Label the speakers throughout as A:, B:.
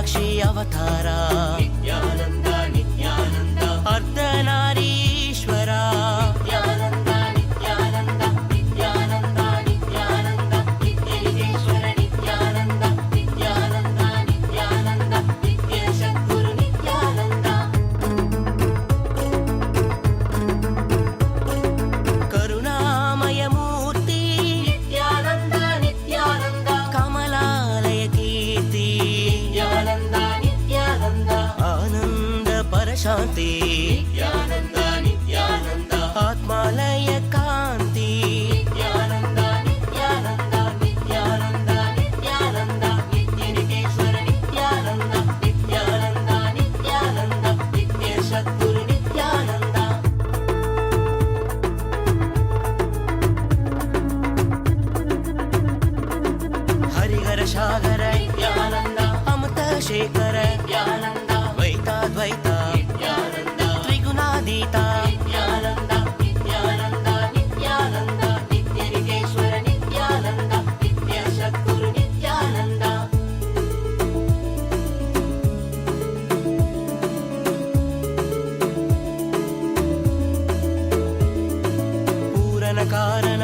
A: साक्षी अवतारा नित्यानंद नित्यानंद अर्धनारीश्वरा नित्यानंद नित्यानंद नित्यानंद नित्यानंद नित्यलिंगेश्वर नित्यानंद नित्यानंद नित्यानंद नित्य सद्गुरु नित्यानंद करुणामय मूर्ति नित्यानंद नित्यानंद कमलालय कीर्ति नित्यानंद नित्यानंद आनंद परशांति नित्यानंद नित्यानंद आत्मालय कांति नित्यानंद नित्यानंद नित्यानंद नित्यानंद नित्यलिंगेश्वर नित्यानंद नित्यानंद नित्यानंद नित्य सद्गुरु नित्यानंद हरिहर सागर नित्यानंद अमृत शेखर नित्यानंद द्वैताद्वैत नित्यानंद त्रिगुणातीता नित्यानंद नित्यानंद नित्यानंद नित्यलिंगेश्वर नित्यानंद नित्य सद्गुरु नित्यानंद पूरण कारण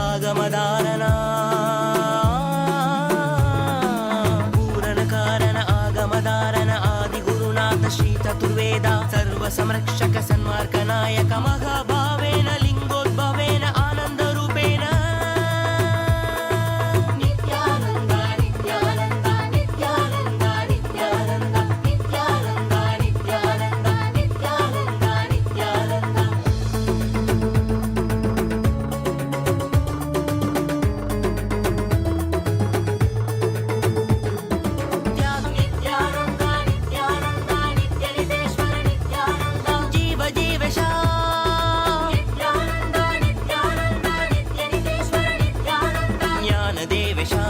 A: आगमधारण पूरण कारण आगमधारण आदिगुरुनाथ श्री चतुर्वेद सर्वसंरक्षक सन्मार्गनायक महाभावेन लिंगोद्भवेन आनन्दरूपेण नित्यानन्द नित्यानन्द नित्यानन्द नित्यानन्द नित्यानन्द नित्यानन्द नित्यानन्द नित्यानन्द नित्यानन्द नित्यानन्द नित्यलिंगेश्वर नित्यानन्द जीव जीवेशा नित्यानन्द नित्यानन्द नित्यलिंगेश्वर नित्यानन्द ज्ञानदेवेशा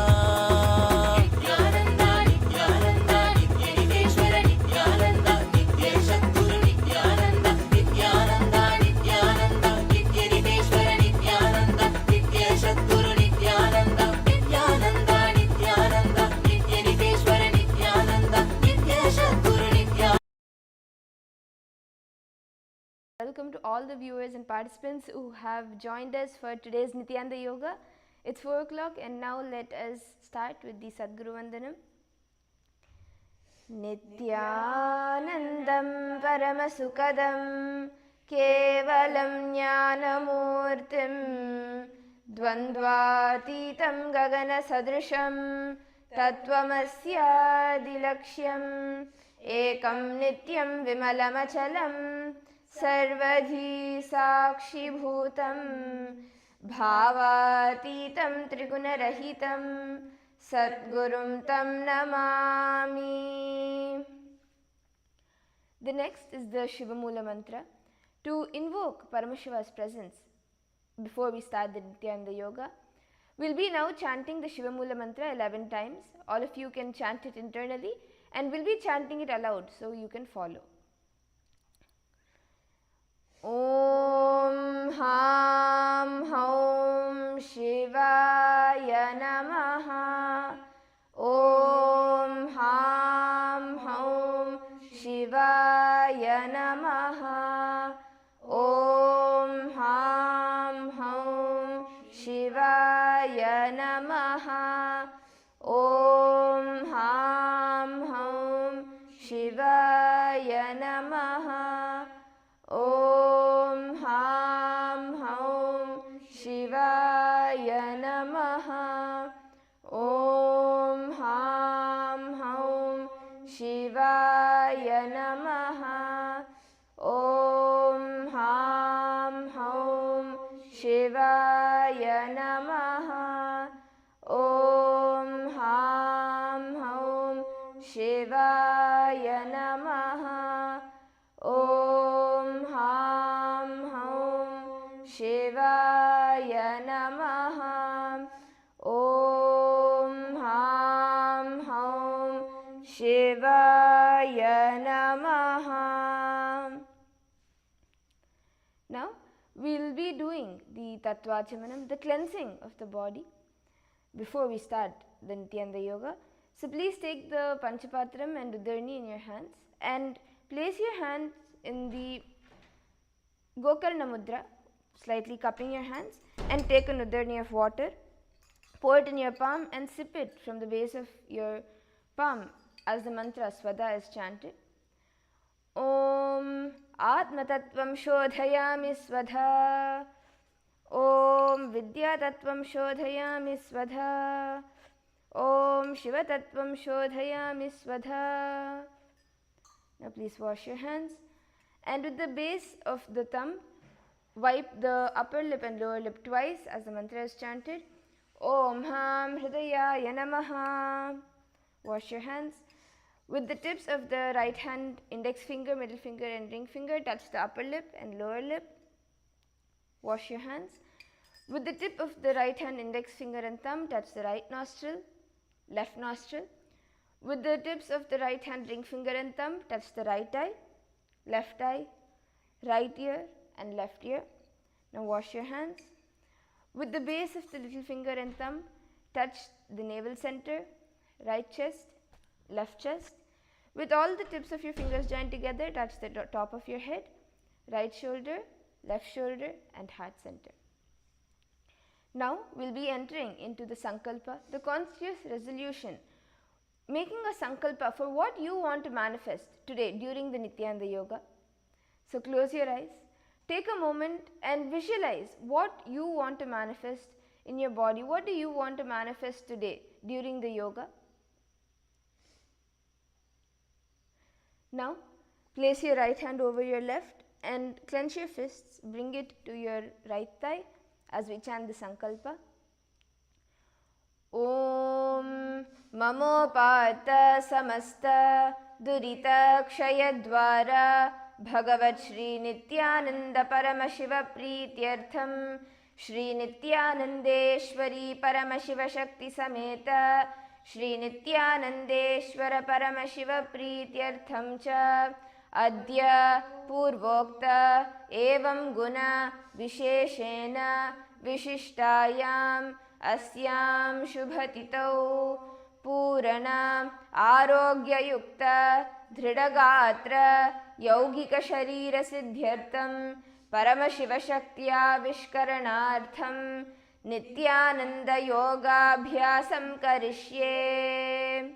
A: नित्यानन्द नित्यानन्द नित्यलिंगेश्वर नित्यानन्द नित्य सद्गुरु नित्यानन्द नित्यानन्द नित्यानन्द नित्यलिंगेश्वर नित्यानन्द नित्य सद्गुरु नित्यानन्द नित्यानन्द नित्यानन्द नित्यलिंगेश्वर नित्यानन्द नित्य सद्गुरु Nityanand
B: Welcome to all the viewers and participants who have joined us for today's Nithyananda Yoga. It's 4 o'clock and now let us start with the Sadguru Vandanam. Nithyanandam Paramasukadam Kevalam Jnanamurtim Dvandvatitam Gagana Sadrisham Tattvamasyaadilaksham Ekam Nityam Vimalamachalam सर्वधी साक्षिभूतं भावातीतं त्रिगुणरहितं सद्गुरुं तं Namami. The next is the Shivamula mantra. To invoke Paramashiva's presence before we start the Nithyananda Yoga, we'll be now chanting the Shivamula mantra 11 times. All of you can chant it internally and we'll be chanting it aloud so you can follow. Om Ham Haum Shivaya Namaha. Om Ham Haum Shivaya Namaha. Om Ham Haum Shivaya Namaha. Om Ham Haum Shivaya Namaha. Om Ham Haum Shivaya Namaha. Om Ham Haum Shivaya Namaha. Om Ham Haum Shivaya Namaha. Om Ham Haum Shivaya Namaha. Om Ham Haum Shivaya Namaha. Om Ham Haum Shivaya Namaha. Now we will be doing the Tattvachamanam, the cleansing of the body. before we start the Nithyananda Yoga. So please take the Panchapatram and Udarni in your hands and place your hands in the Gokarna Mudra, slightly cupping your hands, and take an Udarni of water. Pour it in your palm and sip it from the base of your palm as the mantra Svada is chanted. Om Atmatattvam Shodhayami Svadha. Om Vidyatattvam Shodhayami Svadha. Om Shivatattvam Shodhayami Svadha. Now please wash your hands and with the base of the thumb wipe the upper lip and lower lip twice as the mantra is chanted. Om Ham Hridayaya Namaha. Wash your hands. With the tips of the right hand, index finger, middle finger and ring finger, touch the upper lip and lower lip. Wash your hands. With the tip of the right hand, index finger and thumb, touch the right nostril, left nostril. With the tips of the right hand, ring finger and thumb, touch the right eye, right ear and left ear. Now wash your hands. With the base of the little finger and thumb, touch the navel center, right chest, left chest. With all the tips of your fingers joined together, touch the top of your head, right shoulder, left shoulder and heart center. Now we will be entering into the Sankalpa, the conscious resolution, making a Sankalpa for what you want to manifest today during the Nithyananda Yoga. So close your eyes. Take a moment and visualize what you want to manifest in your body. What do you want to manifest today during the yoga? Now, place your right hand over your left and clench your fists. Bring it to your right thigh as we chant the Sankalpa. Om Mamopata Samasta Durita Kshayadvara Bhagavat Shri Nithyananda Paramashiva Prityartham Shri Nithyanandeshwari Paramashiva Shakti Sameta Shri Nithyanandeshwara Paramashiva Prityartham Cha Adya Purvokta Evam Guna Visheshena Vishishtayam Asyam Shubhatitau Puranam Arogyayukta Dhridagatra Yaugika Sharira Siddhyartham Paramashiva Shaktya Vishkaranartham Nithyananda Yoga Abhyasam Karishye.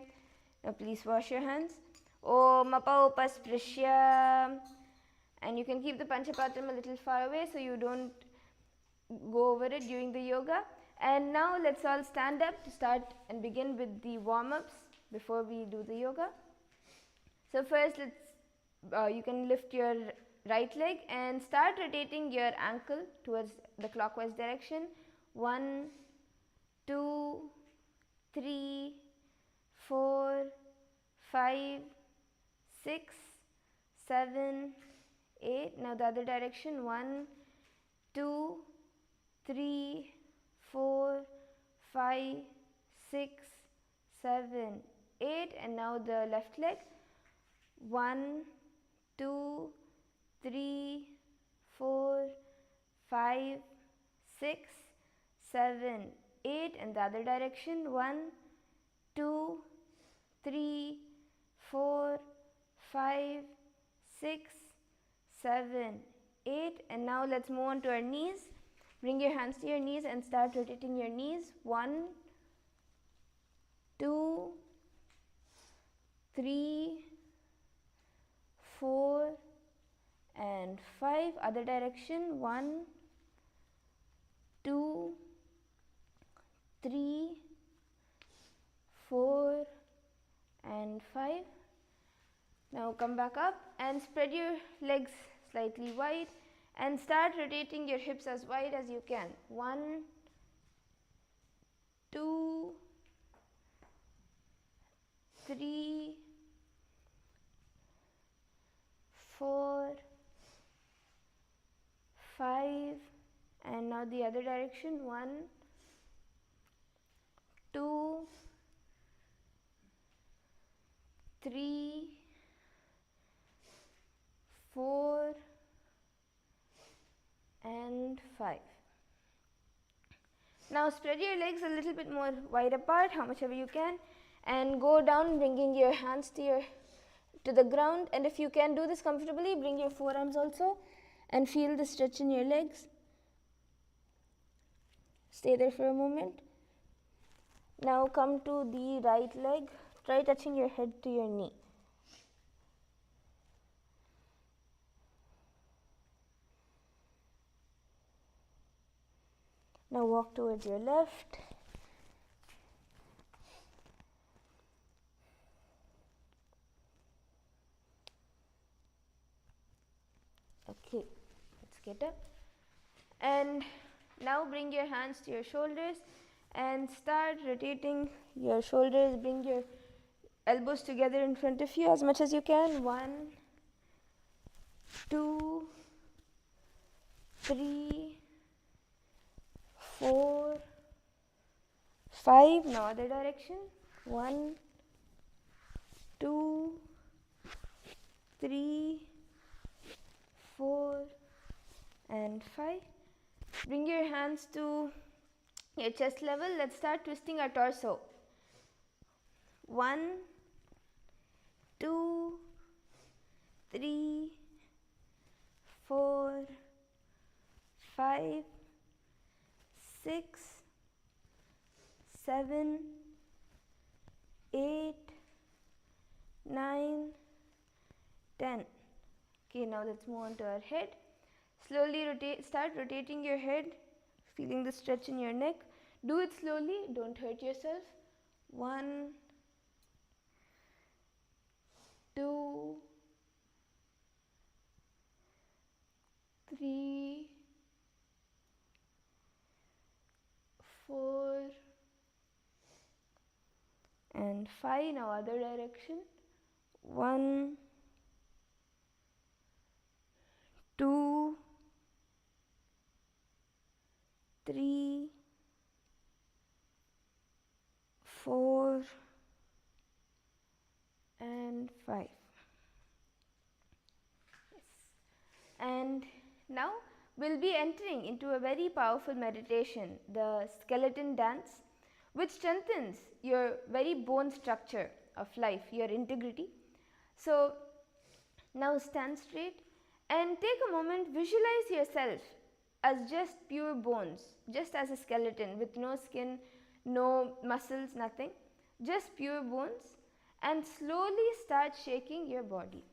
B: Now please wash your hands. Om Apaupasprisya. And you can keep the Panchapatram a little far away so you don't go over it during the yoga. And now let's all stand up to start and begin with the warm-ups before we do the yoga. So first you can lift your right leg and start rotating your ankle towards the clockwise direction. 1, 2, 3, 4, 5, 6, 7, 8. Now the other direction. 1, 2, 3, 4, 5, 6, 7, 8. And now the left leg. 1, 2, 3, 4, 5, 6, 7, 8. And the other direction. 1, 2, 3, 4, 5, 6, 7, 8. And now let's move on to our knees. Bring your hands to your knees and start rotating your knees. 1, 2, 3, 4 and 5. Other direction. 1, 2, 3, 4 and 5. Now come back up and spread your legs slightly wide and start rotating your hips as wide as you can. 1, 2, 3, 4, 5 and now the other direction. 1, 2, 3, 4 and 5. Now Now spread your legs a little bit more wide apart, how much ever you can, and go down, bringing your hands to the ground. And if you can do this comfortably, bring your forearms also and feel the stretch in your legs. Stay there for a moment. Now come to the right leg. Try touching your head to your knee. Now walk towards your left. Okay, let's get up. And now bring your hands to your shoulders and start rotating your shoulders. Bring your elbows together in front of you as much as you can. 1, 2, 3, 4, 5. Now other direction. 1, 2, 3, 4, and 5. Bring your hands to your chest level. Let's start twisting our torso. 1, 2, 3, 4, 5, 6, 7, 8, 9, 10. Okay, now let's move on to our head. Slowly start rotating your head, feeling the stretch in your neck. Do it slowly, don't hurt yourself. 1, 2, 3, 4, and 5. Now other direction. 1, 2, 3, 4, and 5. Yes. And now we'll be entering into a very powerful meditation, the skeleton dance, which strengthens your very bone structure of life, your integrity. So now stand straight and take a moment, visualize yourself as just pure bones, just as a skeleton with no skin, no muscles, nothing, just pure bones, and slowly start shaking your body.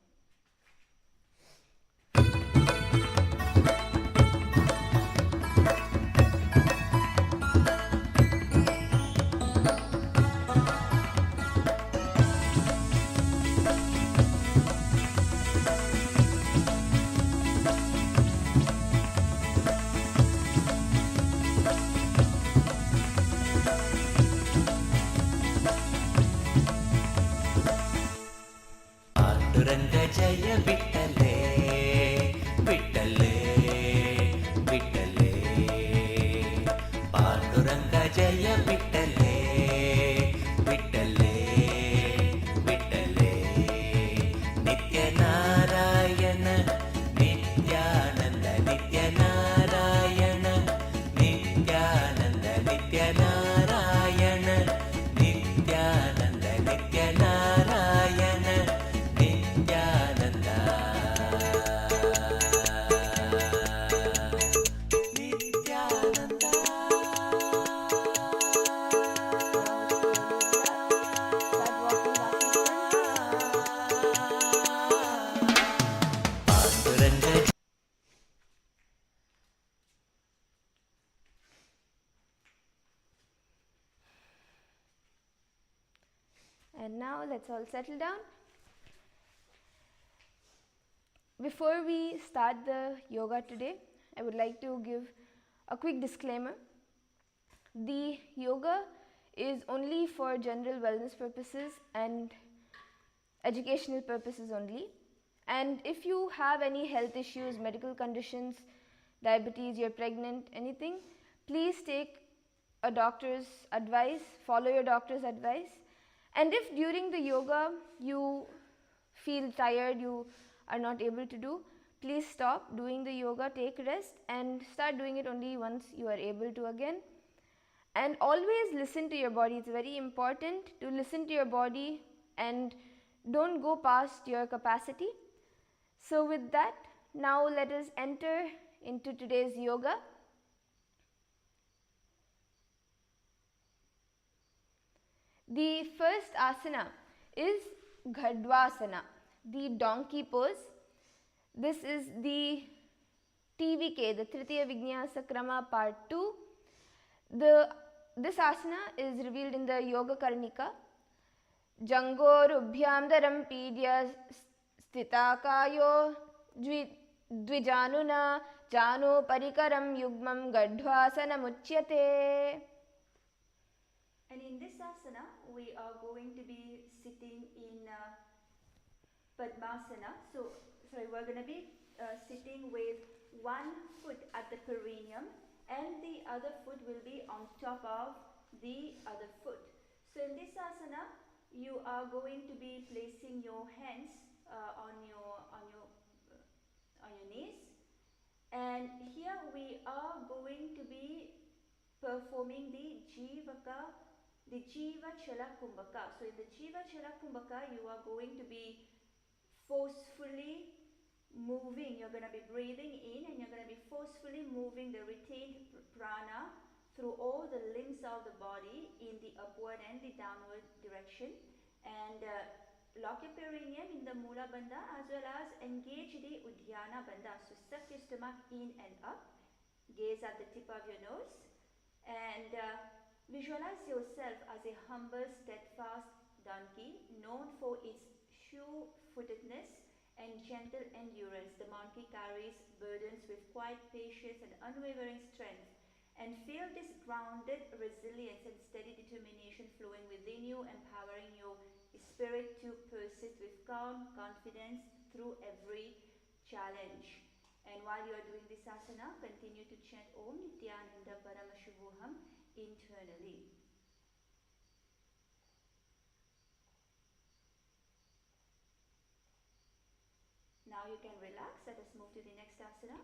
A: Pandurang जय विठ्ठले विठ्ठले विठ्ठले पांडुरंग जय विठ्ठले विठ्ठले विठ्ठले नित्य नारायण नित्यानंद नित्य नारायण नित्यानंद नित्य नारायण नित्यानंद नित्य Narayan Nityananda Nityananda Pandurang
B: And now let's all settle down. Before we start the yoga today, I would like to give a quick disclaimer. The yoga is only for general wellness purposes and educational purposes only. And if you have any health issues, medical conditions, diabetes, you're pregnant, anything, please take a doctor's advice, follow your doctor's advice. And if during the yoga you feel tired, you are not able to do, please stop doing the yoga, take rest and start doing it only once you are able to again. And always listen to your body. It's very important to listen to your body and don't go past your capacity. So with that, now let us enter into today's yoga. The first asana is Gardvasana, the donkey pose. This is the TVK, the Tritiya Vinyasa Krama part 2. This asana is revealed in the Yoga Karnika. Jangorubhyam daram pidya stitakayo dvijanuna jano parikaram yugmam Gardvasana muchyate.
C: And in this asana, we are going to be sitting in Padmasana. We're going to be sitting with one foot at the perineum and the other foot will be on top of the other foot. So in this asana, you are going to be placing your hands on your knees, and here we are going to be performing the Jiva Chala Kumbhaka. So in the Jiva Chala Kumbhaka, you are going to be forcefully moving. You're going to be breathing in and you're going to be forcefully moving the retained prana through all the limbs of the body in the upward and the downward direction. And lock your perineum in the Mula Bandha as well as engage the Uddiyana Bandha. So suck your stomach in and up. Gaze at the tip of your nose and visualize yourself as a humble, steadfast donkey known for its sure-footedness and gentle endurance. The monkey carries burdens with quiet patience and unwavering strength. And feel this grounded resilience and steady determination flowing within you, empowering your spirit to persist with calm confidence through every challenge. And while you are doing this asana, continue to chant Om Nithyananda Paramashivoham internally. Now you can relax. Let us move to the next asana.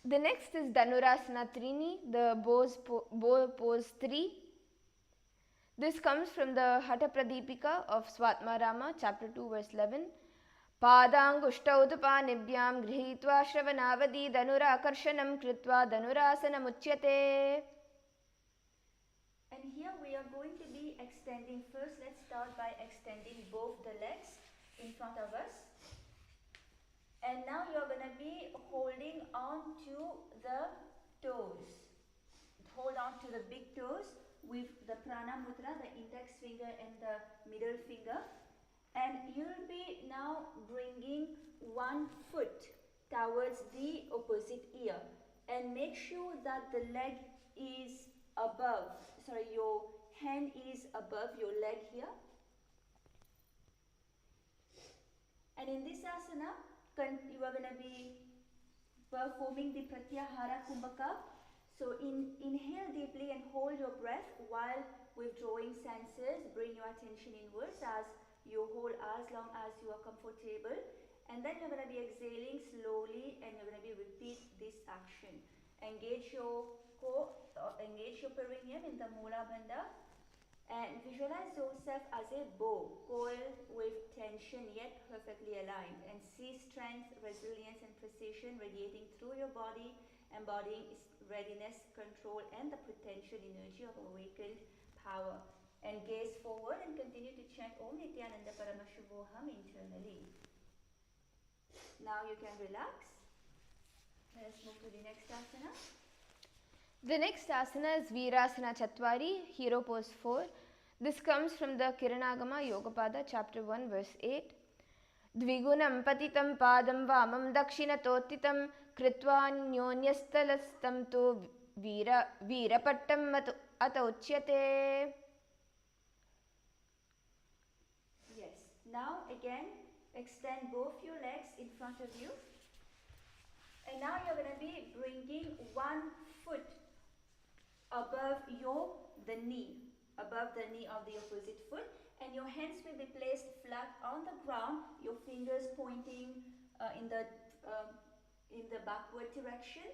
B: The next is Dhanurasana Trini, the bow pose 3. This comes from the Hatha Pradipika of Swatmarama, chapter 2, verse 11. Padanguštau tupanibhyam grihitva shravanavadi dhanurakaršanam kritva dhanurasanam uchyate.
C: And here we are going to be extending. First, let's start by extending both the legs in front of us. And now you're going to be holding on to the toes. Hold on to the big toes with the prana mudra, the index finger and the middle finger. And you'll be now bringing one foot towards the opposite ear. And make sure that the leg is above. Your hand is above your leg here. And in this asana, you are going to be performing the Pratyahara Kumbhaka. So inhale deeply and hold your breath while withdrawing senses. Bring your attention inwards as you hold as long as you are comfortable. And then you're going to be exhaling slowly and you're going to be repeat this action. Engage your core, engage your perineum in the Mula Bandha. And visualize yourself as a bow, coiled with tension yet perfectly aligned. And see strength, resilience and precision radiating through your body, embodying readiness, control and the potential energy of awakened power. And gaze forward and continue to chant Om Nithyananda Paramashivoham internally. Now you can relax. Let us move to the next asana.
B: The next asana is Virasana Chatwari, hero pose 4. This comes from the Kiranagama Yogapada, chapter 1, verse 8. Dvigunam patitam padam vamam dakshinatottitam kritva nyonyastalastam tu virapattam ata uchyate.
C: Yes. Now again, extend both your legs in front of you. And now you're going to be bringing one foot above the knee of the opposite foot, and your hands will be placed flat on the ground, your fingers pointing in the backward direction,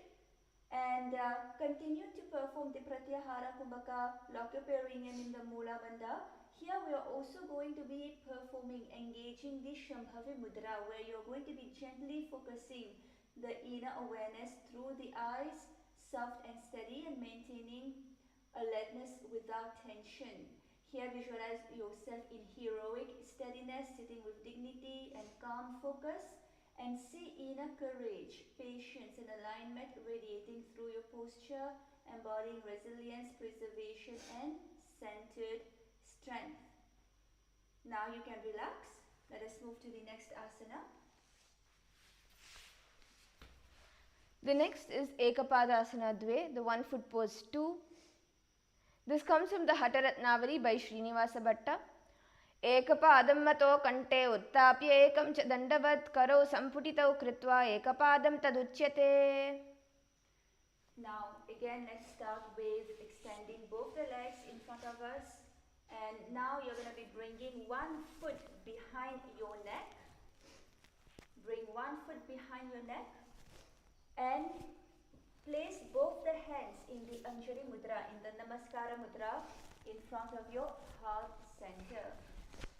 C: And continue to perform the Pratyahara Kumbhaka, lock your perineum in the Mula Bandha. Here we are also going to be performing, engaging the Shambhavi Mudra, where you're going to be gently focusing the inner awareness through the eyes, soft and steady, and maintaining alertness without tension. Here visualize yourself in heroic steadiness, sitting with dignity and calm focus, and see inner courage, patience, and alignment radiating through your posture, embodying resilience, preservation, and centered strength. Now you can relax. Let us move to the next asana.
B: The next is Ekapadasana Dve, the 1 foot pose 2. This comes from the Hataratnavali by Srinivasa Bhatta. एकपादं मतो कण्ठे उत्थाप्य एकं च दण्डवत् करौ सम्पुटितौ कृत्वा एकपादं तदुच्यते.
C: Now again let's start with extending both the legs in front of us, and now you're going to be bringing 1 foot behind your neck. Bring 1 foot behind your neck and place both the hands in the Anjali Mudra, in the Namaskara Mudra, in front of your heart center.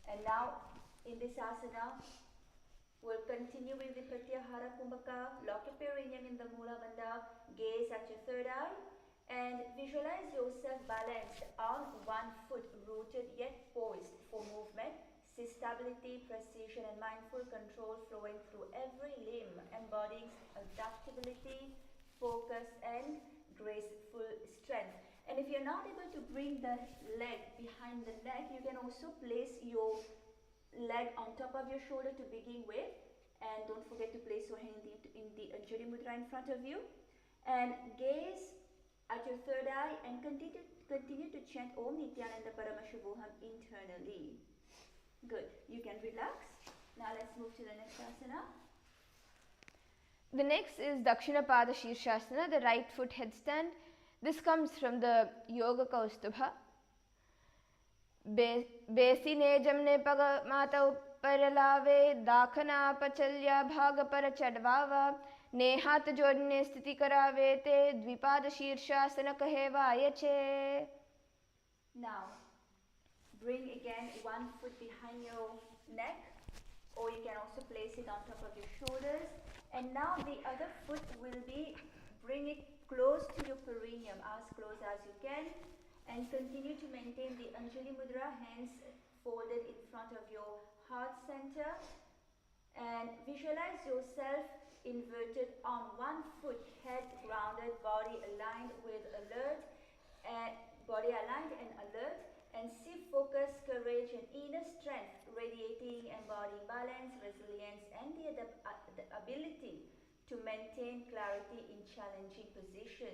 C: And now in this asana, we'll continue with the Pratyahara Kumbhaka, lock your perineum in the Mula Bandha, gaze at your third eye, and visualize yourself balanced on 1 foot, rooted yet poised for movement. See stability, precision, and mindful control flowing through every limb, embodying adaptability, focus, and graceful strength. And if you're not able to bring the leg behind the neck, you can also place your leg on top of your shoulder to begin with. And don't forget to place your hand in the Anjali Mudra in front of you. And gaze at your third eye and continue to chant Om Nithyananda Paramashivoham internally. Good. You can relax. Now let's move to the next asana.
B: The next is Dakshina Pada Shirshasana, the right foot headstand. This comes from the Yoga Kaustubha. Besine jamne paga mata paralave dakhana pachalya bhaga para chadvava nehat jodne sthiti karave te dvipada shirshasana kaheva ayache.
C: Now bring again 1 foot behind your neck, or you can also place it on top of your shoulders. And now the other foot will be, bring it close to your perineum, as close as you can, and continue to maintain the Anjali Mudra, hands folded in front of your heart center, and visualize yourself inverted on 1 foot, head grounded, body aligned with alert, and body aligned and alert, and see focus, courage, and inner strength radiating, embodying balance, resilience, and the ability to maintain clarity in challenging position.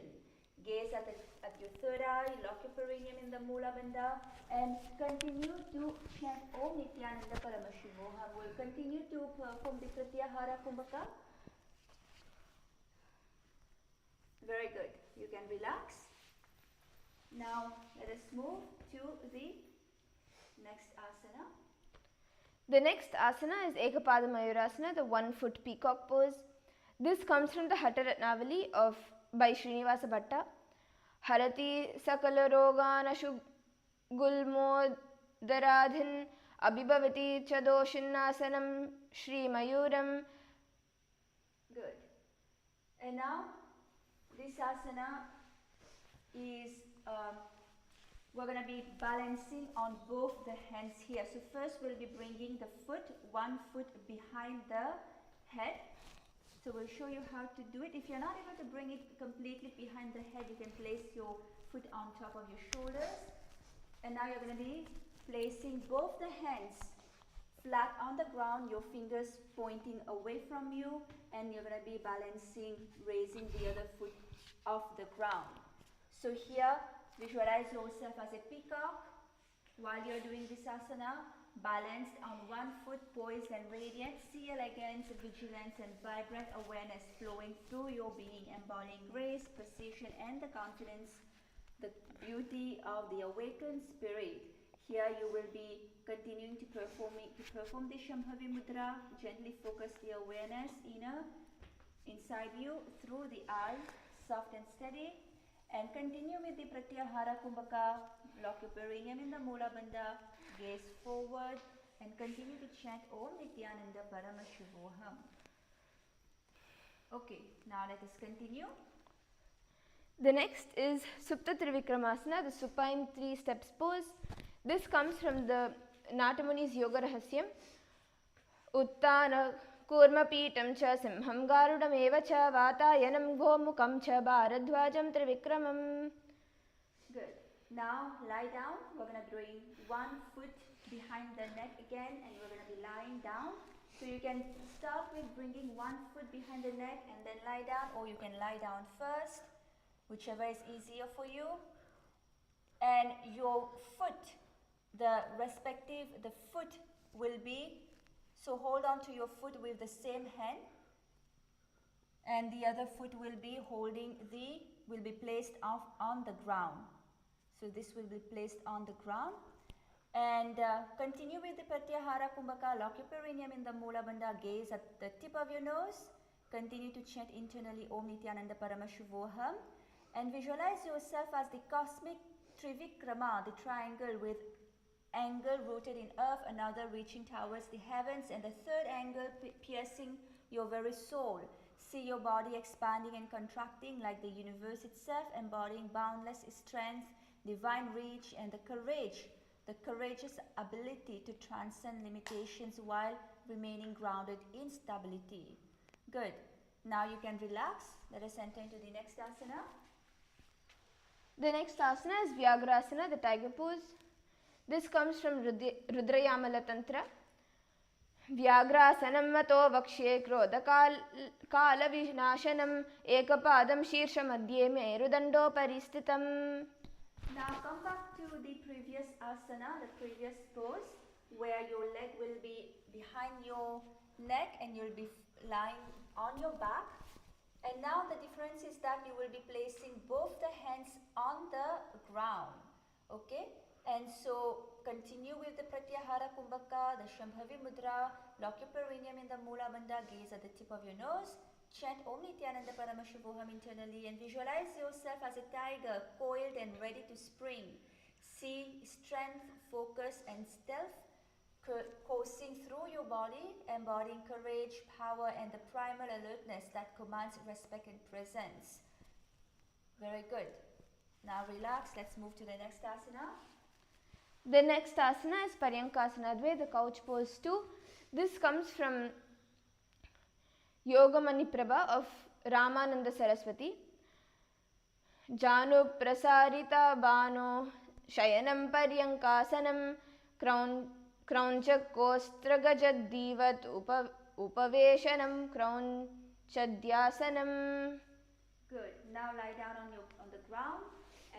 C: Gaze at your third eye, lock your perineum in the Mula Bandha, and continue to chant Om Nithyananda Paramashivoham. We'll continue to perform the Pratyahara Kumbhaka. Very good. You can relax. Now let us move to the next asana.
B: The next asana is Ekapada Mayurasana, the 1 foot peacock pose. This comes from the Hataratnavali by Srinivasa Bhatta. Harati sakala roganashu gulmodaradhin abhibhavati chadoshinnasanam Shri Mayuram.
C: Good. And now this asana is we're going to be balancing on both the hands here. So first we'll be bringing the foot 1 foot behind the head. So we'll show you how to do it. If you're not able to bring it completely behind the head, you can place your foot on top of your shoulders. And now you're going to be placing both the hands flat on the ground, your fingers pointing away from you, and you're going to be balancing, raising the other foot off the ground. So here, visualize yourself as a peacock while you're doing this asana, balanced on 1 foot, poised and radiant. See elegance, vigilance, and vibrant awareness flowing through your being, embodying grace, precision, and the confidence, the beauty of the awakened spirit. Here you will be continuing to perform the Shambhavi Mudra. Gently focus the awareness inside you through the eye, soft and steady. And continue with the Pratyahara Kumbhaka. Lock your perineum in the Mula Bandha. Gaze forward and continue to chant Om Nithyananda Paramashivoham. Okay, now let us continue.
B: The next is Supta Trivikramasana, the supine 3 steps pose. This comes from the Natamuni's Yoga Rahasyam. Uttana Kurmapitam cha simham garudam eva cha vatayanam gomukam cha bharadhvajam trivikramam.
C: Good. Now lie down. We're going to bring one foot behind the neck again and we're going to be lying down. So you can start with bringing one foot behind the neck and then lie down, or you can lie down first, whichever is easier for you. And your foot, the foot will be, so hold on to your foot with the same hand, and the other foot will be placed on the ground. So this will be placed on the ground. And continue with the Pratyahara Kumbhaka. Lock your perineum in the Mula Bandha. Gaze at the tip of your nose. Continue to chant internally Om Nithyananda Paramashivoham. And visualize yourself as the cosmic Trivikrama, the triangle with angle rooted in earth, another reaching towards the heavens, and the third angle piercing your very soul. See your body expanding and contracting like the universe itself, embodying boundless strength, divine reach, and the courageous ability to transcend limitations while remaining grounded in stability. Good. Now you can relax. Let us enter into the next asana.
B: The next asana is Vyagrasana, the tiger pose. This comes from Rudrayamala Tantra. Vyagrasanam mato vakshe krodha kala vishnashanam ekapadam shirsha madhye merudando paristitam.
C: Now come back to the previous asana, the previous pose, where your leg will be behind your neck and you'll be lying on your back. And now the difference is that you will be placing both the hands on the ground. Okay? And so continue with the Pratyahara Kumbhaka, the Shambhavi Mudra. Lock your perineum in the Mula Bandha. Gaze at the tip of your nose. Chant Om Nithyananda Paramashivoham internally and visualize yourself as a tiger, coiled and ready to spring. See strength, focus and stealth coursing through your body, embodying courage, power and the primal alertness that commands respect and presence. Very good. Now relax. Let's move to the next asana.
B: The next asana is Paryankasana Dve, the couch pose 2. This comes from Yogamani Prabha of Ramananda Saraswati. Janu prasarita bano shayanam paryankasanam kraunchakostragajadivat upaveshanam kraunchadhyasanam.
C: Good. Now lie down on the ground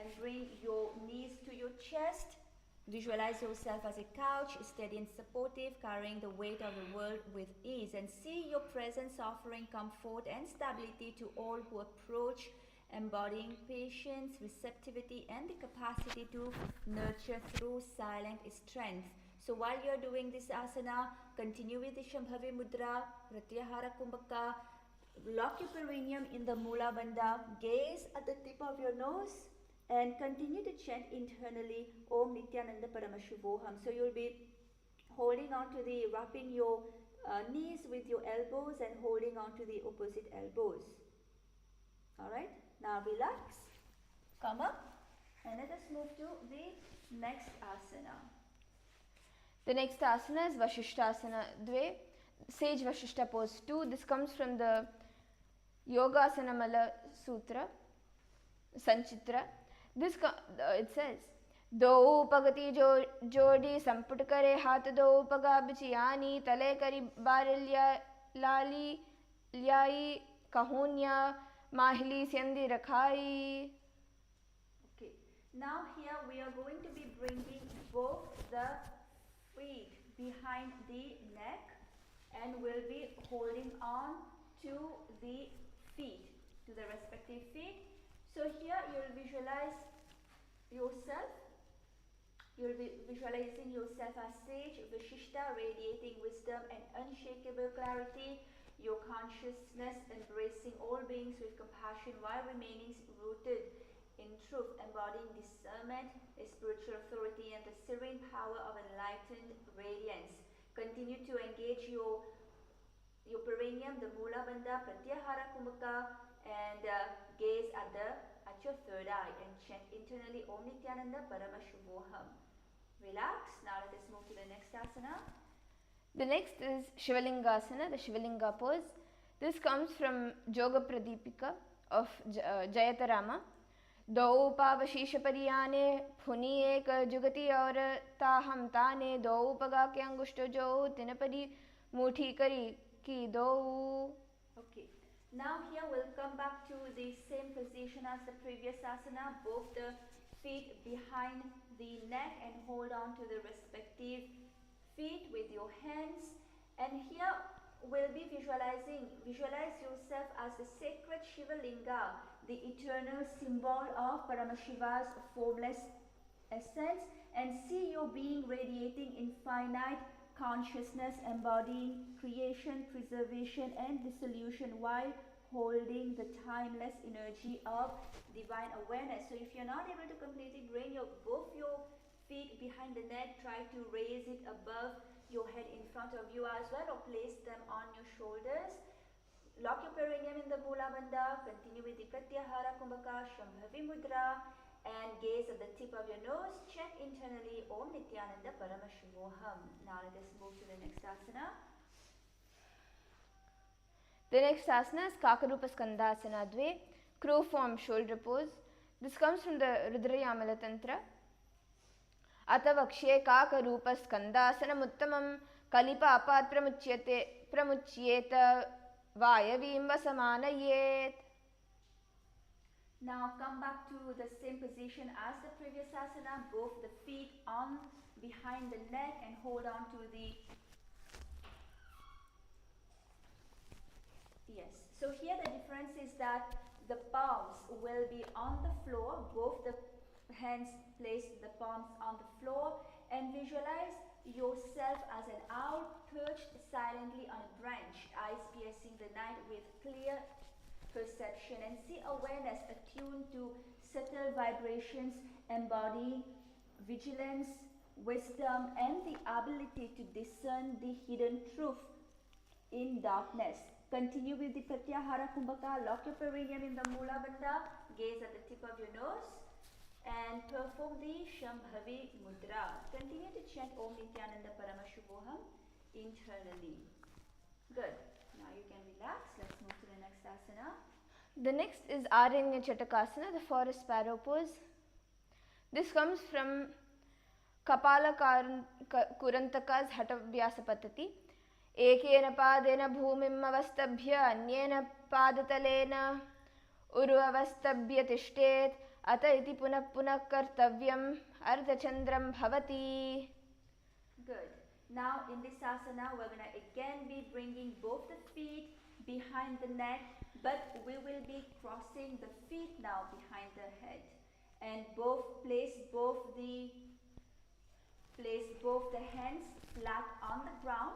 C: and bring your knees to your chest. Visualize yourself as a couch, steady and supportive, carrying the weight of the world with ease, and see your presence offering comfort and stability to all who approach, embodying patience, receptivity and the capacity to nurture through silent strength. So while you are doing this asana, continue with the Shambhavi Mudra, Pratyahara Kumbhaka. Lock your perineum in the Mula Bandha. Gaze at the tip of your nose and continue to chant internally Om Nithyananda Paramashivoham. So you'll be holding on to wrapping your knees with your elbows and holding on to the opposite elbows. Alright, now relax, come up, and let us move to the next asana.
B: The next asana is Vashishthasana Dve, Sage Vashishta pose 2. This comes from the Yogasana Mala Sutra, Sanchitra. It says, दो पगति जोड़ी संपुट करे हाथ दो पगा बिचियानी तले करी बारलिया लाली ल्याई कहूनिया माहिली सिंदी रखाई.
C: Okay, now here we are going to be bringing both the feet behind the neck and we'll be holding on to the feet, to the respective feet. So here you will visualize yourself. You will be visualizing yourself as sage, Vashishta, radiating wisdom and unshakable clarity. your consciousness embracing all beings with compassion while remaining rooted in truth, embodying discernment, a spiritual authority, and the serene power of enlightened radiance. Continue to engage your perineum, the Mula Bandha, Pratyahara Kumbhaka, and gaze at your third eye and chant internally Om Nithyananda Paramashuvoham. Relax. Now let us move to the next asana.
B: The next is Shivalingasana, the Shivalinga pose. This comes from Yoga Pradipika of Jayatarama. दो पावशीष परियाने फुनी एक जुगति और ताहम ताने दो पगा के अंगुष्ठ जो तिनपरी मुठी करी की दो.
C: Okay. Now here we'll come back to the same position as the previous asana. Both the feet behind the neck and hold on to the respective feet with your hands. And here we'll be visualize yourself as the sacred Shiva Linga, the eternal symbol of Paramashiva's formless essence, and see your being radiating infinite consciousness, embodying creation, preservation, and dissolution while holding the timeless energy of divine awareness. So if you're not able to completely bring both your feet behind the neck, try to raise it above your head in front of you as well, or place them on your shoulders. Lock your perineum in the Mula Bandha, continue with the Pratyahara Kumbhaka, Shambhavi Mudra, and gaze at the tip of your nose. Chant internally Om Nithyananda Paramashuvoham. Now let us move to the next asana.
B: The next asana is Kakarupa Skandasana Dve, crow form shoulder pose. This comes from the Rudrayamala Tantra. अतवक्ष्ये काकरूपस्कन्दासनमुत्तमं कलिपापात् प्रमुच्येत वायवीं वसमानयेत्.
C: Now come back to the same position as the previous asana, both the feet on behind the neck and hold on to the... Yes, so here the difference is that the palms will be on the floor, both the hands place the palms on the floor, and visualize yourself as an owl perched silently on a branch, eyes piercing the night with clear perception, and see awareness attuned to subtle vibrations, embodying vigilance, wisdom, and the ability to discern the hidden truth in darkness. Continue with the Pratyahara Kumbhaka. Lock your perineum in the Mula Bandha, gaze at the tip of your nose, and perform the Shambhavi Mudra. Continue to chant Om Nithyananda Paramashuvoham internally. Good. Now you can relax. Let's move to the next asana.
B: The next is Aranya Chatakasana, the forest sparrow pose. This comes from Kapala Kurantaka's Hatha Vyasa Pattati. Ekena padena bhumim avastabhya anyena padatalena uru avastabhya tishtet ata iti punah punah kartavyam ardhachandram bhavati.
C: Good. Now in this asana we're going to again be bringing both the feet behind the neck, but we will be crossing the feet now behind the head, and place both the hands flat on the ground,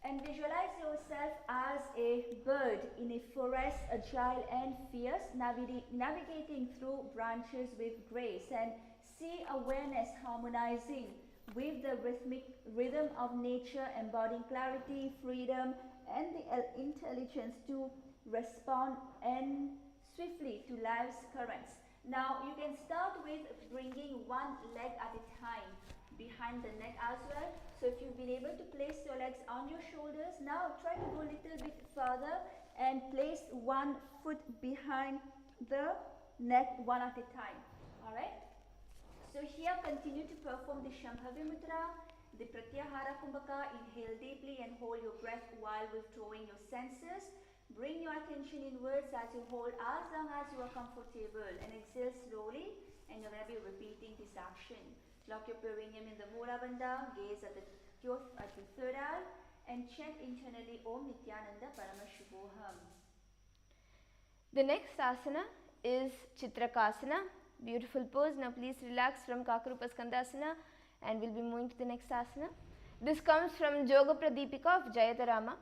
C: and visualize yourself as a bird in a forest, agile and fierce, navigating through branches with grace, and see awareness harmonizing with the rhythmic rhythm of nature, embodying clarity, freedom, and the intelligence to respond and swiftly to life's currents. Now you can start with bringing one leg at a time behind the neck as well. So if you've been able to place your legs on your shoulders, now try to go a little bit further and place one foot behind the neck one at a time. Alright? So here continue to perform the Shambhavi Mudra, the Pratyahara Kumbhaka. Inhale deeply and hold your breath while withdrawing your senses. Bring your attention inwards as you hold as long as you are comfortable, and exhale slowly, and you're going to be repeating this action. Lock your perineum in the Mula Bandha, gaze at your third eye, and chant internally Om Nithyananda Paramashuvoham.
B: The next asana is Chitrakasana, beautiful pose. Now please relax from Kakarupa Skandasana, and we'll be moving to the next asana. This comes from Yoga Pradipika of Jayatarama.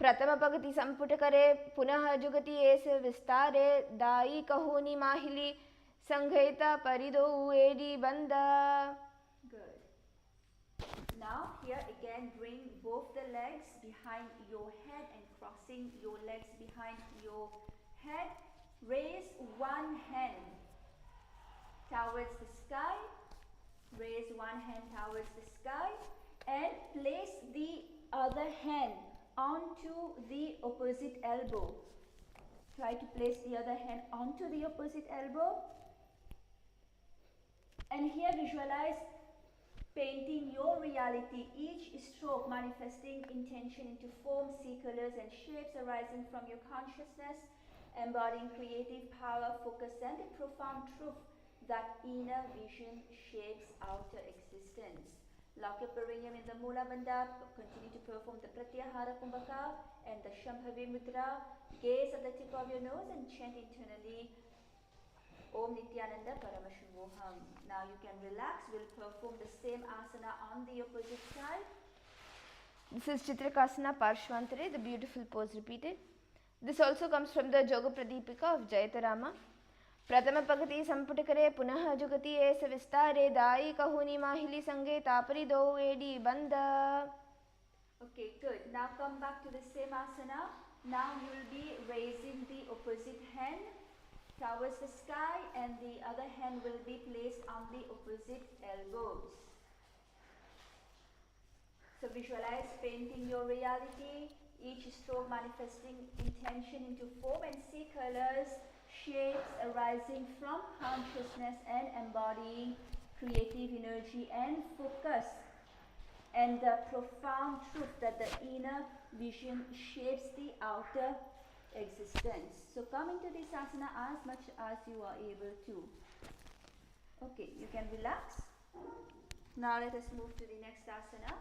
B: Pratama Pagati Samputakare Punaha Jugati Ese Vistare Dai Kahuni Mahili Sangheta Parido Edi Banda.
C: Good. Now here again bring both the legs behind your head and crossing your legs behind your head. Raise one hand towards the sky. Raise one hand towards the sky and place the other hand onto the opposite elbow. Try to place the other hand onto the opposite elbow. And here visualize painting your reality, each stroke manifesting intention into form, see colors and shapes arising from your consciousness, embodying creative power, focus and the profound truth that inner vision shapes outer existence. Lock your perineum in the Mula Bandha, continue to perform the Pratyahara Kumbhaka and the Shambhavi Mudra. Gaze at the tip of your nose and chant internally Om Nithyananda Paramashivoham. Now you can relax. We'll perform the same asana on the opposite side.
B: This is Chitrakasana Parshvantare, the beautiful pose repeated. This also comes from the Yoga Pradipika of Jayatarama. Pratama Pagati Samputakare Punaha Jugati Esa Vistare Dai Kahuni Mahili Sange Taparido Edi Banda.
C: Okay, good. Now come back to the same asana. Now you will be raising the opposite hand towards the sky and the other hand will be placed on the opposite elbows. So visualize painting your reality, each stroke manifesting intention into form and see colors, shapes arising from consciousness and embodying creative energy and focus and the profound truth that the inner vision shapes the outer existence. So come into this asana as much as you are able to. Okay, you can relax. Now let us move to the next asana.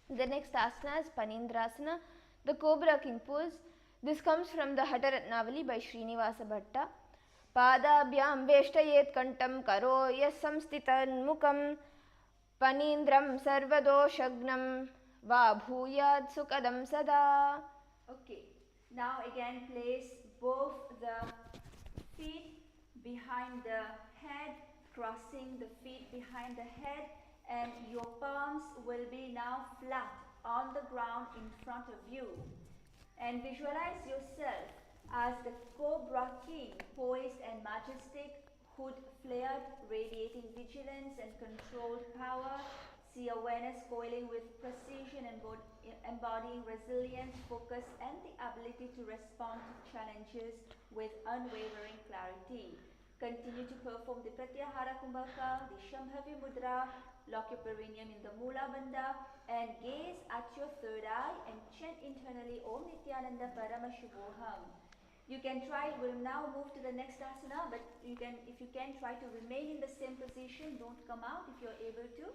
B: The next asana is Panindrasana, the Cobra King pose. This comes from the Hataratnavali by Srinivasa Bhatta. Padabhyam veshtayet kantam karo yas samstitan mukam panindram sarvadoshagnam va bhuyad sukadam sada.
C: Okay, now again place both the feet behind the head, crossing the feet behind the head, and your palms will be now flat on the ground in front of you. And visualize yourself as the Cobra King, poised and majestic, hood flared, radiating vigilance and controlled power. See awareness coiling with precision and embodying resilience, focus, and the ability to respond to challenges with unwavering clarity. Continue to perform the Pratyahara Kumbhaka, the Shambhavi Mudra, lock your perineum in the Mula Bandha, and gaze at your third eye and chant internally Om Nithyananda Paramashivoham. You can try, we'll now move to the next asana, but if you can, try to remain in the same position, don't come out if you're able to.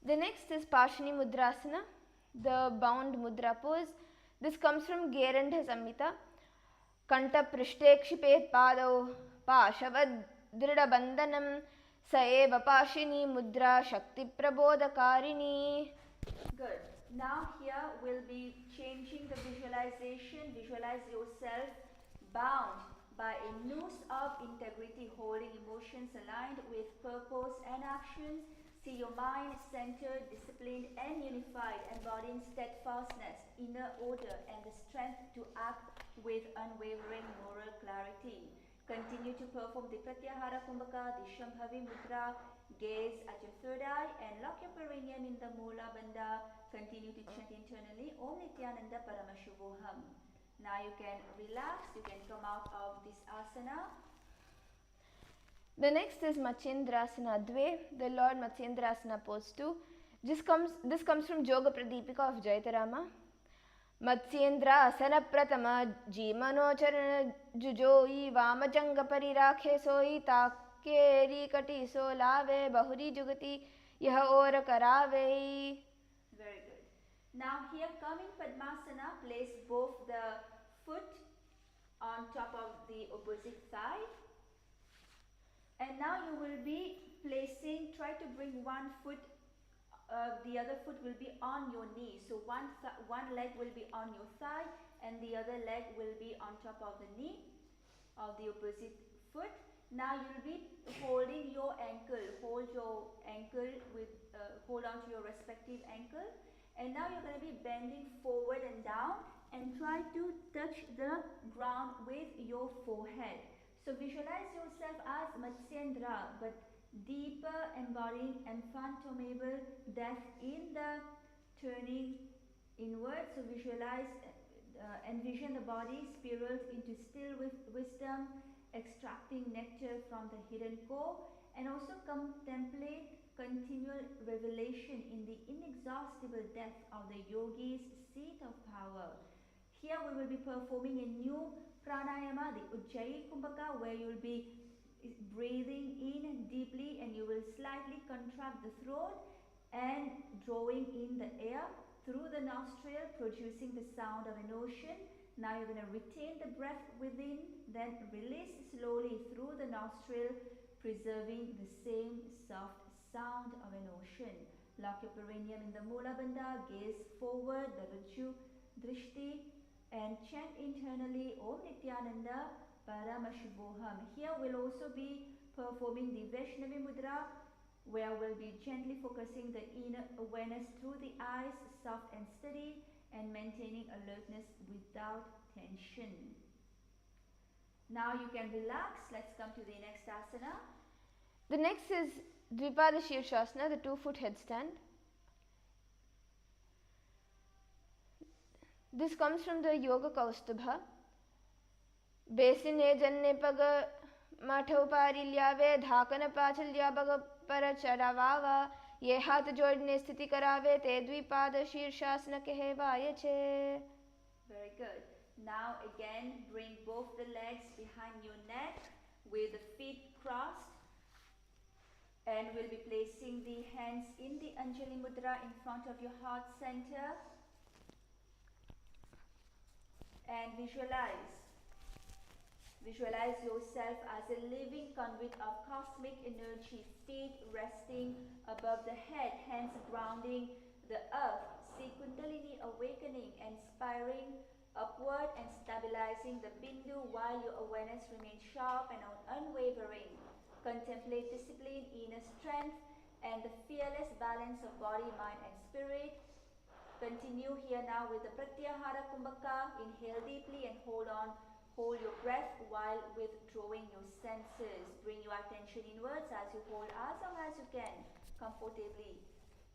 B: The next is Pashini Mudrasana, the bound mudra pose. This comes from Gerandha Samhita. Kanta Prishte Kshipet Padau Pashavad Drida Bandhanam Saeva Pashini Mudra Shakti Prabodhakarini.
C: Good. Now here we'll be changing the visualization. Visualize yourself bound by a noose of integrity, holding emotions aligned with purpose and actions. See your mind centered, disciplined and unified, embodying steadfastness, inner order and the strength to act with unwavering moral clarity. Continue to perform the Pratyahara Kumbhaka, the Shambhavi Mudra. Gaze at your third eye and lock your perineum in the Mula Bandha. Continue to chant internally Om Nithyananda Paramashivoham. Now you can relax, you can come out of this asana.
B: The next is Matsyendrasana Dve, the Lord Matsyendrasana pose 2. This comes from Yoga Pradipika of Jayatarama. Matsyendra Pratama Jimanochara Jujoi Vamajanga Parirake Soi Takeri Kati So Lave Bahuri Jugati Yaha Ora Karave.
C: Very good. Now here come in Padmasana, place both the foot on top of the opposite thigh. And now you will be placing, try to bring one foot, the other foot will be on your knee. So one leg will be on your thigh and the other leg will be on top of the knee of the opposite foot. Now you will be holding your ankle, hold your ankle with, hold on to your respective ankle. And now you're going to be bending forward and down and try to touch the ground with your forehead. So visualize yourself as Matsyendra, but deeper, embodying unfathomable depth in the turning inward. So visualize, envision the body spiraled into still wisdom, extracting nectar from the hidden core, and also contemplate continual revelation in the inexhaustible depth of the yogi's seat of power. Here we will be performing a new pranayama, the Ujjayi Kumbhaka, where you will be breathing in deeply and you will slightly contract the throat and drawing in the air through the nostril, producing the sound of an ocean. Now you're going to retain the breath within, then release slowly through the nostril, preserving the same soft sound of an ocean. Lock your perineum in the Mula Bandha, gaze forward, the Raju Drishti, and chant internally Om Nithyananda Paramashivoham. Here we'll also be performing the Vaishnavi Mudra, where we'll be gently focusing the inner awareness through the eyes, soft and steady, and maintaining alertness without tension. Now you can relax. Let's come to the next asana.
B: The next is Dvipada Shirshasana, the 2-foot headstand. This comes from the Yoga Kaustubha. Besine janne paga mathau pari lyave dhakana pachal lyabaga para chadavava ye hath jodne sthiti karave te dvipada shirshasana kehevaya che.
C: Very good. Now again bring both the legs behind your neck with the feet crossed, and we'll be placing the hands in the Anjali Mudra in front of your heart center. And visualize yourself as a living conduit of cosmic energy, feet resting above the head, hands grounding the earth, see Kundalini awakening and inspiring upward and stabilizing the Bindu while your awareness remains sharp and unwavering. Contemplate discipline, inner strength, and the fearless balance of body, mind, and spirit. Continue here now with the Pratyahara Kumbhaka. Inhale deeply and hold your breath while withdrawing your senses. Bring your attention inwards as you hold as long as you can, comfortably.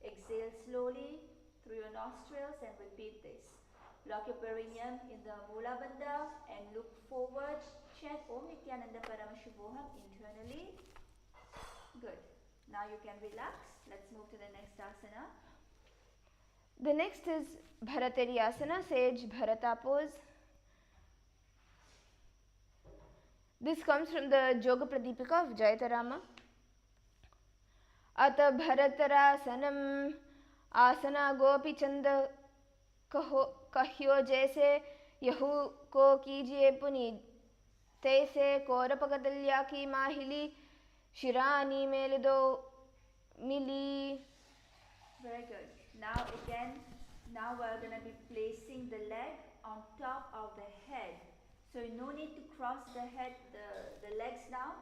C: Exhale slowly through your nostrils and repeat this. Lock your perineum in the Mula Bandha and look forward. Chant Om Nithyananda Paramashivoham internally. Good. Now you can relax. Let's move to the next asana.
B: The next is Bharatariyasana, Sage Bharata pose. This comes from the Yoga Pradipika of Jayatarama. Ata Bharatarasanam Asana Gopi Chanda Kahyo Jaise Yahu Ko Kijiye Puni Taise Korapagatalya Ki Mahili Shirani Melido Mili.
C: Very good. Now again, now we're going to be placing the leg on top of the head. So no need to cross the head, the legs now.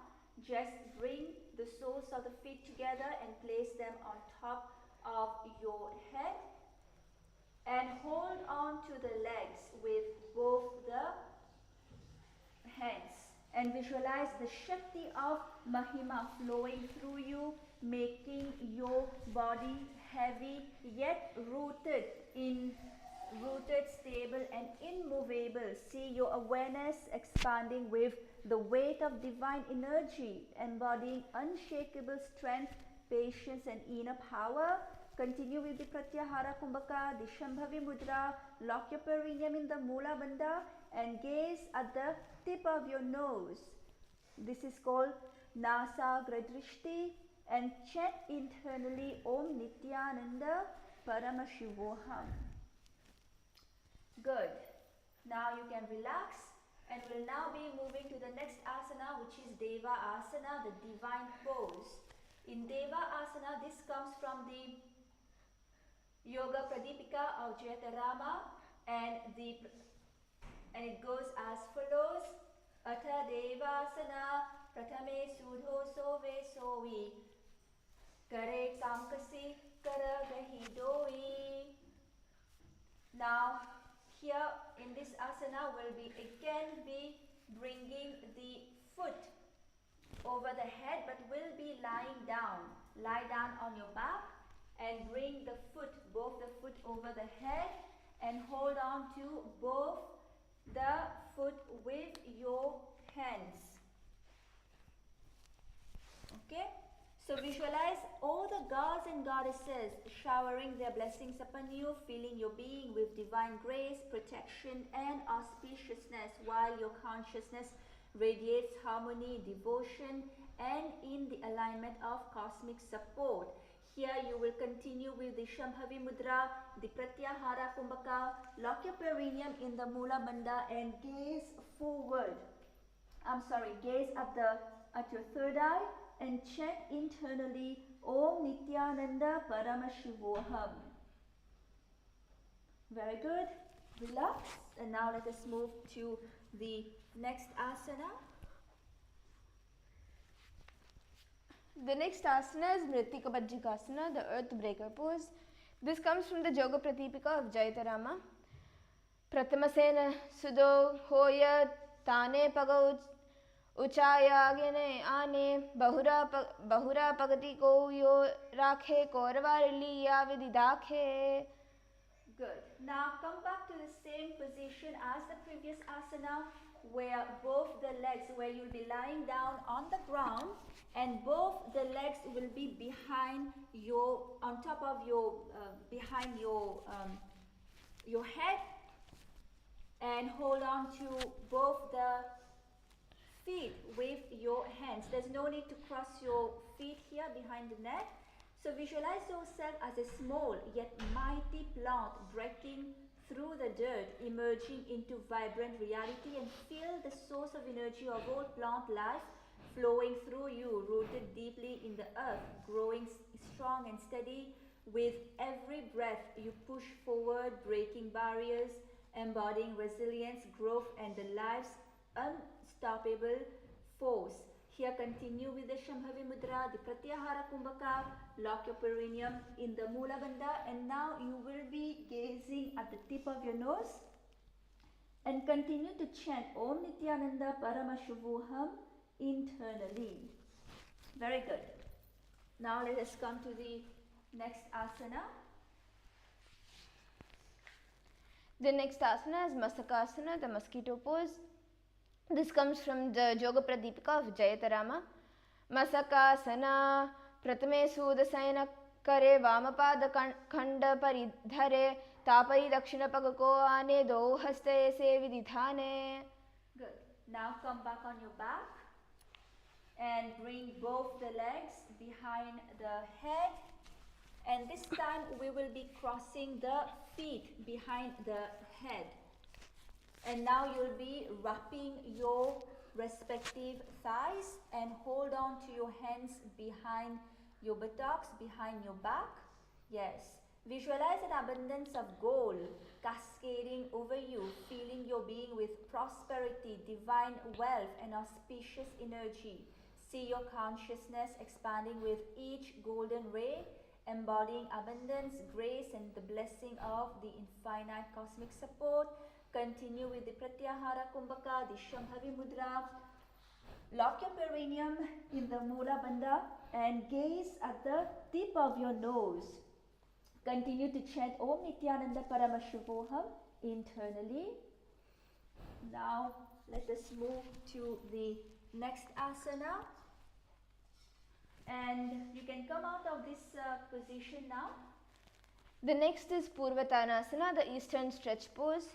C: Just bring the soles of the feet together and place them on top of your head. And hold on to the legs with both the hands. And visualize the Shakti of Mahima flowing through you, making your body heavy yet rooted, stable and immovable. See your awareness expanding with the weight of divine energy, embodying unshakable strength, patience and inner power. Continue with the Pratyahara Kumbhaka, the Shambhavi Mudra. Lock your perineum in the Mula Bandha and gaze at the tip of your nose. This is called Nasagra Drishti, and chant internally Om Nithyananda Paramashivoham. Good. Now you can relax. And we'll now be moving to the next asana, which is Deva Asana, the divine pose. In Deva Asana, this comes from the Yoga Pradipika of Jyotirama, and it goes as follows: Atha Devasana Prathame Sudho Sove Sovi Kare Samkasi Karagahi Doi. Now, here in this asana, we'll be bringing the foot over the head, but we'll be lying down. Lie down on your back and bring both the foot over the head, and hold on to both the foot with your hands. Okay? So visualize all the gods and goddesses showering their blessings upon you, filling your being with divine grace, protection, and auspiciousness, while your consciousness radiates harmony, devotion, and in the alignment of cosmic support. Here you will continue with the Shambhavi Mudra, the Pratyahara Kumbhaka. Lock your perineum in the Mula Bandha and gaze forward. Gaze at your third eye and chant internally Om Nithyananda Paramashivoham. Very good. Relax. And now let us move to the next asana.
B: The next asana is Mritika Bajjikasana, the earth breaker pose. This comes from the Yoga Pratipika of Jaitarama. Pratamasena Sudo Hoya Tane Pagau Uchayagene Ane Bahura Pagati Ko Yo Rakhe Korvarili Yavididakhe.
C: Good. Now come back to the same position as the previous asana, where both the legs, where you'll be lying down on the ground, and both the legs will be behind your head, and hold on to both the feet with your hands. There's no need to cross your feet here behind the neck. So visualize yourself as a small yet mighty plant breaking through the dirt, emerging into vibrant reality, and feel the source of energy of all plant life flowing through you, rooted deeply in the earth, growing strong and steady. With every breath you push forward, breaking barriers, embodying resilience, growth, and the life's unstoppable force. Here continue with the Shambhavi Mudra, the Pratyahara Kumbhaka. Lock your perineum in the Mula Bandha, and now you will be gazing at the tip of your nose and continue to chant Om Nithyananda Paramashivoham internally. Very good. Now let us come to the next asana.
B: The next asana is Masakasana, the mosquito pose. This comes from the Yoga Pradipika of Jayatarama. Masakasana Pratame Sudasayana Kare Vamapada Khanda Paridhare Tapari Dakshina Pagako Ane Do Haste Sevidithane.
C: Good. Now come back on your back and bring both the legs behind the head. And this time we will be crossing the feet behind the head. And now you'll be wrapping your respective thighs and hold on to your hands behind your buttocks, behind your back. Yes. Visualize an abundance of gold cascading over you, filling your being with prosperity, divine wealth, and auspicious energy. See your consciousness expanding with each golden ray, embodying abundance, grace, and the blessing of the infinite cosmic support. Continue with the Pratyahara Kumbhaka, the Shambhavi Mudra. Lock your perineum in the Mula Bandha and gaze at the tip of your nose. Continue to chant Om Nithyananda Paramashivoham internally. Now let us move to the next asana. And you can come out of this position now.
B: The next is Purvatanasana, the eastern stretch pose.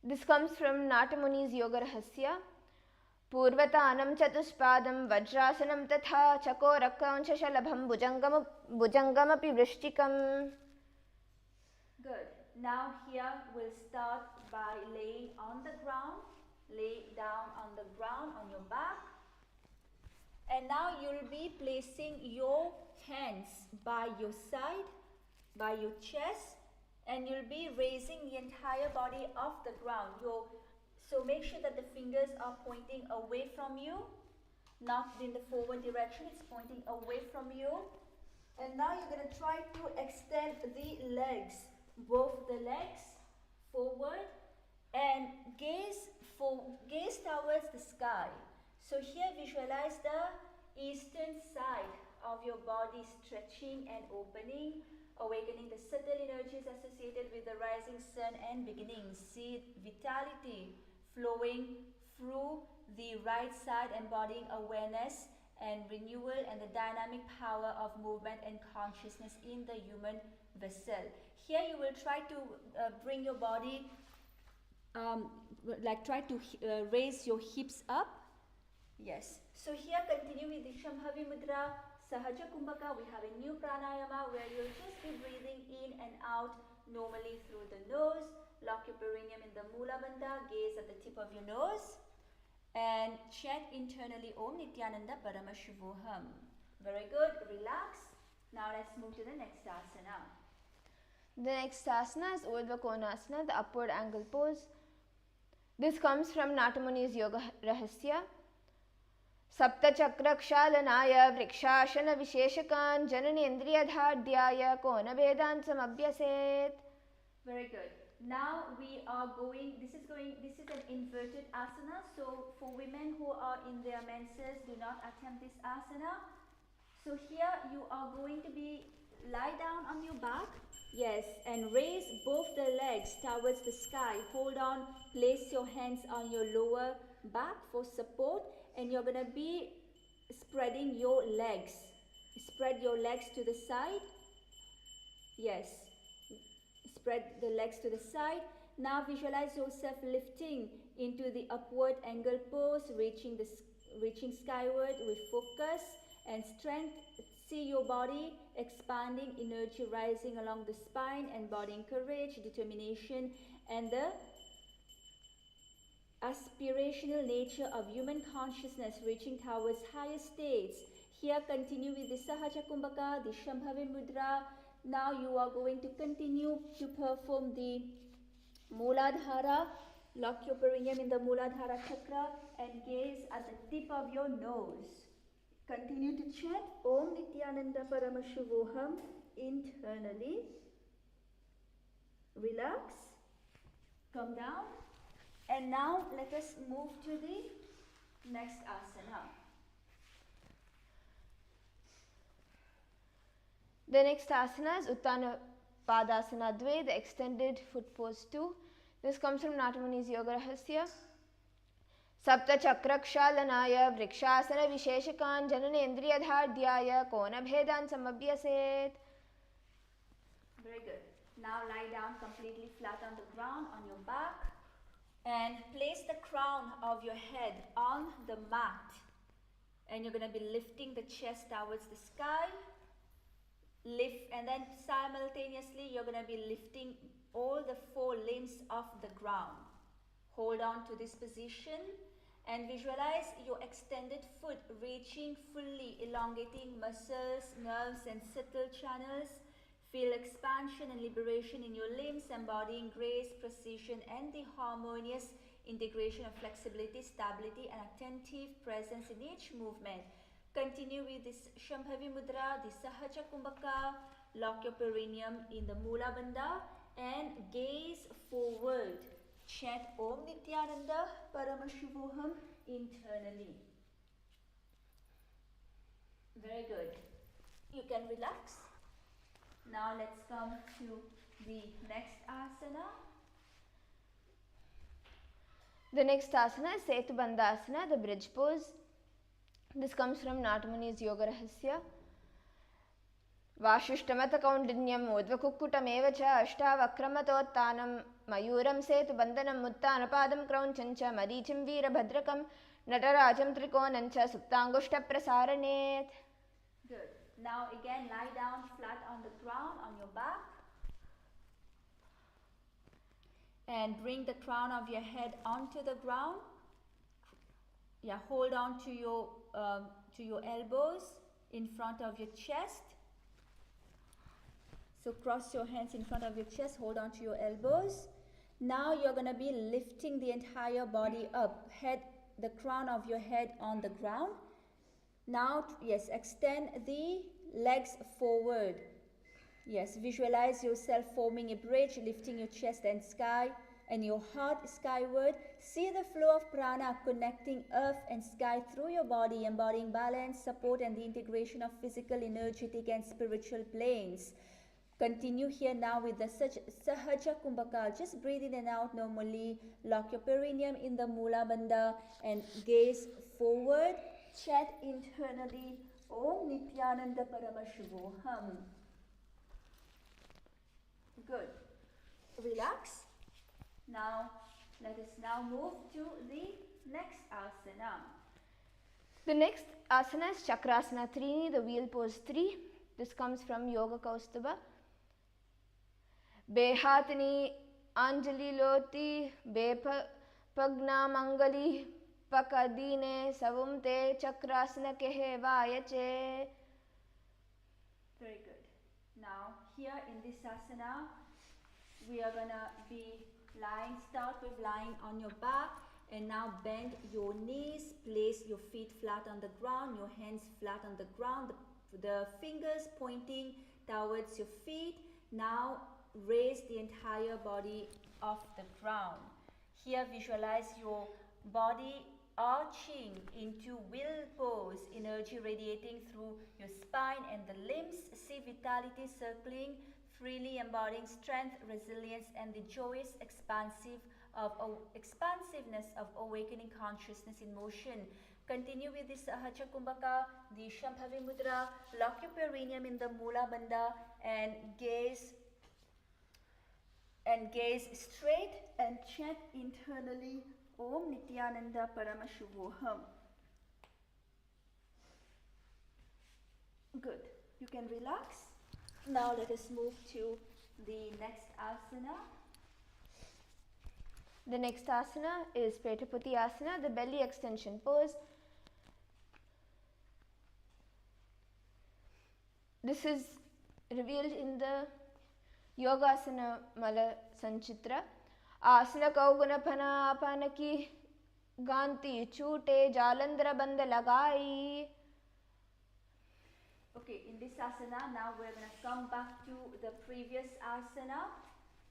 B: This comes from Natamuni's Yoga Rahasya. Purvatanam chatuspadam vajrasanam tatha chakorakancha shalabham bhujangamapi vrishtikam.
C: Good. Now here we'll start by laying on the ground lay down on the ground on your back. And now you'll be placing your hands by your side, by your chest, and you'll be raising the entire body off the ground. So make sure that the fingers are pointing away from you, not in the forward direction, it's pointing away from you. And now you're going to try to extend the legs, both the legs forward, and gaze towards the sky. So here visualize the eastern side of your body stretching and opening, awakening the subtle energies associated with the rising sun and beginning. See vitality flowing through the right side, embodying awareness and renewal and the dynamic power of movement and consciousness in the human vessel. Here you will try to bring your body, try to raise your hips up. Yes. So here continue with the Shambhavi Mudra, Sahaja Kumbhaka. We have a new pranayama where you'll just be breathing in and out normally through the nose. Lock your perineum in the Mula Bandha, gaze at the tip of your nose, and chant internally Om Nithyananda Paramashivoham. Very good. Relax. Now let's move to the next asana.
B: The next asana is Urdhva Konasana, the upward angle pose. This comes from Natamuni's Yoga Rahasya. सप्तचक्रक्षालनाय vrikshasana विशेषकान् जननेन्द्रियधार्ध्याय कोनभेदान् समभ्यसेत्.
C: Very good. Now we are going, this is an inverted asana. So for women who are in their menses, do not attempt this asana. So here you are going to be lie down on your back. Yes, and raise both the legs towards the sky. Hold on, place your hands on your lower back for support. And you're going to be spreading your legs. Spread your legs to the side. Yes. Spread the legs to the side. Now visualize yourself lifting into the upward angle pose, reaching skyward with focus and strength. See your body expanding, energy rising along the spine, embodying courage, determination, and the aspirational nature of human consciousness reaching towards higher states. Here continue with the Sahaja Kumbhaka, the Shambhavi Mudra. Now you are going to continue to perform the Mooladhara. Lock your perineum in the Mooladhara chakra and gaze at the tip of your nose. Continue to chant Om Nithyananda Paramashivoham internally. Relax. Come down. And now let us move to the next asana.
B: The next asana is Uttana Padasana Dve, the extended foot pose 2. This comes from Natamuni's Yoga Rahasya. Sapta Chakrakshalanaya Vrikshasana Visheshakan Jananendriyadhardhyaya Konabhedan Samabhyaset.
C: Very good. Now lie down completely flat on the ground on your back. And place the crown of your head on the mat. And you're going to be lifting the chest towards the sky. Lift, and then simultaneously you're going to be lifting all the four limbs off the ground. Hold on to this position and visualize your extended foot reaching fully, elongating muscles, nerves and subtle channels. Feel expansion and liberation in your limbs, embodying grace, precision, and the harmonious integration of flexibility, stability, and attentive presence in each movement. Continue with this Shambhavi Mudra, the Sahaja Kumbhaka. Lock your perineum in the Mula Bandha and gaze forward. Chant Om Nithyananda Paramashivoham internally. Very good. You can relax. Now let's come to the next asana.
B: The next asana is Setu Bandhasana, the bridge pose. This comes from Natamuni's Yoga Rahasya. Vashushtamata kaundinyam udvakukkutam cha ashtavakramatottanam mayuram setu bandhanam muttanapadam krauncham marichim veerabhadrakam natarajam trikonancha suptangushta prasaranet.
C: Good. Now again lie down flat on the ground on your back. And bring the crown of your head onto the ground. hold on to your elbows in front of your chest. So cross your hands in front of your chest, hold on to your elbows. Now you're going to be lifting the entire body up, the crown of your head on the ground. Now, yes, extend the legs forward. Yes, visualize yourself forming a bridge, lifting your chest and sky and your heart skyward. See the flow of prana connecting earth and sky through your body, embodying balance, support and the integration of physical, energetic and spiritual planes. Continue here now with the Sahaja Kumbhaka. Just breathe in and out normally. Lock your perineum in the Mula Bandha and gaze forward. Chant internally, Om Nithyananda Paramashivoham. Good. Relax. Now, let us now move to the next asana.
B: The next asana is Chakrasana 3, the wheel pose 3. This comes from Yoga Kaustubha. Behatini Anjali Loti Pagna Mangali Pakadine Savumte Chakrasana Kehe Vayache.
C: Very good. Now, here in this asana, we are gonna be lying. Start with lying on your back and now bend your knees. Place your feet flat on the ground, your hands flat on the ground, the fingers pointing towards your feet. Now raise the entire body off the ground. Here visualize your body arching into wheel pose, energy radiating through your spine and the limbs. See vitality circling freely, embodying strength, resilience and the joyous expansiveness of awakening consciousness in motion. Continue with this Sahaja Kumbhaka, the Shambhavi Mudra. Lock your perineum in the Mula Bandha and gaze straight and chant internally Om Nithyananda Paramashivoham. Good. You can relax. Now let us move to the next asana.
B: The next asana is Petapati Asana, the belly extension pose. This is revealed in the Yogasana Mala Sanchitra. Asana Kauguna Pana Apanaki Ganti Chute Jalandra Banda Lagai.
C: Okay, in this asana, now we're going to come back to the previous asana.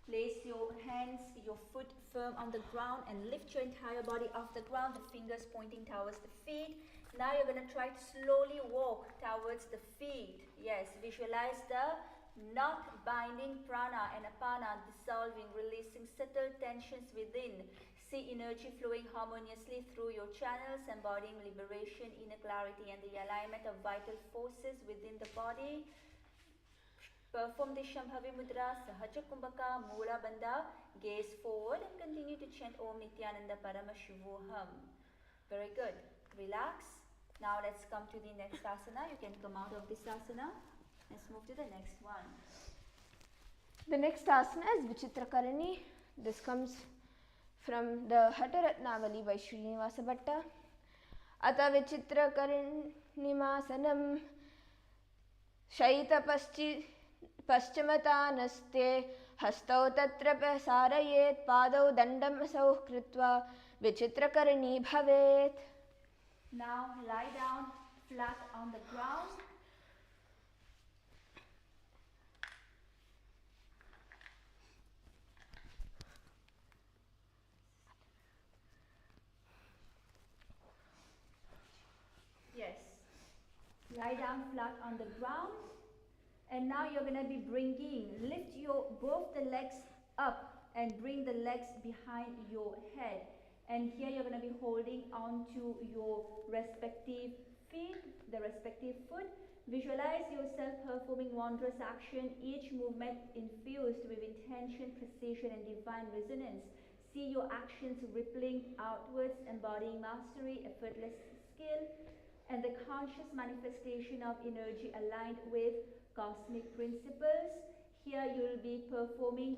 C: Place your hands, your foot firm on the ground and lift your entire body off the ground, the fingers pointing towards the feet. Now you're going to try to slowly walk towards the feet. Yes, visualize the knot binding prana and apana dissolving, releasing subtle tensions within. See energy flowing harmoniously through your channels, embodying liberation, inner clarity and the alignment of vital forces within the body. Perform the Shambhavi Mudra, Sahaja Kumbhaka, Mula Bandha, gaze forward and continue to chant Om Nithyananda Paramashivoham. Very good. Relax. Now let's come to the next asana. You can come out of this asana. Let's move to the next one.
B: The next asana is Vichitrakarani. This comes from the Hataratnavali by Srinivasa Bhatta. Ata Vichitrakaranimasanam Shaita Paschamataanaste Hastau Tatra Pasarayet Padau Dandam Asau Kritva Vichitrakarani Bhavet.
C: Now lie down flat on the ground. Yes. Lie down flat on the ground. And now you're going to be lift both the legs up and bring the legs behind your head. And here you're going to be holding on to your respective feet, the respective foot. Visualize yourself performing wondrous action, each movement infused with intention, precision and divine resonance. See your actions rippling outwards, embodying mastery, effortless skill, and the conscious manifestation of energy aligned with cosmic principles. Here you will be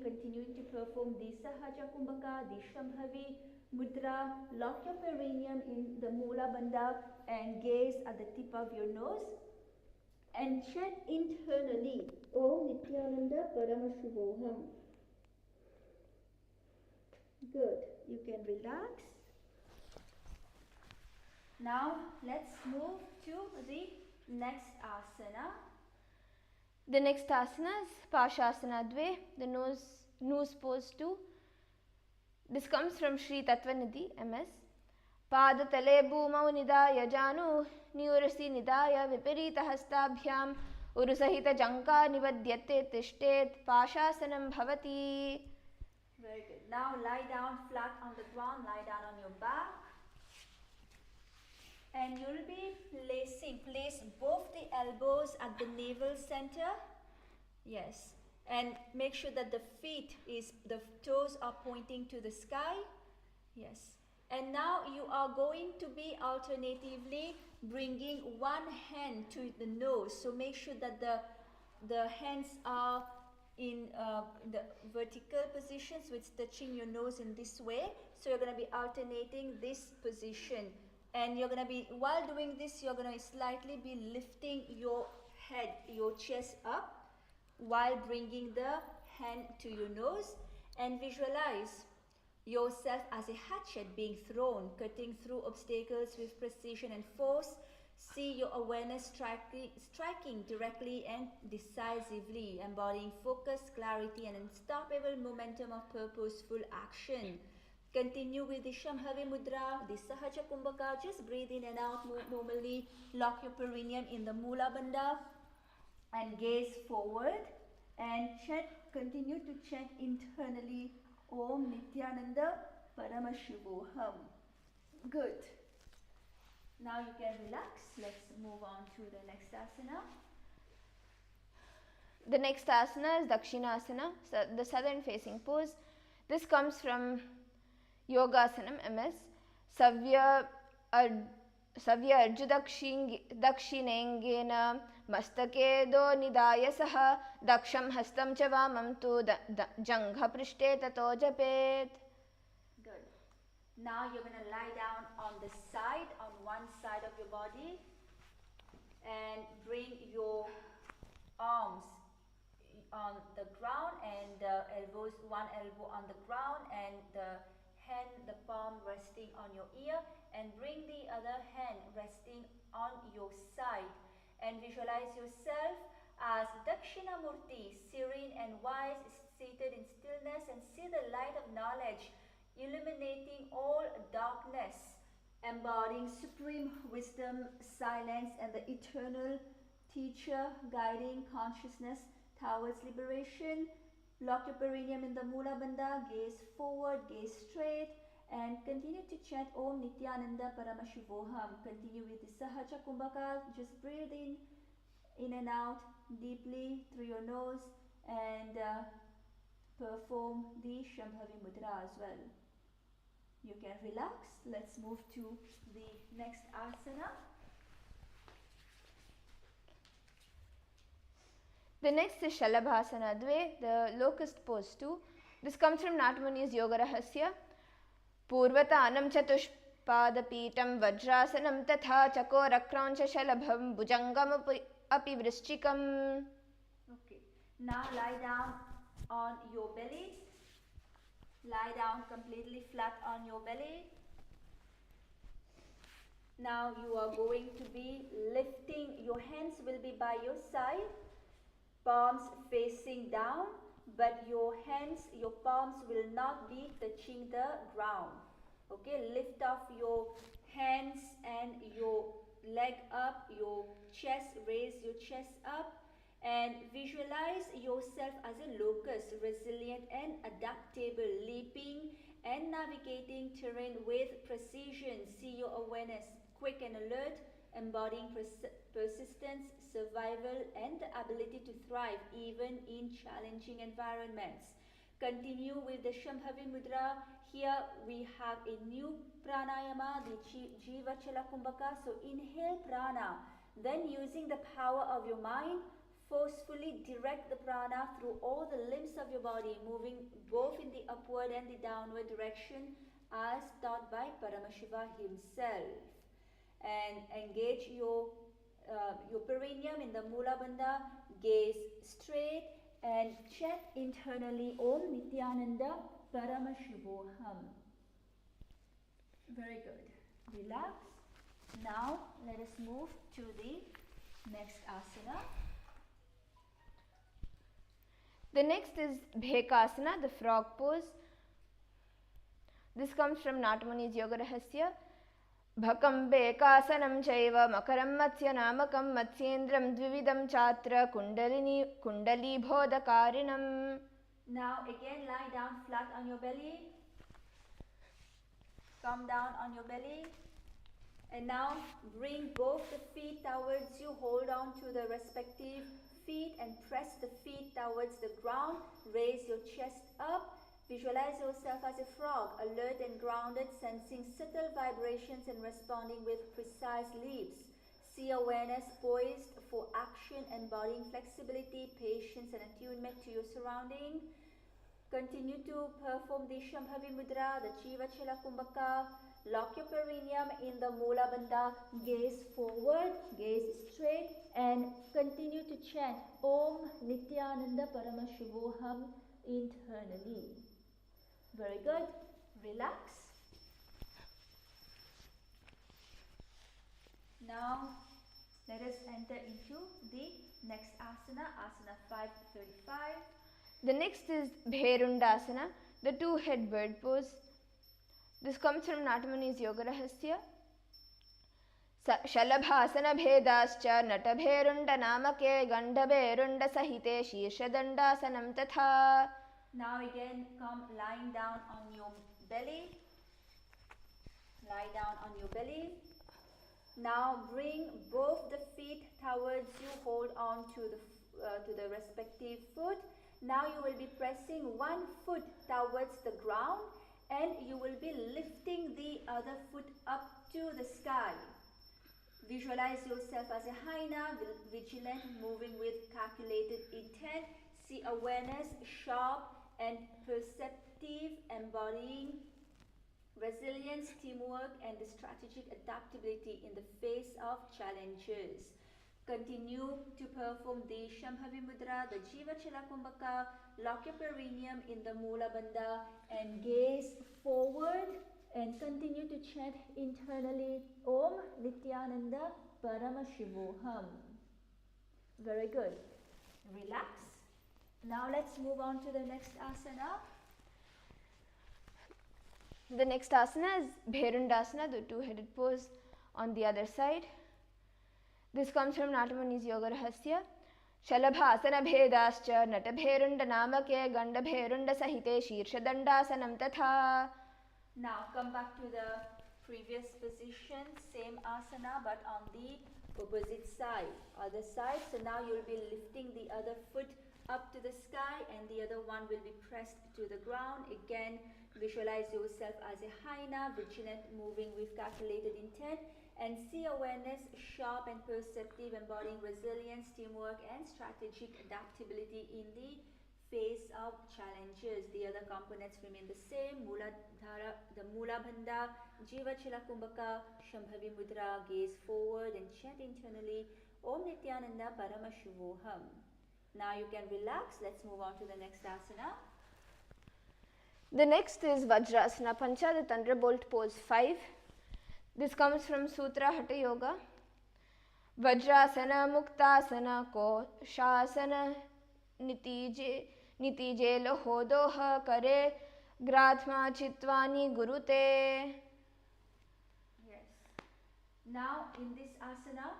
C: continuing to perform the Sahaja Kumbhaka, the Shambhavi Mudra. Lock your perineum in the Mula Bandha and gaze at the tip of your nose and chant internally Om Nithyananda Paramashivoham. Good. You can relax. Now let's move to the next asana.
B: The next asana is Pashasana Dve, the nose pose 2. This comes from Sri Tattvanidhi MS. Padatale bhumau nidaya janu niurasi nidaya viparita hastabhyam urusahita janka nivadyate tishtet pashasanam bhavati.
C: Very good. Now lie down flat on the ground, lie down on your back. And you'll be place both the elbows at the navel center. Yes. And make sure that the toes are pointing to the sky. Yes. And now you are going to be alternatively bringing one hand to the nose. So make sure that the hands are in the vertical positions, with touching your nose in this way. So you're going to be alternating this position. And you're going to be, while doing this, you're going to slightly be lifting your head, your chest up, while bringing the hand to your nose. And visualize yourself as a hatchet being thrown, cutting through obstacles with precision and force. See your awareness striking directly and decisively, embodying focus, clarity, and unstoppable momentum of purposeful action. Continue with the Shambhavi Mudra, the Sahaja Kumbhaka. Just breathe in and out normally. Lock your perineum in the Mula Bandha and gaze forward. And continue to chant internally Om Nithyananda Paramashivoham. Good. Now you can relax. Let's move on to the next asana.
B: The next asana is Dakshinasana, the southern facing pose. This comes from Yogasanam MS. Savya Arjudakshingena Mastake do nidaya saha Daksham hastam cha vamam tu jangha prishte tato japet.
C: Good. Now you're going to lie down on the side, on one side of your body, and bring your arms on the ground and the elbows, one elbow on the ground and the hand, the palm resting on your ear, and bring the other hand resting on your side. And visualize yourself as Dakshinamurti, serene and wise, seated in stillness, and see the light of knowledge illuminating all darkness, embodying supreme wisdom, silence, and the eternal teacher guiding consciousness towards liberation. Lock your perineum in the Mula Bandha, gaze forward, gaze straight, and continue to chant Om Nithyananda Paramashivoham. Continue with the Sahaja Kumbhaka. Just breathe in and out deeply through your nose, and perform the Shambhavi Mudra as well. You can relax. Let's move to the next asana.
B: The next is Shalabhasana Dve, the locust pose 2. This comes from Natamuni's Yoga Rahasya. Purvatanam chatushpadapitam vajrasanam tatha chakorakrancha shalabham bhujangam api vrishchikam.
C: Okay. Now lie down on your belly. Lie down completely flat on your belly. Now you are going to be lifting, your hands will be by your side, palms facing down, but your palms will not be touching the ground. Okay, lift off your hands and your leg up, your chest, raise your chest up, and visualize yourself as a locust, resilient and adaptable, leaping and navigating terrain with precision. See your awareness quick and alert, embodying persistence, survival, and the ability to thrive even in challenging environments. Continue with the Shambhavi Mudra. Here we have a new pranayama, the Jiva Chala Kumbhaka. So inhale prana, then using the power of your mind, forcefully direct the prana through all the limbs of your body, moving both in the upward and the downward direction as taught by Paramashiva himself. And engage your perineum in the Mula Bandha, gaze straight and chant internally Om Nithyananda Paramashivoham. Very good. Relax. Now let us move to the next asana.
B: The next is Bhekasana, the frog pose. This comes from Natamuni's Yoga Rahasya. Bhakam Bhekasanam Chaiva Makaram Matsya Namakam Matsyendram Dvividam Chatra Kundali Bodhakarinam.
C: Now again lie down flat on your belly. Come down on your belly. And now bring both the feet towards you. Hold on to the respective feet and press the feet towards the ground. Raise your chest up. Visualize yourself as a frog, alert and grounded, sensing subtle vibrations and responding with precise leaps. See awareness poised for action, embodying flexibility, patience and attunement to your surrounding. Continue to perform the Shambhavi Mudra, the Jiva Chala Kumbhaka. Lock your perineum in the Mula Bandha, gaze forward, gaze straight and continue to chant Om Nithyananda Paramashivoham internally. Very good. Relax. Now let us enter into the next asana, asana 535.
B: The next is Bherundasana, the two-head bird pose. This comes from Natamuni's Yoga Rahasya. Shalabhasana bhedascha natabherunda namake gandhabherunda sahite shirshdandasanam tatha.
C: Now again come lying down on your belly. Lie down on your belly. Now bring both the feet towards you. Hold on to the respective foot. Now you will be pressing one foot towards the ground and you will be lifting the other foot up to the sky. Visualize yourself as a hyena, vigilant, moving with calculated intent. See awareness, sharp and perceptive, embodying resilience, teamwork and the strategic adaptability in the face of challenges. Continue to perform the Shambhavi Mudra, the Jiva Chala Kumbhaka. Lock your perineum in the Mula Bandha and gaze forward and continue to chant internally Om Nithyananda Paramashivoham. Very good. Relax. Now let's move on to the next asana.
B: The next asana is Bherundasana, the two-headed pose on the other side. This comes from Natamuni's Yoga Rahasya. Shalabhasana bhedascha natabherunda namake gandhabherunda sahite shirshdandasanam tatha.
C: Now come back to the previous position, same asana but on the opposite side, other side. So now you'll be lifting the other foot up to the sky and the other one will be pressed to the ground. Again, visualize yourself as a hyena, vigilant, moving with calculated intent, and see awareness, sharp and perceptive, embodying resilience, teamwork and strategic adaptability in the face of challenges. The other components remain the same. The Mula Bandha, Jiva Chala Kumbhaka, Shambhavi Mudra, gaze forward and chant internally Om Nithyananda Paramashivoham. Now you can relax. Let's move on to the next asana.
B: The next is Vajrasana Pancha, the Thunderbolt pose 5. This comes from Sutra Hatha Yoga. Vajrasana Muktasana Koshasana Nitije Lohodoha Kare Grathma Chitvani Gurute.
C: Yes. Now in this asana,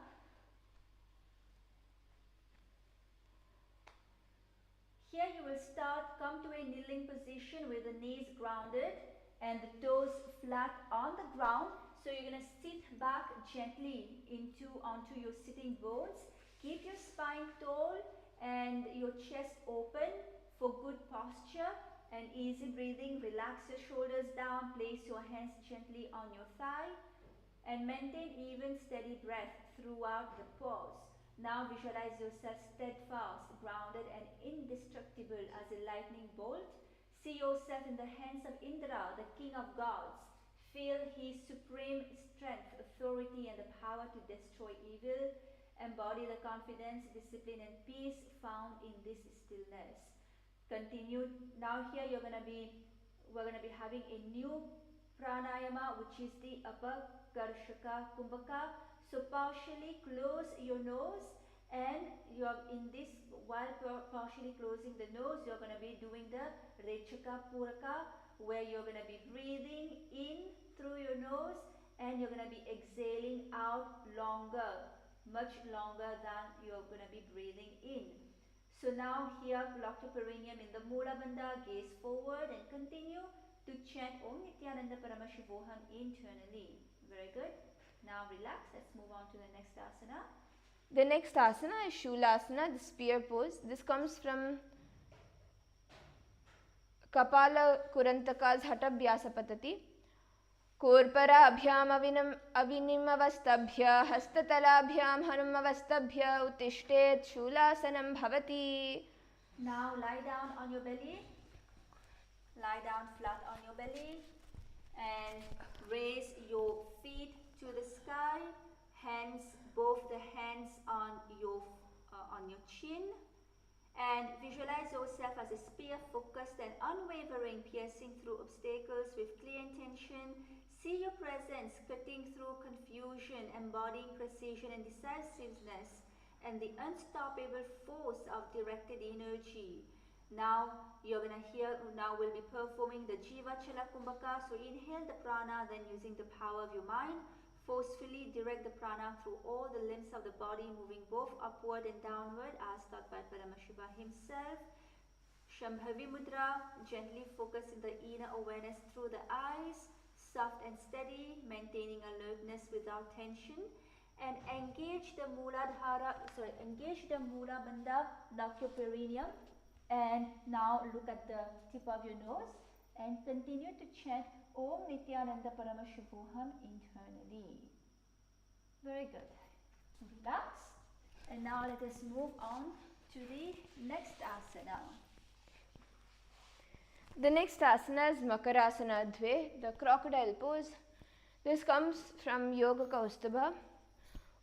C: here you will come to a kneeling position with the knees grounded and the toes flat on the ground. So you're going to sit back gently onto your sitting bones. Keep your spine tall and your chest open for good posture and easy breathing. Relax your shoulders down. Place your hands gently on your thigh and maintain even steady breath throughout the pause. Now visualize yourself steadfast, grounded and indestructible as a lightning bolt. See yourself in the hands of Indra, the king of gods. Feel his supreme strength, authority and the power to destroy evil. Embody the confidence, discipline and peace found in this stillness. Continue. Now here we're gonna be having a new pranayama, which is the upper Karshaka Kumbhaka. So partially close your nose, and you're in this, while partially closing the nose, you're going to be doing the Rechaka Puraka, where you're going to be breathing in through your nose and you're going to be exhaling out longer, much longer than you're going to be breathing in. So now here, lock your perineum in the Mula Bandha, gaze forward and continue to chant Om Nithyananda Paramashivoham internally. Very good. Now relax. Let's move on to the next asana.
B: The next asana is Shulasana, the spear pose. This comes from Kapala Kurantaka's Hatabhyasa Patati. Korparabhyam avinimavastabhya hastatalabhyam hanumavastabhya utishtet shulasanam bhavati.
C: Now lie down on your belly. Lie down flat on your belly and raise your feet to the sky. Hands, both the hands on your chin, and visualize yourself as a spear, focused and unwavering, piercing through obstacles with clear intention. See your presence cutting through confusion, embodying precision and decisiveness, and the unstoppable force of directed energy. Now you're gonna hear. Now we'll be performing the Jiva Chala Kumbhaka. So inhale the prana, then using the power of your mind, forcefully direct the prana through all the limbs of the body, moving both upward and downward as taught by Paramashiva himself. Shambhavi Mudra, gently focus in the inner awareness through the eyes, soft and steady, maintaining alertness without tension. And engage the Mula Bandha, lock your perineum. And now look at the tip of your nose and continue to chant Om Nithyananda Paramashivoham internally. Very good. Relax. And now let us move on to the next asana.
B: The next asana is Makarasana Dve, the crocodile pose. This comes from Yoga Kaustubha.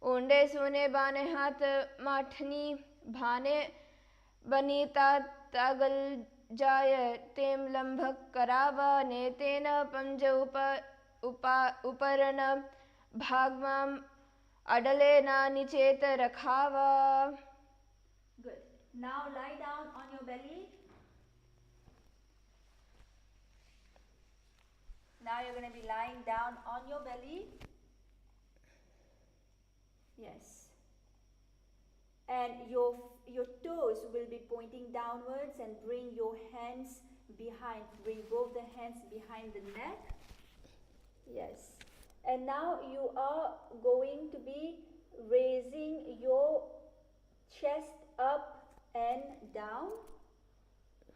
B: Onde sone bane hath mathni bhane banita tagal jaya tem lambhak karava netena panja uparana bhagvam adalena nicheta rakhava.
C: Good. Now lie down on your belly. Now you're going to be lying down on your belly. Yes. And your toes will be pointing downwards, and bring your hands behind. Bring both the hands behind the neck. Yes. And now you are going to be raising your chest up and down.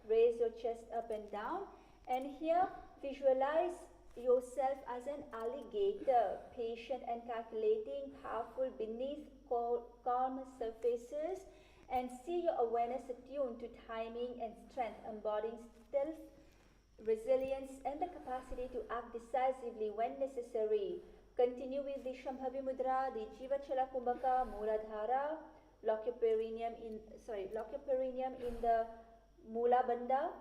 C: Raise your chest up and down. And here visualize yourself as an alligator, patient and calculating, powerful beneath calm surfaces, and see your awareness attuned to timing and strength, embodying stealth, resilience, and the capacity to act decisively when necessary. Continue with the Shambhavi Mudra, the Jiva Chala Kumbhaka, Muladhara. Lock your perineum in the Mula Bandha,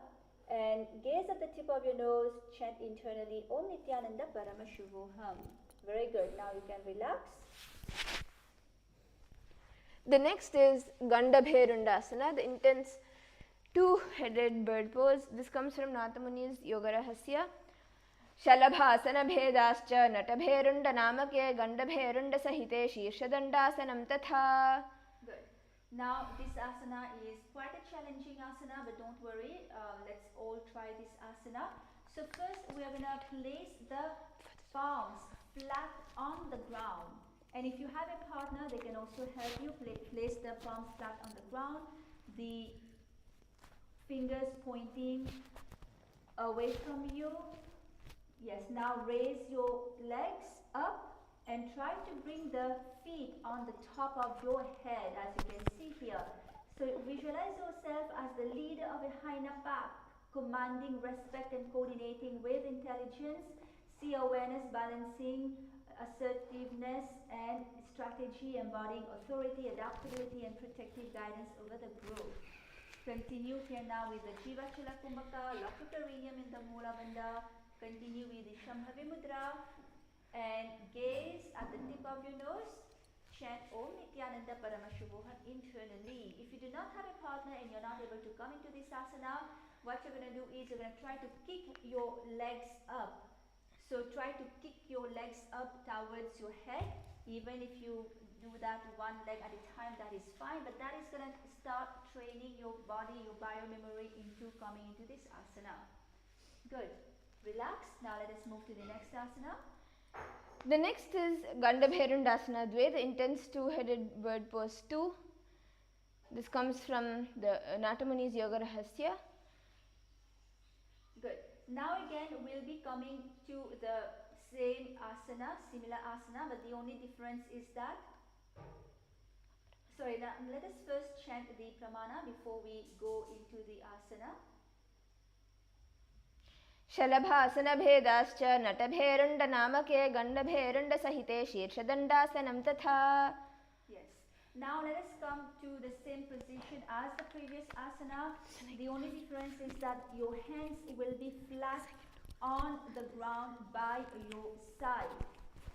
C: and gaze at the tip of your nose. Chant internally Om Nithyananda Paramashivoham. Very good. Now you can relax.
B: The next is Gandabherundasana, the intense two-headed bird pose. This comes from Nathamuni's Yoga Rahasya. Shalabhasana bhedascha natabherunda namake gandabherunda sahite shirshadandasanam tatha.
C: Good. Now this asana is quite a challenging asana, but don't worry. Let's all try this asana. So first we are going to place the palms flat on the ground. And if you have a partner, they can also help you place the palms flat on the ground. The fingers pointing away from you. Yes, now raise your legs up and try to bring the feet on the top of your head, as you can see here. So visualize yourself as the leader of a hyena pack, commanding respect and coordinating with intelligence. See awareness, balancing assertiveness and strategy, embodying authority, adaptability and protective guidance over the group. Continue here now with the Jiva Chala Kumbhaka, lock your perineum in the Mula Bandha. Continue with the Shambhavi Mudra and gaze at the tip of your nose. Chant Om Nithyananda Paramashuvoham internally. If you do not have a partner and you're not able to come into this asana, what you're going to do is you're going to try to kick your legs up. So try to kick your legs up towards your head. Even if you do that one leg at a time, that is fine. But that is going to start training your body, your biomemory into coming into this asana. Good. Relax. Now let us move to the next asana.
B: The next is Gandhabherundasana Dve, the intense two-headed bird pose 2. This comes from the Natamuni's Yoga Rahasya.
C: Good. Now again we'll be coming to the same asana, similar asana, but the only difference is that, sorry, now let us first chant the pramana before we go into the asana.
B: शलभासनभेदाश्च नटभेरुण्डनामके गण्डभेरुण्डसहिते शीर्षदण्डासनं तथा.
C: Yes. Now let us come to the same position as the previous asana. The only difference is that your hands will be flat on the ground by your side.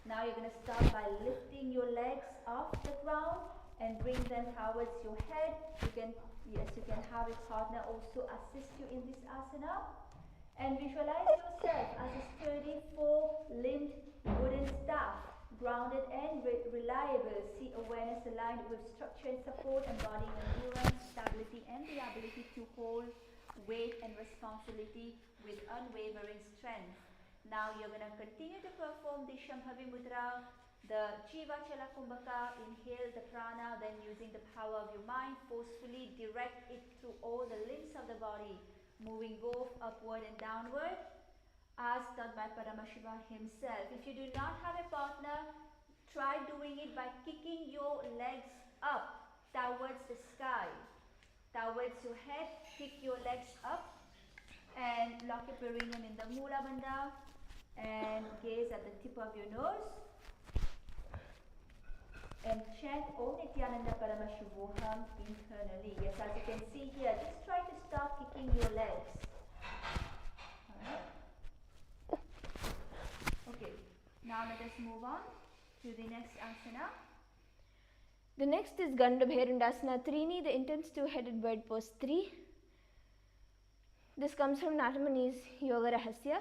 C: Now you're going to start by lifting your legs off the ground and bring them towards your head. You can have a partner also assist you in this asana. And visualize yourself as a sturdy four-limbed wooden staff, grounded and reliable. See awareness aligned with structure and support, embodying endurance, stability and the ability to hold weight and responsibility with unwavering strength. Now you're going to continue to perform the Shambhavi Mudra, the Jiva Chala Kumbhaka. Inhale the prana, then using the power of your mind, forcefully direct it through all the limbs of the body, moving both upward and downward as done by Paramashiva himself. If you do not have a partner, try doing it by kicking your legs up towards the sky, towards your head. Kick your legs up and lock your perineum in the Mula Bandha and gaze at the tip of your nose and chant Om Nithyananda Paramashuvoham internally. Yes, as you can see here, just try to start kicking your legs. Alright. Okay, now let us move on to the next asana.
B: The next is Gandhabherundasana Trini, the intense two-headed bird pose 3. This comes from Natamuni's Yoga Rahasya.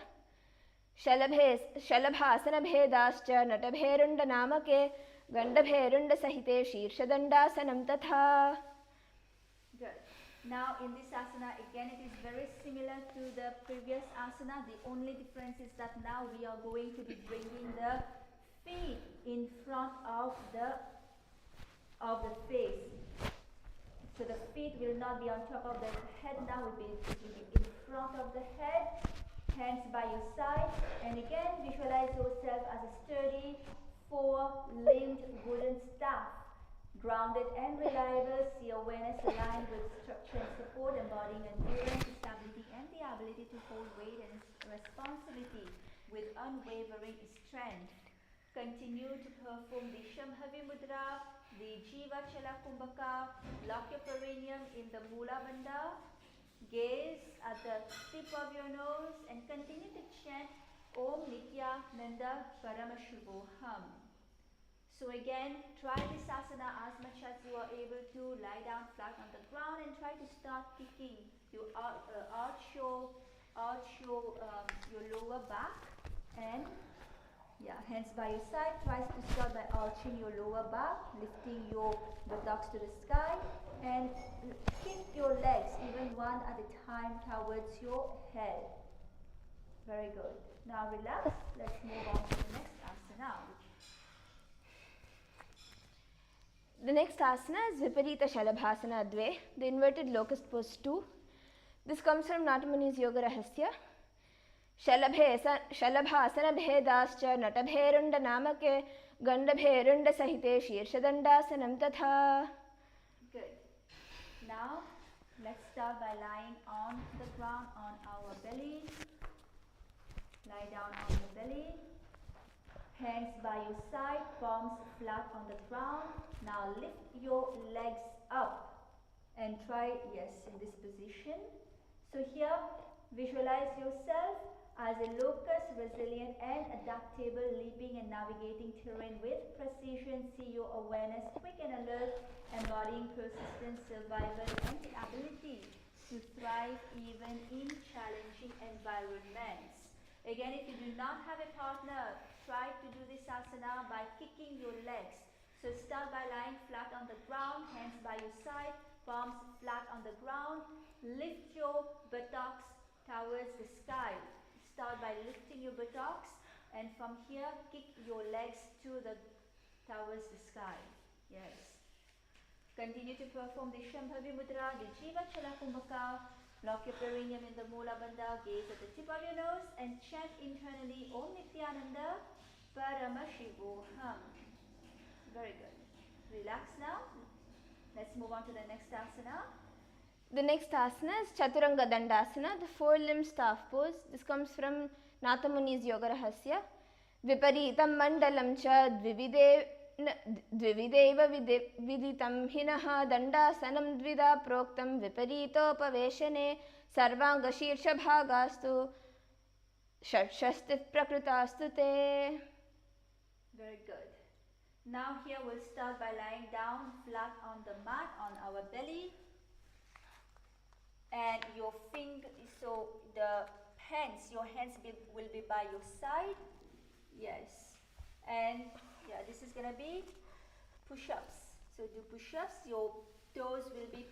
B: Shalabhasanabhedascha natabherundanamake Gandhabherundasahite Shirshadandasana Tatha.
C: Good. Now in this asana, again it is very similar to the previous asana. The only difference is that now we are going to be bringing the feet in front of the face. So the feet will not be on top of the head now, it will be in front of the head, hands by your side, and again visualize yourself as a sturdy four-limbed wooden staff, grounded and reliable. See awareness aligned with structure and support, embodying endurance, stability and the ability to hold weight and responsibility with unwavering strength. Continue to perform the Shambhavi Mudra, the Jiva Chala Kumbhaka. Lock your perineum in the Mula Bandha. Gaze at the tip of your nose and continue to chant Om Nithyananda Paramashuvoham. So again, try this asana as much as you are able to. Lie down flat on the ground and try to start kicking. You arch your lower back and hands by your side. Try to start by arching your lower back, lifting your buttocks to the sky, and kick your legs even one at a time towards your head. Very good. Now relax. Let's move on to the next asana.
B: The next asana is Viparita Shalabhasana Dve, the inverted locust pose 2. This comes from Natamuni's Yoga Rahasya. Shalabhasana bhedascha natabherunda namake गण्डभेरुण्डसहिते शीर्षदण्डासनं तथा.
C: Good. Now let's start by lying on the ground on our belly. Lie down on your belly. Hands by your side, palms flat on the ground. Now lift your legs up and try, yes, in this position. So here, visualize yourself as a locust, resilient and adaptable, leaping and navigating terrain with precision. See your awareness, quick and alert, embodying persistence, survival and the ability to thrive even in challenging environments. Again, if you do not have a partner, try to do this asana by kicking your legs. So start by lying flat on the ground, hands by your side, palms flat on the ground. Lift your buttocks towards the sky. Start by lifting your buttocks, and from here kick your legs towards the sky. Yes. Continue to perform the Shambhavi Mudra, the Jiva Chala Kumbhaka. Lock your perineum in the Mula Bandha, gaze at the tip of your nose and chant internally Om Nithyananda Paramashivoham. Very good. Relax now. Let's move on to the next asana.
B: The next asana is Chaturanga Dandasana, the four limb staff pose. This comes from Natha Muni's Yoga Rahasya. Viparitam mandalam cha dvivideva viditam hinaha dandasanam dvida proktam viparitopaveshane sarvanga shirsha bhagastu shastif prakritastu te.
C: Very good. Now here we'll start by lying down flat on the mat on our belly. And your hands will be by your side. Yes. And yeah, this is going to be push-ups. So do push-ups. Your toes will be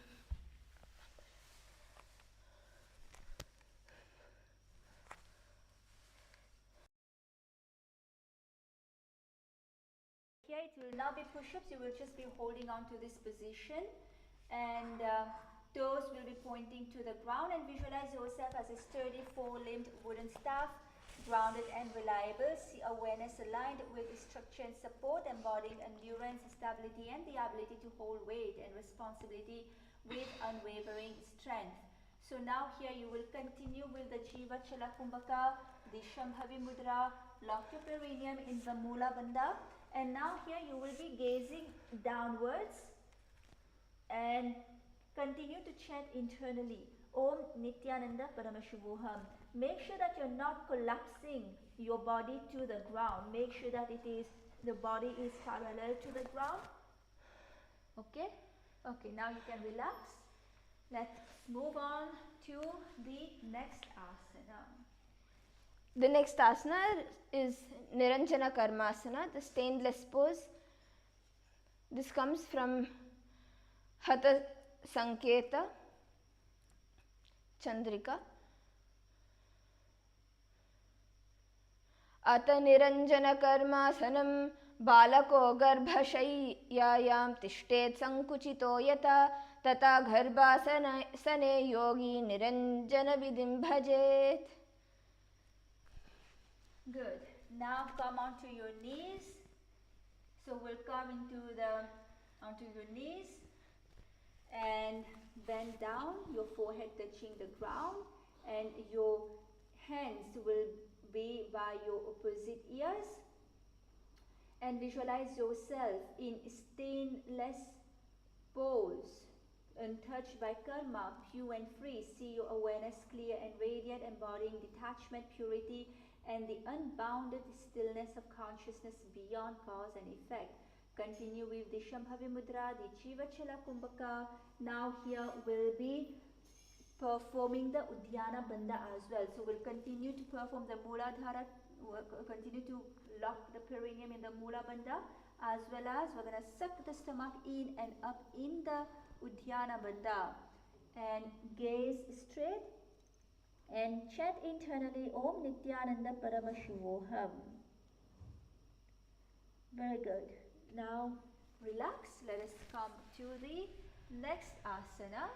C: here. It will not be push-ups. You will just be holding on to this position, and toes will be pointing to the ground, and visualize yourself as a sturdy four-limbed wooden staff, grounded and reliable. See awareness aligned with structure and support, embodying endurance, stability and the ability to hold weight and responsibility with unwavering strength. So now here you will continue with the Jiva Chala Kumbhaka, the Shambhavi Mudra. Lock your perineum in the Mula Bandha, and now here you will be gazing downwards and continue to chant internally Om Nithyananda Paramashivoham. Make sure that you're not collapsing your body to the ground. Make sure that the body is parallel to the ground. Okay? Okay, now you can relax. Let's move on to the next asana.
B: The next asana is Niranjana Karmasana, the stainless pose. This comes from Hatha Sanketa Chandrika. Ata Niranjana Karmasanam Balako Garbhashayayam Tishtet Sankuchito Yata Tata Garbhasane Sane Yogi Niranjana Vidim Bhajet.
C: Good. Now come onto your knees. So we'll come onto your knees and bend down, your forehead touching the ground, and your hands will be by your opposite ears, and visualize yourself in stainless pose, untouched by karma, pure and free. See your awareness clear and radiant, embodying detachment, purity and the unbounded stillness of consciousness beyond cause and effect. Continue with the Shambhavi Mudra, the Jiva Chala Kumbhaka. Now here we'll be performing the Uddiyana Bandha as well. So we'll continue to perform the Mooladhara, continue to lock the perineum in the Mula Bandha, as well as we're going to suck the stomach in and up in the Uddiyana Bandha. And gaze straight and chant internally Om Nithyananda Paramashivoham. Very good. Now relax. Let us come to the next asana.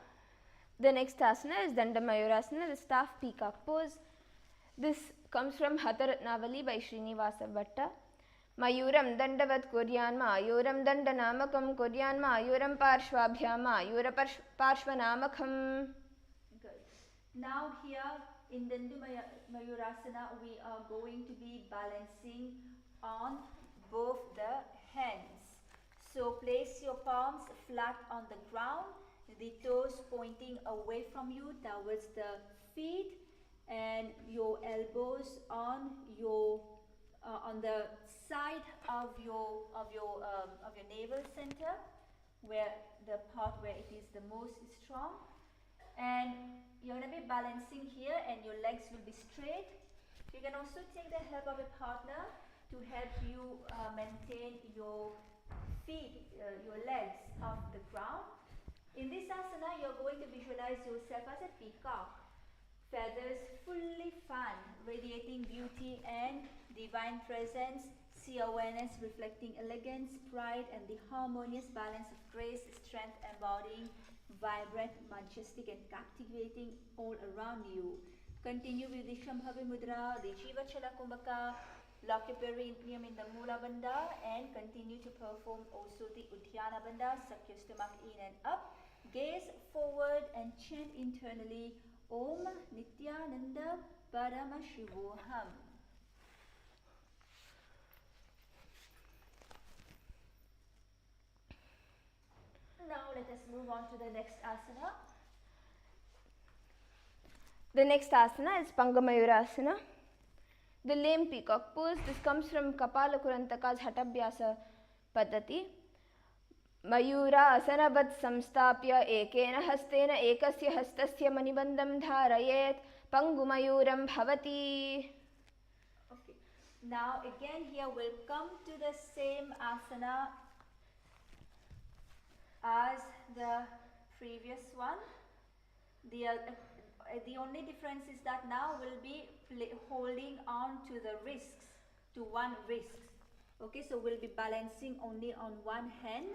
B: The next asana is Dandamayurasana, the staff peacock pose. This comes from Hatha Ratnavali by Srinivasa Bhatta. मयूरं दण्डवत् कुर्यान् मायूरं दण्डनामकं कुर्यान् मायूरं पार्श्वाभ्यां पार्श्वनामकम्.
C: Good. Now here in Dandu Mayurasana we are going to be balancing on both the hands. So place your palms flat on the ground, the toes pointing away from you towards the feet, and your elbows on your on the side of your navel center, where the part where it is the most strong. And you're going to be balancing here and your legs will be straight. You can also take the help of a partner to help you maintain your feet, your legs off the ground. In this asana, you're going to visualize yourself as a peacock. Feathers fully fanned, radiating beauty and divine presence. See awareness reflecting elegance, pride, and the harmonious balance of grace, strength, embodying vibrant, majestic, and captivating all around you. Continue with the Shambhavi Mudra, the Jiva Chala Kumbhaka, lock your perineum in the Mula Bandha, and continue to perform also the Uddiyana Bandha, suck your stomach in and up. Gaze forward and chant internally, Om Nithyananda Paramashivoham. Now let us move on to the next asana.
B: The next asana is Pangamayurasana. The lame peacock pose. This comes from Kapala Kurantaka's Hatabhyasa Paddhati. Mayura asanavat samstapya ekena hastena ekasya hastasya manibandham dharayet pangumayuram bhavati.
C: Okay. Now again here we'll come to the same asana as the previous one. The only difference is that now we'll be holding on to the wrists, to one wrist. Okay, so we'll be balancing only on one hand.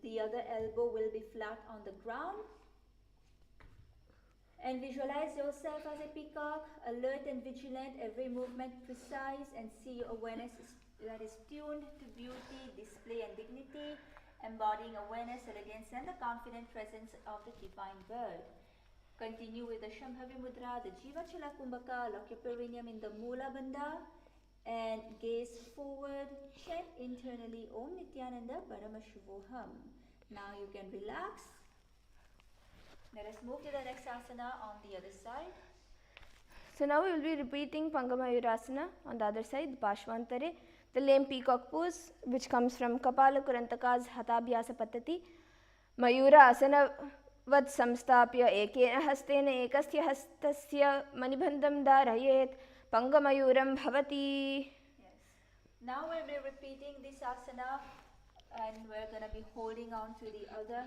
C: The other elbow will be flat on the ground. And visualize yourself as a peacock, alert and vigilant, every movement precise, and see your awareness that is tuned to beauty, display, and dignity, embodying awareness, elegance, and the confident presence of the divine bird. Continue with the Shambhavi Mudra, the Jiva Chala Kumbhaka, lock your perineum in the Mula Bandha, and gaze forward, chant internally, Om Nithyananda Paramashivoham. Now you can relax. Let us move to the next asana on the other side.
B: So now we will be repeating Pangamayurasana on the other side, Pashvantare, the lame peacock pose, which comes from Kapala Kurantaka's Hatabhyasa Paddhati. Mayura asanavat samstapya ekena hastena ekasya hastasya manibandham dharayet pangamayuram bhavati.
C: Yes. Now we'll be repeating this asana and we're going to be holding on to the other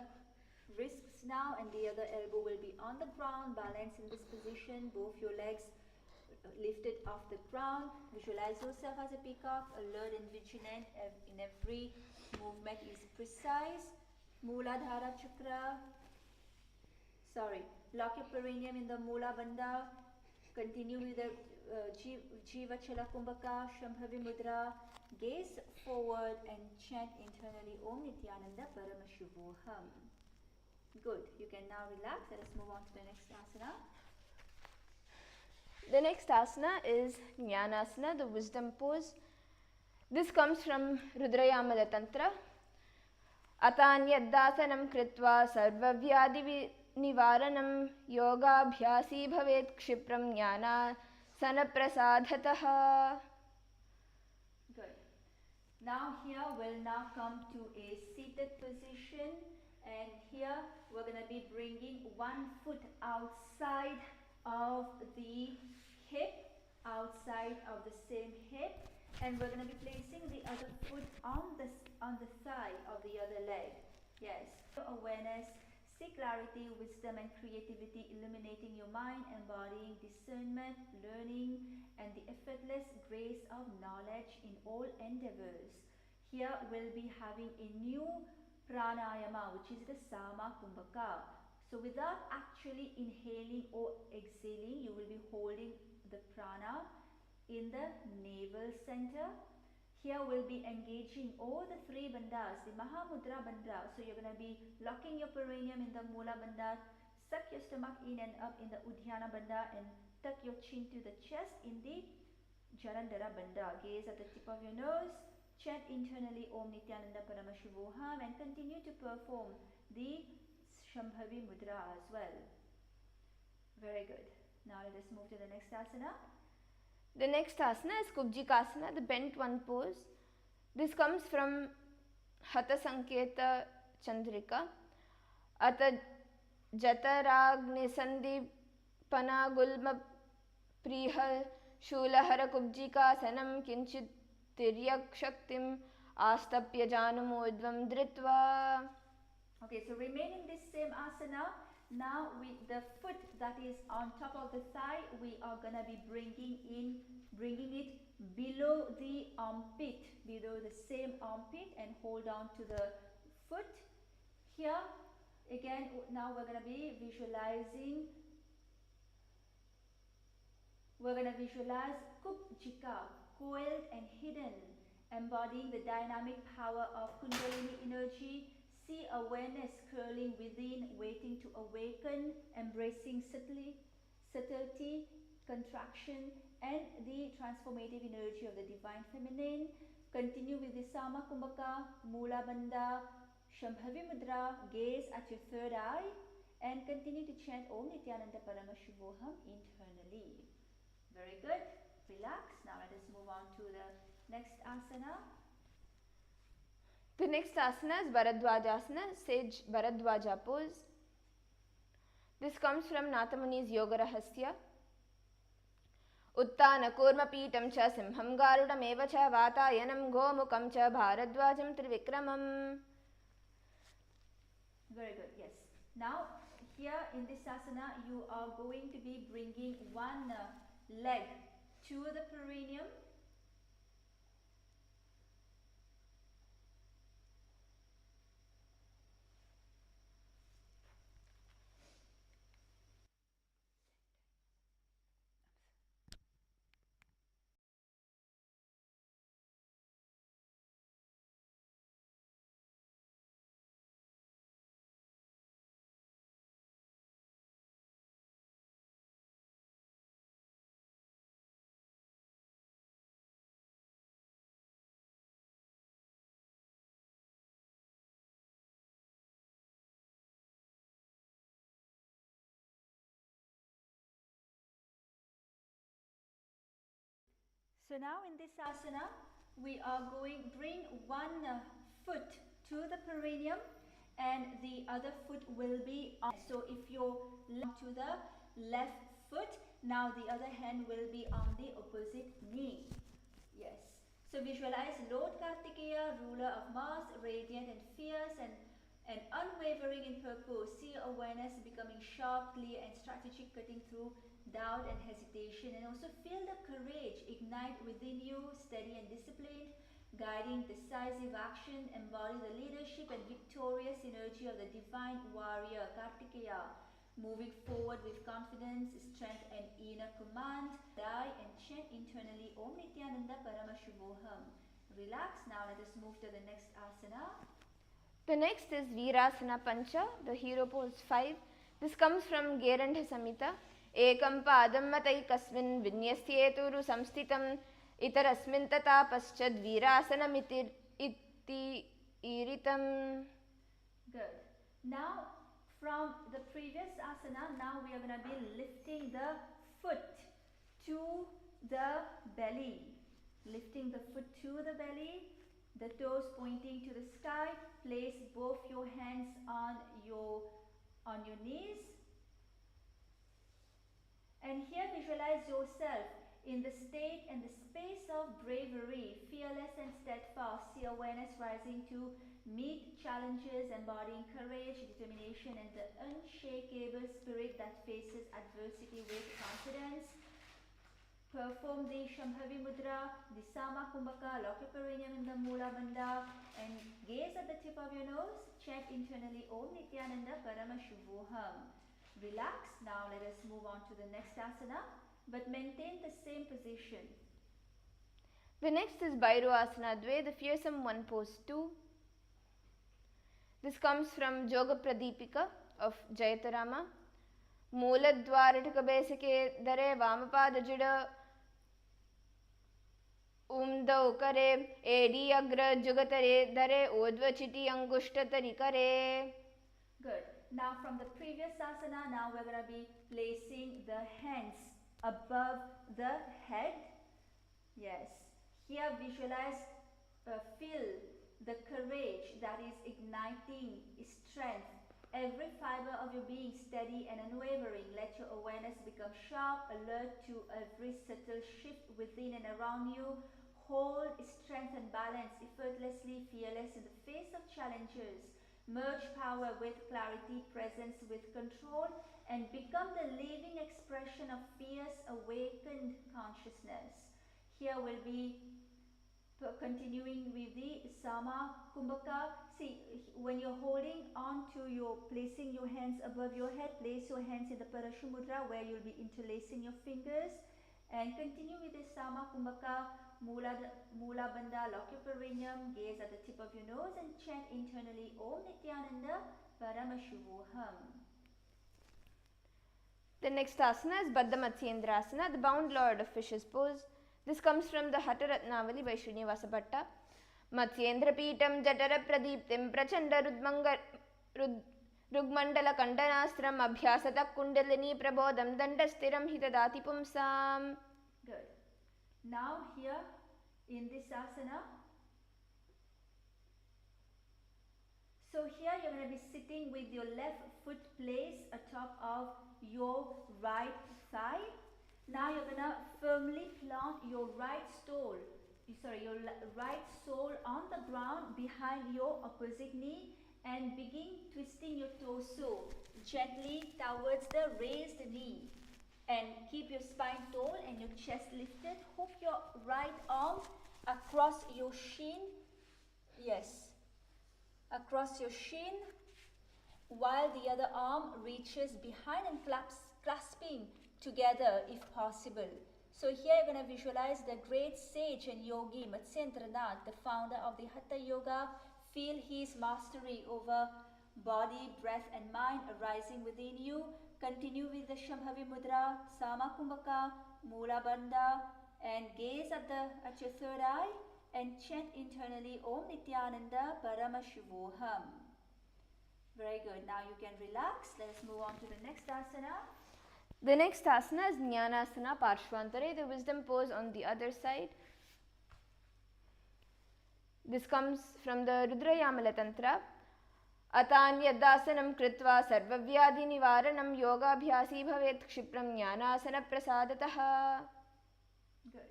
C: wrists now, and the other elbow will be on the ground. Balance in this position, both your legs lifted off the ground. Visualize yourself as a peacock, alert and vigilant in every movement is precise. Mooladhara chakra, lock your perineum in the Mula Bandha. Continue with the Jiva Chala Kumbhaka, Shambhavi Mudra. Gaze forward and chant internally, Om Nithyananda Paramashivoham. Good. You can now relax. Let us move on to the next asana.
B: The next asana is Jnanasana, the wisdom pose. This comes from Rudrayamala Tantra. Atanyaddasanam kritva sarvavyadi nivaranam yogabhyasi bhavet kshipram jnana sanaprasadhataha.
C: Good. Now here we'll now come to a seated position, and here we're going to be bringing one foot outside of the hip, outside of the same hip, and we're going to be placing the other foot on the thigh of the other leg. Yes. Awareness, see clarity, wisdom, and creativity illuminating your mind, embodying discernment, learning, and the effortless grace of knowledge in all endeavors. Here we'll be having a new pranayama, which is the Sama Kumbhaka. So without actually inhaling or exhaling, you will be holding the prana in the navel center. Here we'll be engaging all the three bandhas, the Mahamudra bandha. So you're going to be locking your perineum in the Mula bandha, suck your stomach in and up in the Udhyana bandha, and tuck your chin to the chest in the Jalandhara bandha. Gaze at the tip of your nose, chant internally Om Nithyananda Paramashivoham, and continue to perform the Shambhavi Mudra as well. Very good. Now let us move to the next asana.
B: The next asana is Kubjikasana, the bent one pose. This comes from Hatha Sanketa Chandrika. Ata Jataragnisandipana Gulma Prihal Shulahara Kubjikasanam Kinchit Tiryak Shaktim Astapya Janumodvam Dritva.
C: Okay, so remain in this same asana. Now with the foot that is on top of the thigh, we are gonna be bringing it below the armpit, below the same armpit, and hold on to the foot. Here again, now we're gonna visualize Kubjika, coiled and hidden, embodying the dynamic power of Kundalini energy. See awareness curling within, waiting to awaken, embracing subtlety, contraction, and the transformative energy of the divine feminine. Continue with the Sama Kumbhaka, Mula Bandha, Shambhavi Mudra. Gaze at your third eye and continue to chant Om Nithyananda Paramashivoham internally. Very good. Relax. Now let us move on to the next asana.
B: The next asana is Bharadwajasana, Sage Bharadwaja pose. This comes from Nathamuni's Yoga Rahasya. Uttana Kurma Pitam cha Simham Garudam eva cha Vatayanam Gomukam cha Bharadwajam Trivikramam.
C: Very good, yes. Now here in this asana you are going to be bringing one leg to the perineum. So now in this asana, we are bring one foot to the perineum and the other foot will be on. So if you're to the left foot, now the other hand will be on the opposite knee. Yes. So visualize Lord Kartikeya, ruler of Mars, radiant and fierce and unwavering in purpose. See awareness becoming sharp, clear and strategic, cutting through doubt and hesitation, and also feel the courage ignite within you, steady and disciplined, guiding decisive action. Embody the leadership and victorious energy of the divine warrior Kartikeya, moving forward with confidence, strength and inner command. Die and chant internally Om Nithyananda Paramashivoham. Relax. Now let us move to the next asana.
B: The next is Virasana Pancha, the hero pose 5. This comes from Gerandha Samhita. Ekam padam mataikasmin vinyasyetu samstitam itarasmin tata paschad virasanam iti iritam.
C: Good. Now from the previous asana, now we are going to be lifting the foot to the belly. Lifting the foot to the belly, the toes pointing to the sky. Place both your hands on your knees. And here visualize yourself in the state and the space of bravery, fearless and steadfast. See awareness rising to meet challenges, embodying courage, determination and the unshakable spirit that faces adversity with confidence. Perform the Shambhavi Mudra, the Sama Kumbhaka, lock your perineum in the Mula Bandha and gaze at the tip of your nose. Chant internally Om Nithyananda Paramashivoham. Relax. Now let us move on to the next asana, but maintain the same position.
B: The next is Bhairu Asana Dve, the fearsome one, pose 2. This comes from Yoga Pradipika of Jayatarama. Mooladwaraka besike dare Vamapad jida umdau kare edi agra jugatare dare odvachiti angushtatari kare.
C: Good. Now from the previous asana, now we're going to be placing the hands above the head. Yes. Here visualize, feel the courage that is igniting strength. Every fiber of your being steady and unwavering. Let your awareness become sharp, alert to every subtle shift within and around you. Hold strength and balance effortlessly, fearless in the face of challenges. Merge power with clarity, presence with control, and become the living expression of fierce, awakened consciousness. Here will be continuing with the Sama Kumbhaka. See, when you're holding on to placing your hands above your head, place your hands in the Parashu Mudra where you'll be interlacing your fingers. And continue with the Sama Kumbhaka, Mula Bandha, lock your perineum, gaze at the tip of your nose and chant internally Om Nithyananda Paramashivoham.
B: The next asana is Baddha Matsyendrasana, the bound lord of fishes pose. This comes from the Hatha Ratnavali by Srinivasa Bhatta. Matsyendra Peetam Jatara Pradiptim Prachanda Rugmandala Kandanastram Abhyasata Kundalini Prabodham Dandastiram Hitadati Pumsam.
C: Good. Now here in this asana, so here you're going to be sitting with your left foot placed atop of your right thigh. Now you're going to firmly plant your right sole on the ground behind your opposite knee and begin twisting your torso gently towards the raised knee. And keep your spine tall and your chest lifted. Hook your right arm across your shin. Yes. Across your shin, while the other arm reaches behind and clasping together if possible. So here you're going to visualize the great sage and yogi Matsyendranath, the founder of the Hatha Yoga. Feel his mastery over body, breath and mind arising within you. Continue with the Shambhavi Mudra, Sama Kumbhaka, Mula Bandha, and gaze at your third eye and chant internally Om Nithyananda Paramashivoham. Very good. Now you can relax. Let us move on to the next asana.
B: The next asana is Jnanasana Parshvantare, the wisdom pose on the other side. This comes from the Rudrayamala Tantra. Atanyadasanam kritva sarvavyadhi nivaranam yogabhyasi bhavet kshipram jnanasana prasadataha.
C: Good.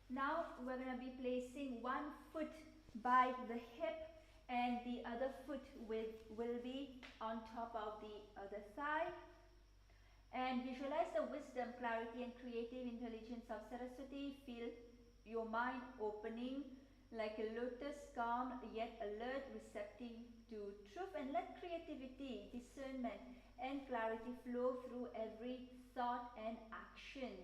C: Now we're going to be placing one foot by the hip and the other foot will be on top of the other thigh. And visualize the wisdom, clarity and creative intelligence of Saraswati. Feel your mind opening like a lotus, calm yet alert, receptive to truth, and let creativity, discernment and clarity flow through every thought and action.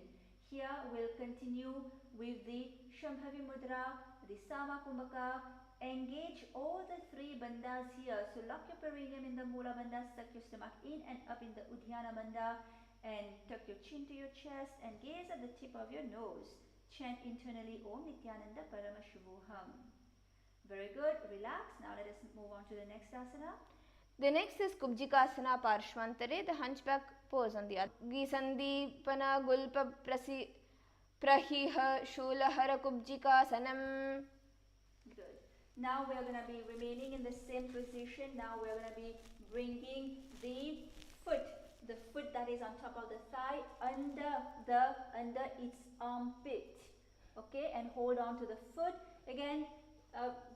C: Here we'll continue with the Shambhavi Mudra, the Sama Kumbhaka. Engage all the three bandhas here. So lock your perineum in the Mula Bandha, suck your stomach in and up in the Udhyana Bandha, and tuck your chin to your chest and gaze at the tip of your nose. Chant internally Om Nithyananda Paramashivoham. Very good. Relax. Now let us move on to the next asana.
B: The next is Kubjikasana Parshvantare, the hunchback pose on the other. Gisandipana Gulpa Prahiha Shulahara Kubjikasanam.
C: Good. Now we are going to be remaining in the same position. Now we are going to be bringing the foot that is on top of the thigh under its armpit. Okay, and hold on to the foot. Again,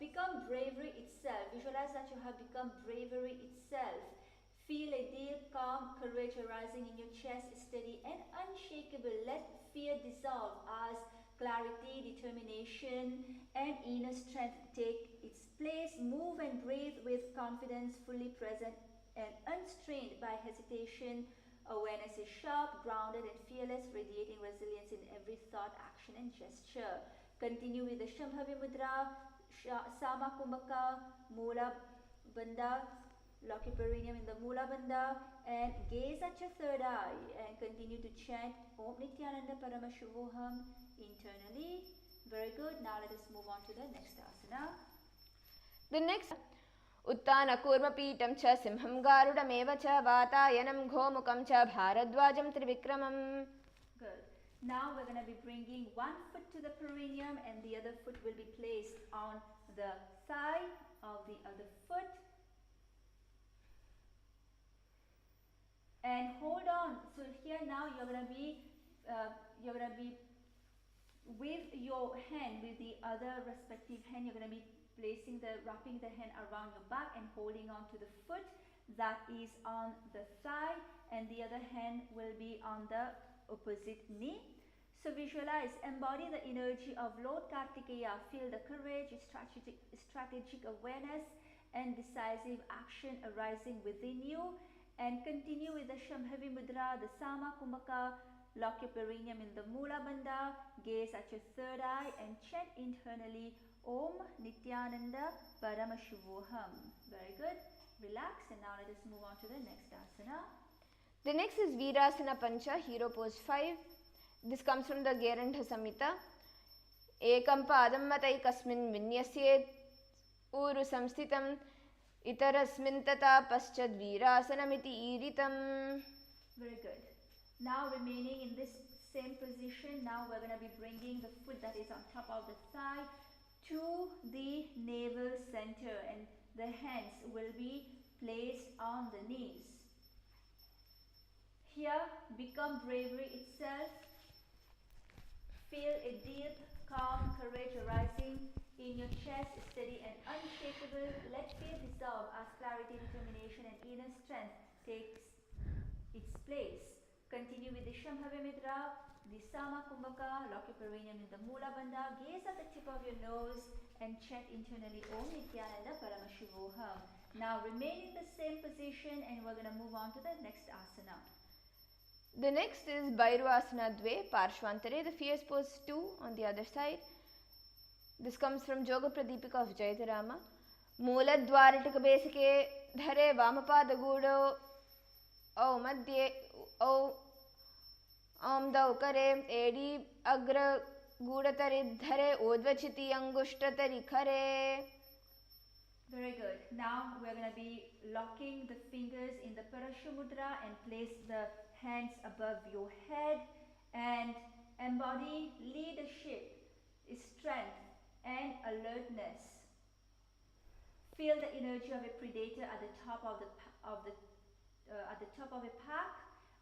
C: become bravery itself. Visualize that you have become bravery itself. Feel a deep, calm courage arising in your chest, steady and unshakable. Let fear dissolve as clarity, determination and inner strength take its place. Move and breathe with confidence, fully present and unstrained by hesitation. Awareness is sharp, grounded and fearless, radiating resilience in every thought, action and gesture. Continue with the Shambhavi Mudra, Sama Kumbhaka, Mula Bandha, lock your perineum in the Mula Bandha, and gaze at your third eye and continue to chant Om Nithyananda Paramashivoham internally. Very good. Now let us move on to the next asana.
B: The next उत्तानकूर्मपीठं च सिंहं गारुडमेव च वातायनं घोमुखं च भारद्वाजं त्रिविक्रमम्.
C: Good. Now we're going to be bringing one foot to the perineum and the other foot will be placed on the thigh of the other foot. And hold on. So here now you're going to be with your hand, with the other respective hand, you're going to be wrapping the hand around your back and holding on to the foot that is on the thigh, and the other hand will be on the opposite knee. So visualize, embody the energy of Lord Kartikeya. Feel the courage, strategic awareness and decisive action arising within you, and continue with the Shambhavi Mudra, the Sama Kumbhaka. Lock your perineum in the Mula Bandha, gaze at your third eye and chant internally Om Nithyananda Paramashivoham. Very good. Relax, and now let us move on to the next asana.
B: The next is Virasana Pancha, Hero Pose 5. This comes from the Gerandha Samhita. Ekam padam mataikasmin vinyasyet uru samsthitam itarasmin tata paschad virasanamiti iritam.
C: Very good. Now remaining in this same position, now we're going to be bringing the foot that is on top of the thigh to the navel center, and the hands will be placed on the knees. Here, become bravery itself. Feel a deep, calm courage arising in your chest, steady and unshakable. Let fear dissolve as clarity, determination and inner strength takes its place. Continue with the Shambhavi Mudra, the Sama Kumbhaka. Lock your perineum in the Mula Bandha. Gaze at the tip of your nose and chant internally Om Nithyananda Paramashivoham. Now remain in the same position, and we're going to move on to the next asana.
B: The next is Bhairuvasana Dve, Parshvantare, the fierce pose 2 on the other side. This comes from Yoga Pradipika of Jayatarama. Mooladwaratika besike dhare vamapada O madhye O Om daukare edi agra gudatari dhare odvachiti angushtatari khare.
C: Very good. Now we're going to be locking the fingers in the Parashu Mudra and place the hands above your head and embody leadership, strength and alertness. Feel the energy of a predator at the top of a pack,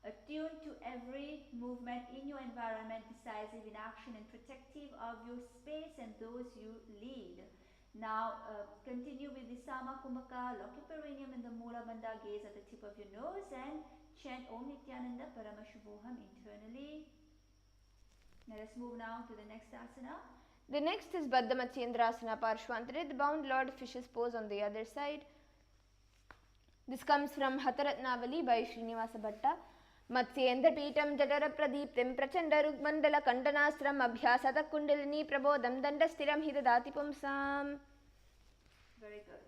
C: attuned to every movement in your environment, decisive in action and protective of your space and those you lead. Now continue with the Sama Kumbhaka. Lock your perineum in the Mula Bandha, gaze at the tip of your nose and chant Om Nithyananda Paramashivoham internally. Let us move now to the next asana.
B: The next is Baddha Matsyendrasana Parshvantare, the bound Lord Fish's pose on the other side. This comes from Hataratnavali by Srinivasa Bhatta. Matsyendra Peetam Jadara Pradiptim Prachanda Rugmandala Kandanastram Abhyasata Kundalini Prabodham Dandastiram Hidadati Pumsam.
C: Very good.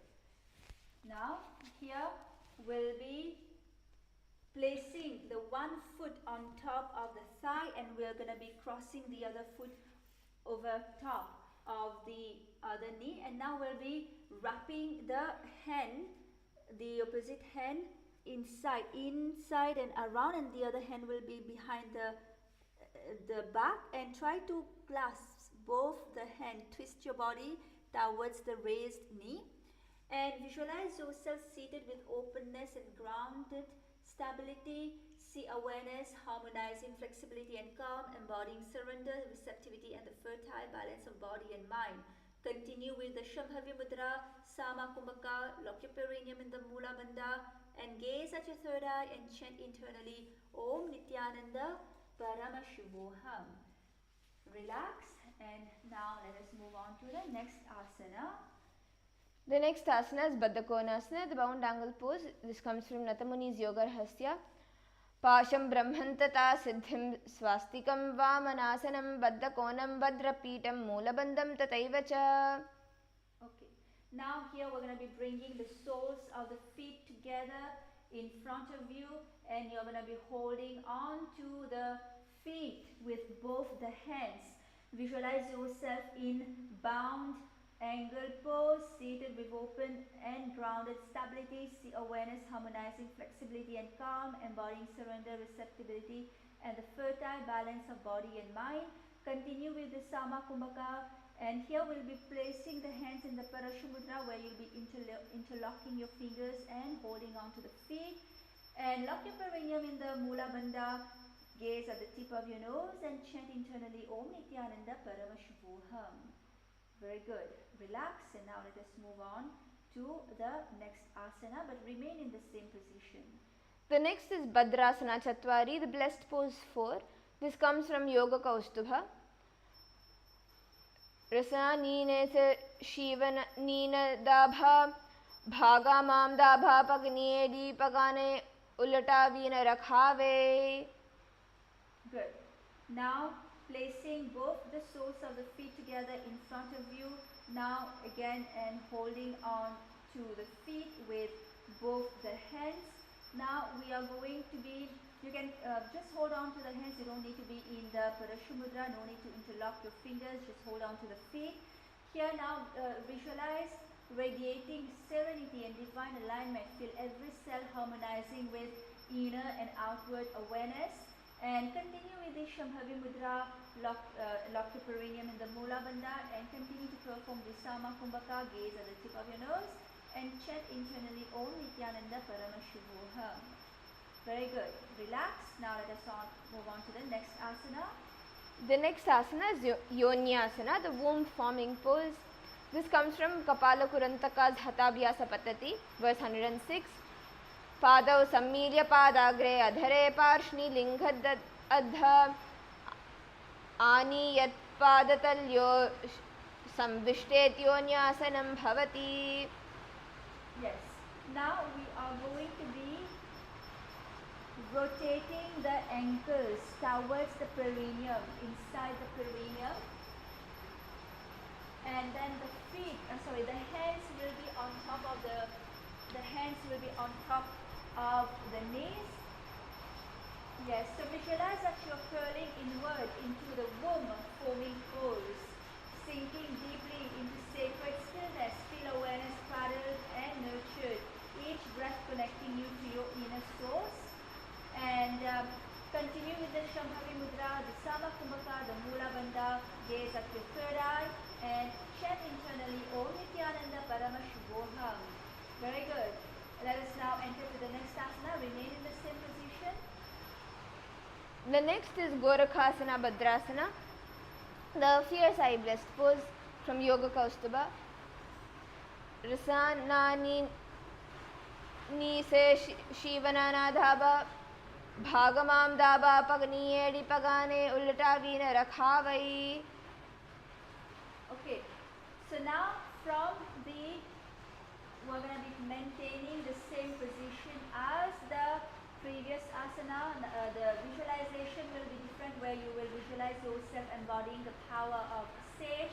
C: Now here we'll be placing the one foot on top of the thigh, and we're going to be crossing the other foot over top of the other knee, and now we'll be wrapping the hand, the opposite hand inside and around, and the other hand will be behind the back, and try to clasp both the hand. Twist your body towards the raised knee and visualize yourself seated with openness and grounded stability. See awareness, harmonizing flexibility and calm, embodying surrender, receptivity and the fertile balance of body and mind. Continue with the Shambhavi Mudra, Sama Kumbhaka. Lock your perineum in the Mula Bandha and gaze at your third eye and chant internally Om Nithyananda Paramashivoham. Relax, and now let us move on to the next asana.
B: The next asana is Baddha Konasana, the bound angle pose. This comes from Nathamuni's Yoga Rahasya. पाशं ब्रह्मन्तता सिद्धिं स्वास्तिकं वामनासनं बद्धकोणं भद्रपीठं मूलबन्धं तथैव च.
C: Okay. Now here we're going to be bringing the soles of the feet together in front of you, and you're going to be holding on to the feet with both the hands. Visualize yourself in bound angle pose, seated with open and grounded stability. See awareness, harmonizing flexibility and calm, embodying surrender, receptibility, and the fertile balance of body and mind. Continue with the Sama Kumbhaka, and here we'll be placing the hands in the Parashumudra, where you'll be interlocking your fingers and holding on to the feet. And lock your perineum in the Mula Bandha. Gaze at the tip of your nose and chant internally Om Nithyananda Paramashubhoham. Very good. Relax, and now let us move on to the next asana, but remain in the same position.
B: The next is Bhadrasana Chatwari, the blessed pose 4. This comes from Yoga Kaustubha. Rasa Nine Shivana Nina Dabha Bhaga Mam Dabha Pagniye Dipagane Ulata Vina Rakhave.
C: Good. Now placing both the soles of the feet together in front of you. Now again, and holding on to the feet with both the hands. Now we are going to be, you can just hold on to the hands, you don't need to be in the Parashumudra, no need to interlock your fingers, just hold on to the feet. Here now visualize radiating serenity and divine alignment. Feel every cell harmonizing with inner and outward awareness. And continue with the Shambhavi Mudra, lock your perineum in the Mula Bandha, and continue to perform the Sama Kumbhaka, gaze at the tip of your nose, and chant internally Om Nithyananda Paramashubhoham. Very good. Relax. Now let us move on to the next asana.
B: The next asana is Yonyasana, the womb forming pose. This comes from Kapala Kurantaka's Hatabhyasa Pattati, verse 106. पादौ सम्मील्य पादाग्रे अधरे पार्ष्णि लिङ्गद्ध आनीयत् पादतल्यो संविष्टेत्योन्यासनं भवति.
C: Yes. Now we are going to be rotating the ankles towards the perineum, inside the perineum, and then the feet, the hands will be on top of the of the knees. Yes, so visualize that you're curling inward into the womb forming pose, sinking deeply into sacred stillness. Feel awareness cradled and nurtured, each breath connecting you to your inner source. And continue with the Shambhavi Mudra, the Sama Kumbhaka, the Mula Bandha. Gaze at your third eye and chant internally Om Nithyananda Paramashubhoham. Very good. Let us now enter to the next asana. Remain in the same position.
B: The next is Gorakhasana Bhadrasana, the fierce eye blessed pose from Yoga Kaustubha. Rasanani Nise Shivanana Dhaba Bhagamam Daba Pagniyedi Pagane Ulata Vina Rakhavai.
C: Okay, so now from we're going to be maintaining the same position as the previous asana. The visualization will be different, where you will visualize yourself embodying the power of sage.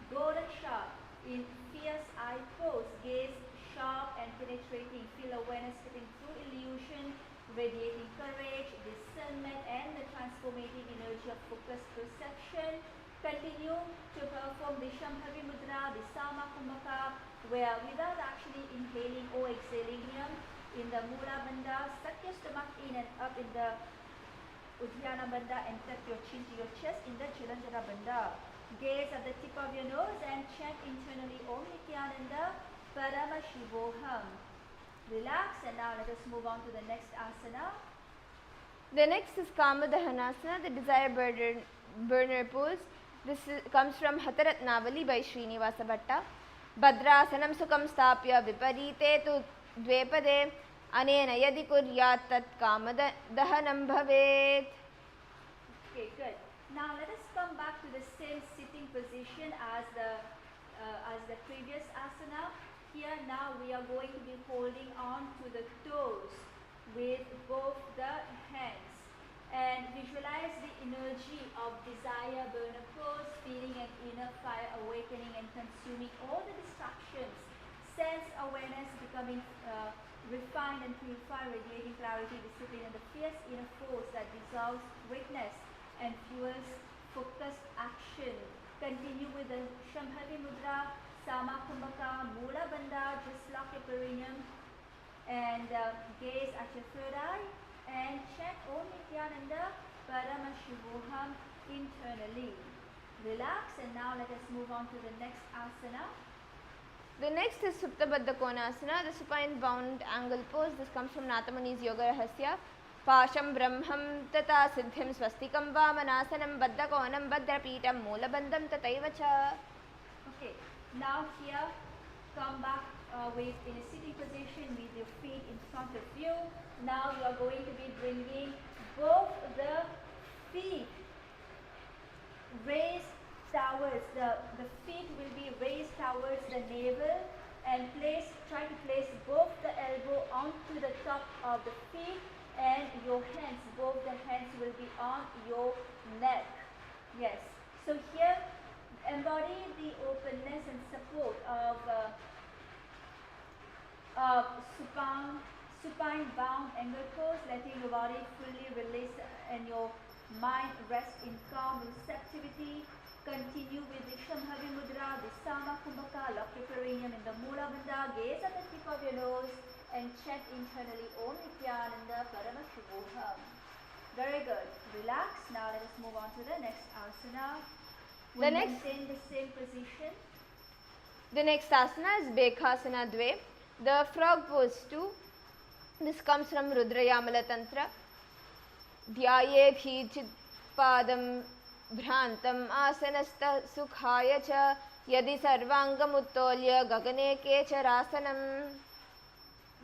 C: Goraksha in fierce eye pose, gaze sharp and penetrating. Feel awareness stepping through illusion, radiating courage, discernment, and the transformative energy of focused perception. Continue to perform the Shambhavi Mudra, the Sama Kumbhaka, where without actually inhaling or exhaling here, in the Mula Bandha, suck your stomach in and up in the Uddiyana Bandha, and tap your chin to your chest in the Chilanjara Bandha. Gaze at the tip of your nose and chant internally Om Nithyananda Paramashubhoham. Relax, and now let us move on to the next asana.
B: The next is Kamadahanasana, the desire burner pose. This comes from Hataratnavali by Srinivasa Bhatta. Bhadrasanam sukham sthapya viparite tu dvepade anena yadi kuryat tat kamadahanam bhavet.
C: Okay, good. Now let us come back to the same sitting position as the previous asana. Here now we are going to be holding on to the toes with both the hands. visualize the energy of desire burner pose, feeling an inner fire awakening and consuming all the distractions. Sense awareness becoming refined and purified, radiating clarity, discipline, and the fierce inner force that dissolves weakness and fuels focused action. Continue with the Shambhavi Mudra, Sama Kumbhaka, Mula Bandha, just lock your perineum and gaze at your third eye and chant Om Nithyananda Paramashivoham internally. Relax, and now let us move on to the next asana.
B: The next is Supta Baddha Konasana, the supine bound angle pose. This comes from Nathamani's Yoga Rahasya. Pasham Brahmam Tata Siddhim Swastikam Vamanasanam Baddha Konam Baddha Pitam Moola Bandham Tataivacha.
C: Okay, now here come back with in a sitting position with your feet in front of you. Now you are going to be bringing both the feet raised towards the feet will be raised towards the navel, and try to place both the elbow onto the top of the feet, and your hands, both the hands will be on your neck. Yes, so here embody the openness and support of supine bound angle pose, letting your body fully release and your mind rest in calm receptivity. Continue with the Shambhavi Mudra, the Sama Kumbhaka, lock your perineum in the Mula Bandha, gaze at the tip of your nose and chant internally Om Nithyananda Paramashivoham. Very good. Relax. Now let us move on to the next asana. We'll maintain the same position.
B: The next asana is Bekhasana Dve, the frog pose 2. This comes from Rudrayamala Tantra. Dhyayedhi chit padam भ्रांतम आसनस्थ सुखाय च यदि सर्वांगमुत्तोल्य गगने केचरासनम.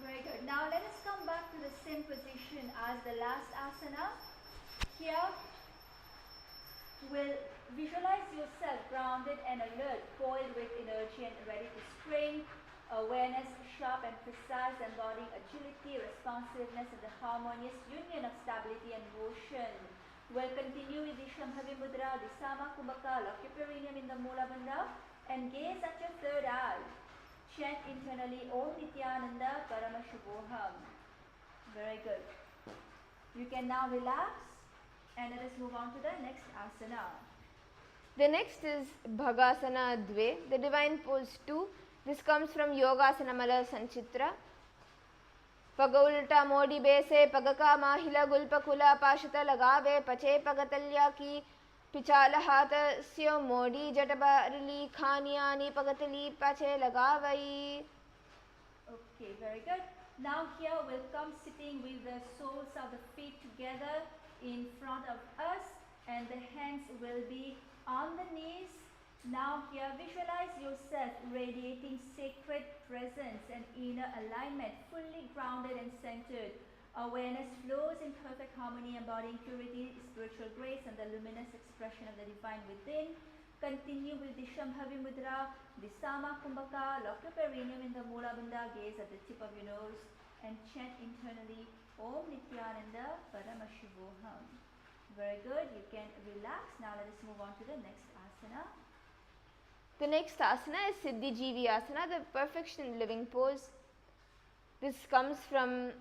C: Very good. Now let us come back to the same position as the last asana. Here will visualize yourself grounded and alert, poised with energy and ready to spring. Awareness sharp and precise, embodying agility, responsiveness, and the harmonious union of stability and motion. We'll continue with the Shambhavi Mudra, the Sama Kumbhaka, lock your perineum in the Mula Bandha and gaze at your third eye. Chant internally Om Nithyananda Paramashivoham. Very good. You can now relax and let us move on to the next asana.
B: The next is Bhagasana Dve, the divine pose 2. This comes from Yogasana Mala Sanchitra. पग उल्टा मोड़ी बेसे पग का माहिला गुल्प खुला पाशता लगावे पचे पगतल्या की पिचाल हाथ स्यो मोड़ी जटबारली खानियानी पगतली पचे लगावई.
C: Okay, very good. Now here we'll come sitting with the soles of the feet together in front of us, and the hands will be on the knees. Now here visualize yourself radiating sacred presence and inner alignment, fully grounded and centered. Awareness flows in perfect harmony, embodying purity, spiritual grace, and the luminous expression of the divine within. Continue with the Shambhavi Mudra, the Sama Kumbhaka, lock your perineum in the Mula Bandha, gaze at the tip of your nose and chant internally Om Nithyananda Paramashivoham. Very good. You can relax. Now let us move on to the next asana.
B: The next asana is Siddhi Jivi Asana, the perfection living pose. This comes from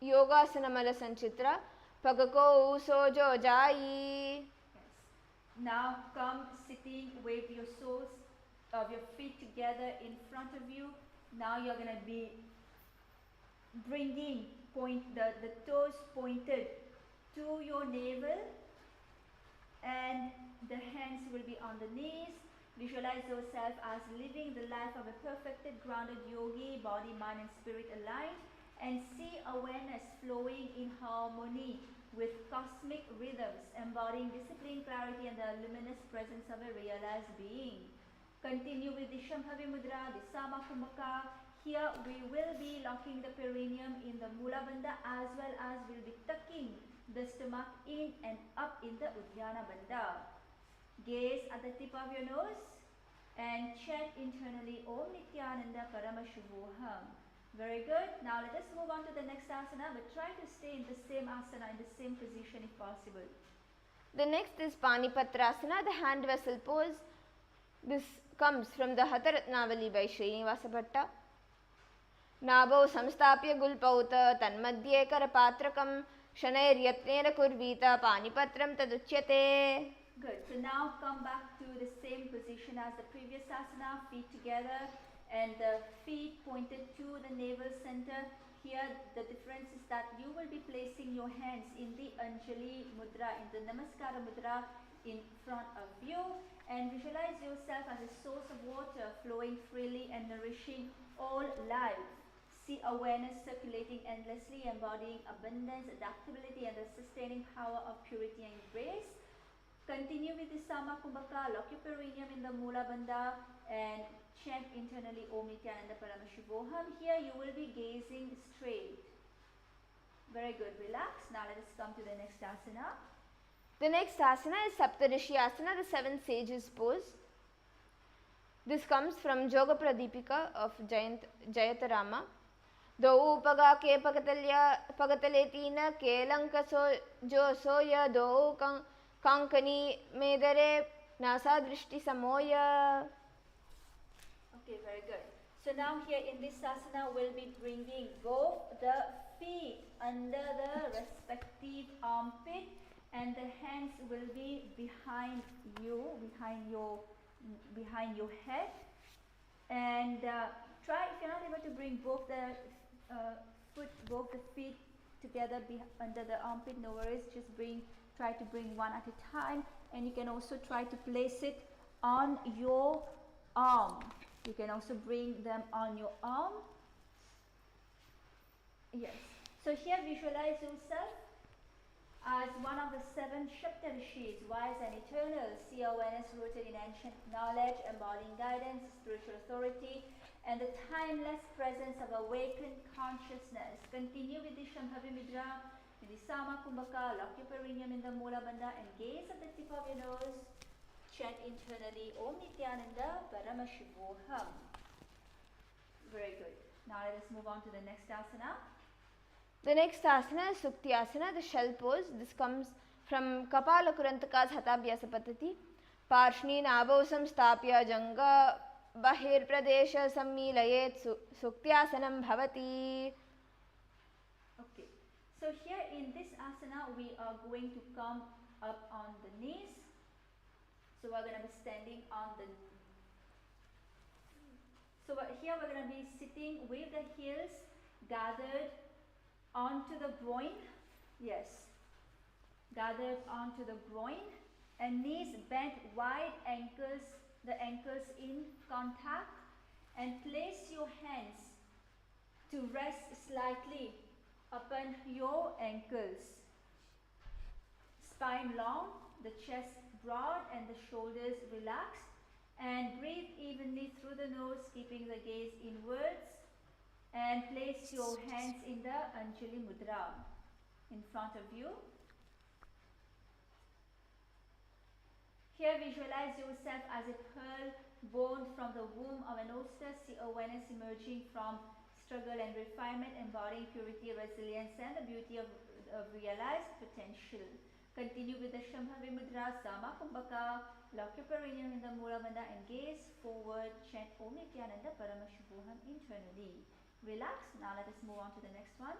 B: Yogasana Mala Sanchitra. Pagako Sojo Jai.
C: Yes. Now come sitting with your soles of your feet together in front of you. Now you're going to be bringing the toes pointed to your navel, and the hands will be on the knees. Visualize yourself as living the life of a perfected, grounded yogi, body, mind, and spirit aligned, and see awareness flowing in harmony with cosmic rhythms, embodying discipline, clarity, and the luminous presence of a realized being. Continue with the Shambhavi Mudra, the Sama Kumbhaka. Here we will be locking the perineum in the Mula Bandha, as well as we'll be tucking the stomach in and up in the Uddiyana Bandha. Gaze at the tip of your nose and chant internally Om Nithyananda Paramashivoham. Very good. Now let us move on to the next asana, but try to stay in the same asana, in the same position if possible.
B: The next is Panipatrasana, the hand vessel pose. This comes from the Hatharatnavali by Srinivasa Bhatta. नाभौ संस्थाप्य गुल्पौत तन्मध्ये करपात्रकं शनैर्यत्नेन कुर्वीत पानिपत्रं तदुच्यते.
C: Good. So now come back to the same position as the previous asana, feet together and the feet pointed to the navel center. Here the difference is that you will be placing your hands in the Anjali Mudra, in the Namaskara Mudra in front of you, and visualize yourself as a source of water flowing freely and nourishing all life. See awareness circulating endlessly, embodying abundance, adaptability and the sustaining power of purity and grace. Continue with the Sama Kumbhaka, lock your perineum in the Mula Bandha and chant internally Om Nithyananda Paramashivoham. Here you will be gazing straight. Very good, relax. Now let us come to the next asana.
B: The next asana is Saptarishi Asana, the seven sages pose. This comes from Yoga Pradipika of Jayatarama. दो पगा के पगतले तीन केलंक सो जो सोय दो कांकनी मेदरे NASA दृष्टि समोय.
C: Okay, very good. So now here in this asana we'll be bringing both the feet under the respective armpit and the hands will be behind you, behind your head, and try, if you're not able to bring both the both the feet together under the armpit, no worries, just try to bring one at a time, and you can also try to place it on your arm. You can also bring them on your arm. Yes. So here visualize yourself as one of the seven Saptarishis, wise and eternal. See awareness rooted in ancient knowledge, embodying guidance, spiritual authority, and the timeless presence of awakened consciousness. Continue with the Shambhavi Mudra, with the Sama Kumbhaka, lock your perineum in the Mula Bandha and gaze at the tip of your nose. Chant internally Om Nithyananda Paramashivoham. Very good. Now let us move on to the next asana.
B: The next asana is Sukti Asana, the shell pose. This comes from Kapala Kurantaka's Hatabhyasa Paddhati. Parshni Nabho Samstapya Janga Bahir Pradesha Sammilayet Suktiasanam Bhavati.
C: Okay, so here in this asana we are going to come up on the knees. So we're going to be standing on the. So here we're going to be sitting with the heels gathered onto the groin. Yes, gathered onto the groin and knees bent wide, the ankles in contact, and place your hands to rest slightly upon your ankles. Spine long, the chest broad and the shoulders relaxed, and breathe evenly through the nose, keeping the gaze inwards, and place your hands in the Anjali Mudra in front of you. Here visualize yourself as a pearl born from the womb of an oyster. See awareness emerging from struggle and refinement, embodying purity, resilience and the beauty of realized potential. Continue with the Shambhavi Mudra, Sama Kumbhaka, lock your perineum in the Mula Bandha and gaze forward, chant Om Nithyananda Paramashivoham internally. Relax. Now let us move on to the next one.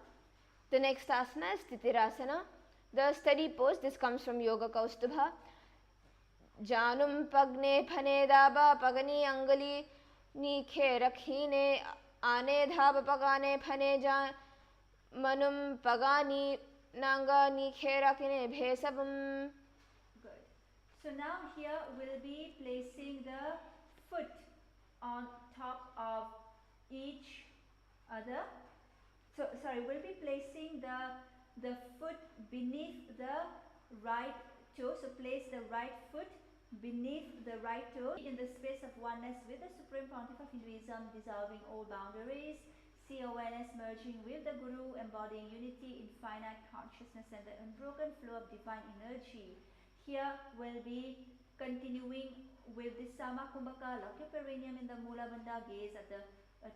B: The next asana is Titirasana, the steady pose. This comes from Yoga Kaustubha. Janum pagne phane daba pagani angali nikhe rakhine ane dhaba pagane phane jan manum pagani nanga nikhe rakhine bhesabam.
C: Good. So now here we'll be placing the foot on top of each other. So sorry, we'll be placing the foot beneath the right toe. So place the right foot beneath the right toe in the space of oneness with the Supreme Pontiff of Hinduism, dissolving all boundaries. See awareness merging with the Guru, embodying unity in finite consciousness and the unbroken flow of divine energy. Here we'll be continuing with the Sama Kumbhaka, lock your perineum in the Mula Bandha, gaze at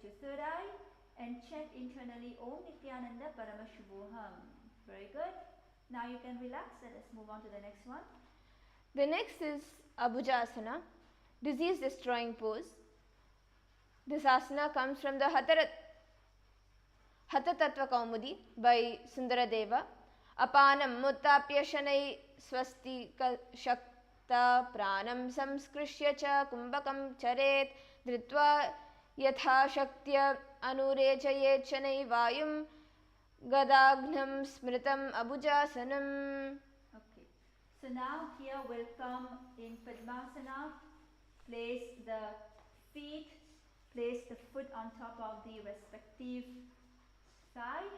C: your third eye, and chant internally Om Nithyananda Paramashivoham. Very good. Now you can relax. Let us move on to the next one.
B: The next is Abhujasana, disease destroying pose. This asana comes from the Hatha Tattva Kaumudi by Sundaradeva. Apanam muttapya shanai swasti shakta pranam samskrishya cha kumbakam charet dhritva yatha shaktya anurechayet shanai vayum gadagnam smritam abhujasanam.
C: Okay. So now here will come in Padmasana. Place the feet, place the foot on top of the respective thigh,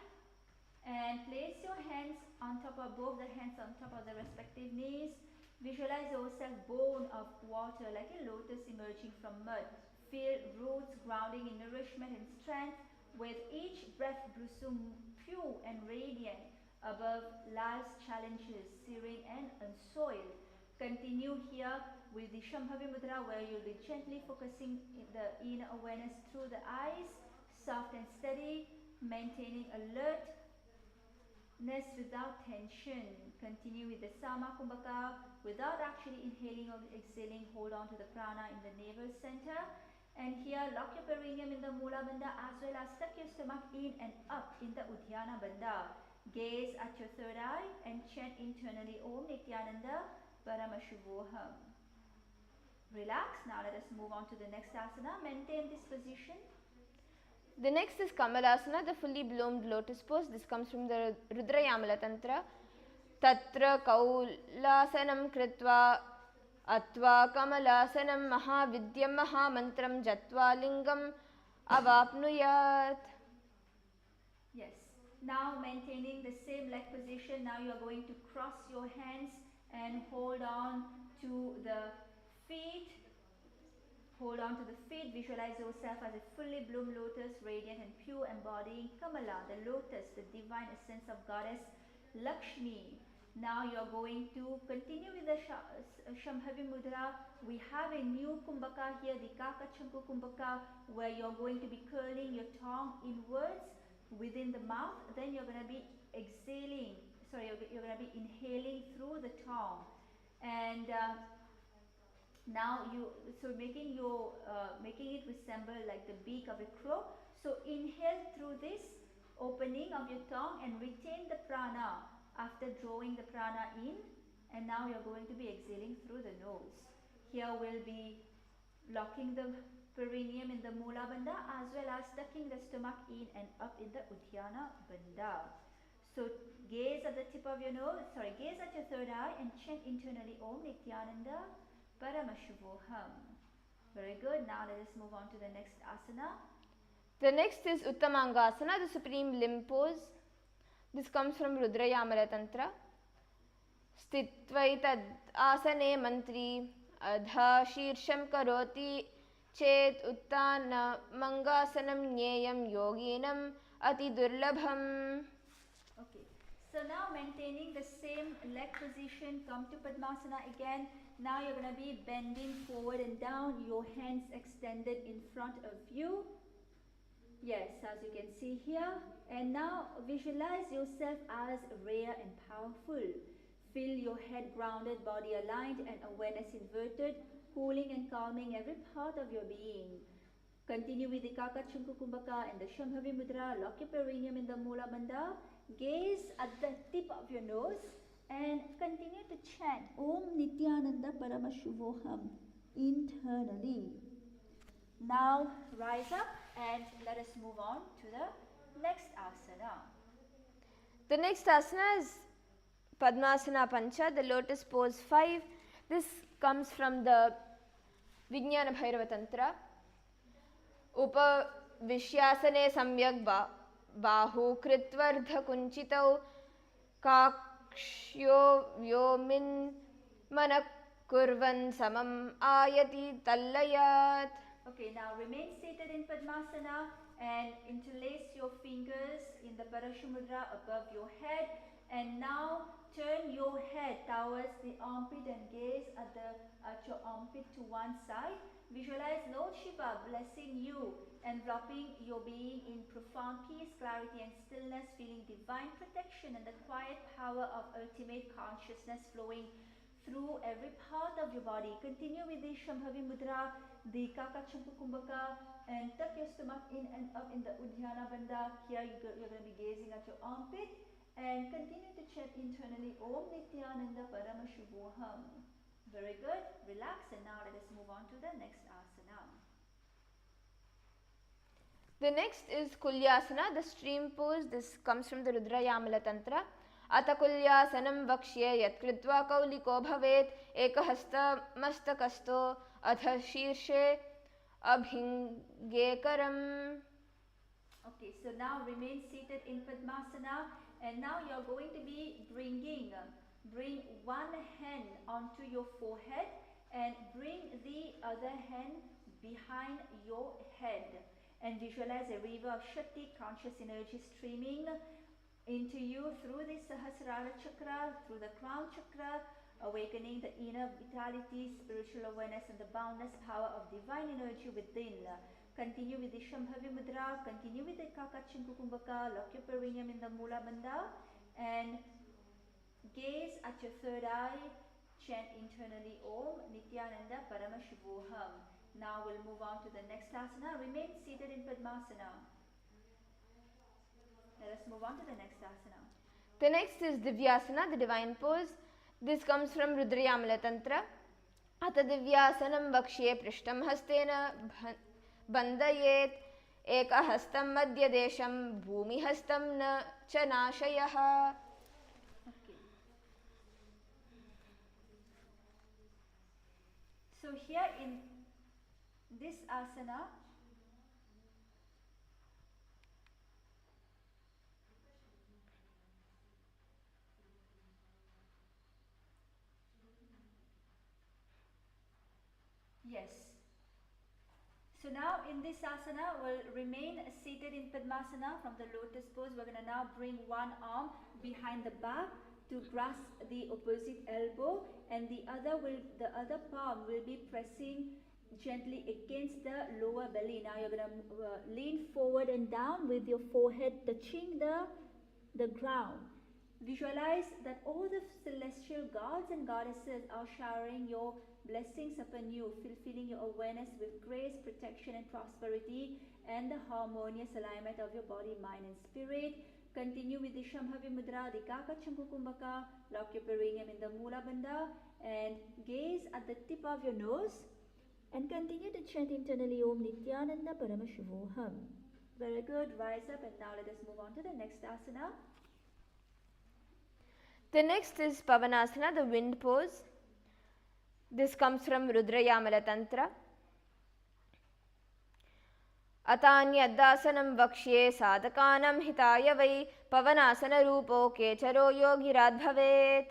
C: and place your hands on top of both the hands on top of the respective knees. Visualize yourself born of water like a lotus emerging from mud. Feel roots grounding in nourishment and strength. With each breath, blossom pure and radiant above life's challenges, serene and unsoiled. Continue here with the Shambhavi Mudra, where you'll be gently focusing the inner awareness through the eyes, soft and steady, maintaining alertness without tension. Continue with the Sama Kumbhaka without actually inhaling or exhaling. Hold on to the prana in the navel center. And here, lock your perineum in the Mula Bandha as well as tuck your stomach in and up in the Udhyana Bandha. Gaze at your third eye and chant internally Om Nithyananda Paramashivoham. Relax. Now let us move on to the next asana. Maintain this position.
B: The next is Kamalasana, the fully bloomed lotus pose. This comes from the Rudra Yamala Tantra. Tatra Kaulasanam Kritva Atva Kamalasanam Mahavidyam Mahamantram Jatva Lingam Avapnuyat.
C: Yes. Now maintaining the same leg position. Now you are going to cross your hands and hold on to the feet. Hold on to the feet. Visualize yourself as a fully bloomed lotus, radiant and pure, embodying Kamala, the lotus, the divine essence of goddess Lakshmi. Now you are going to continue with the Shambhavi Mudra. We have a new Kumbhaka here, the Kakachanku Kumbhaka, where you are going to be curling your tongue inwards within the mouth. Then you're going to be exhaling, you're going to be inhaling through the tongue. And now making it resemble like the beak of a crow. So inhale through this opening of your tongue and retain the prana after drawing the prana in, and now you're going to be exhaling through the nose. Here we'll be locking the perineum in the Mula Bandha as well as tucking the stomach in and up in the Udhyana Bandha. So gaze at the tip of your nose, gaze at your third eye and chant internally Om Nithyananda Paramashivoham. Very good. Now let us move on to the next asana.
B: The next is Uttamangasana, the supreme limb pose. This comes from Rudra Yamala Tantra. Sthitvai asane mantri adha shirsham karoti chet uttana mangasanam nyeyam yoginam ati durlabham.
C: Okay, so now maintaining the same leg position, come to Padmasana again. Now you're going to be bending forward and down, your hands extended in front of you. Yes, as you can see here. And now visualize yourself as rare and powerful. Feel your head grounded, body aligned and awareness inverted, cooling and calming every part of your being. Continue with the Kakachanku Kumbhaka and the Shambhavi Mudra. Lock your perineum in the Mula Bandha. Gaze at the tip of your nose and continue to chant Om Nithyananda Paramashivoham internally. Now rise up and let us move on to the next asana.
B: The next asana is Padmasana Pancha, the lotus pose 5. This comes from the Vijnana Bhairava Tantra. Upavishyasane samyak bahu kritvardha kunchitau kakshyo vyomin manak kurvan samam ayati tallayat.
C: Okay, now remain seated in Padmasana and interlace your fingers in the Parashumudra above your head, and now turn your head towards towards the armpit and gaze at your armpit to one side. Visualize Lord Shiva blessing you, enveloping your being in profound peace, clarity and stillness, feeling divine protection and the quiet power of ultimate consciousness flowing through every part of your body. Continue with the Shambhavi Mudra, the Kakachampu Kumbhaka, and tuck your stomach in and up in the Udhyana Bandha. Here you're going to be gazing at your armpit and continue to chant internally Om Nithyananda Paramashivoham. Very good. Relax, and now let us move on to the next asana.
B: The next is Kulyasana, the stream pose. This comes from the Rudrayamala Tantra. Ata Kulyasanam Vakshye Yat Kritva Kauliko Bhavet Ekahasta Mastakasto Atha Shirshe Abhingekaram.
C: Okay, so now remain seated in Padmasana, and now you're going to be bring one hand onto your forehead and bring the other hand behind your head, and visualize a river of Shakti conscious energy streaming into you through the Sahasrara chakra, through the crown chakra, awakening the inner vitality, spiritual awareness and the boundless power of divine energy within. Continue with the Shambhavi Mudra, continue with the Kakachampu Kumbhaka, lock your perineum in the Mula Bandha and gaze at your third eye, chant internally Om Nithyananda Paramashivoham. Now we'll move on to the next asana. Remain seated in Padmasana. Let us move on to the next asana.
B: The next is Divyasana, the divine pose. This comes from Rudrayamala Tantra. Ata Divyasanam Vakshye Prishtam Hastena Bandayet Eka Hastam Madhya Desham Bhumi Hastam Na Chanashayaha.
C: Okay. So here in this asana, yes. So now in this asana, we'll remain seated in Padmasana from the lotus pose. We're going to now bring one arm behind the back to grasp the opposite elbow, and the other palm will be pressing gently against the lower belly. Now you're going to lean forward and down with your forehead touching the ground. Visualize that all the celestial gods and goddesses are showering your blessings upon you, fulfilling your awareness with grace, protection and prosperity and the harmonious alignment of your body, mind and spirit. Continue with the Shambhavi Mudra, the Kakachampu Kumbhaka, lock your perineum in the Mula Bandha and gaze at the tip of your nose and continue to chant internally Om Nithyananda Paramashivoham. Very good. Rise up, and now let us move on to the next asana.
B: The next is Pavanasana, the wind pose. This comes from Rudrayamala Tantra. Atanyadasanam Vakshye Sadhakanam Hitaya Vai Pavanasana Rupo Kecharo Yogirad Bhavet.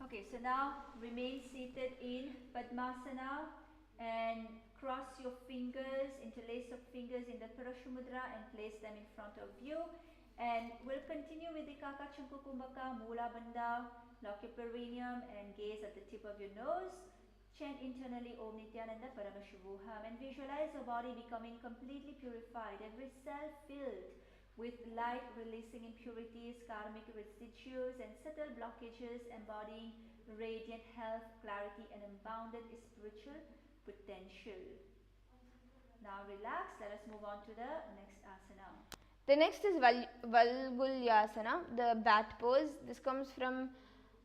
C: Okay, so now remain seated in Padmasana and cross your fingers, interlace your fingers in the Parashumudra and place them in front of you. And we'll continue with the Kakachampu Kumbhaka, Mula Bandha, lock your perineum and gaze at the tip of your nose. Chant internally Om Nithyananda Paramashivoham and visualize your body becoming completely purified, every cell filled with light, releasing impurities, karmic residues and subtle blockages, embodying radiant health, clarity and unbounded spiritual potential. Now relax, let us move on to the next asana.
B: The next is Valgulyasana, the bat pose. This comes from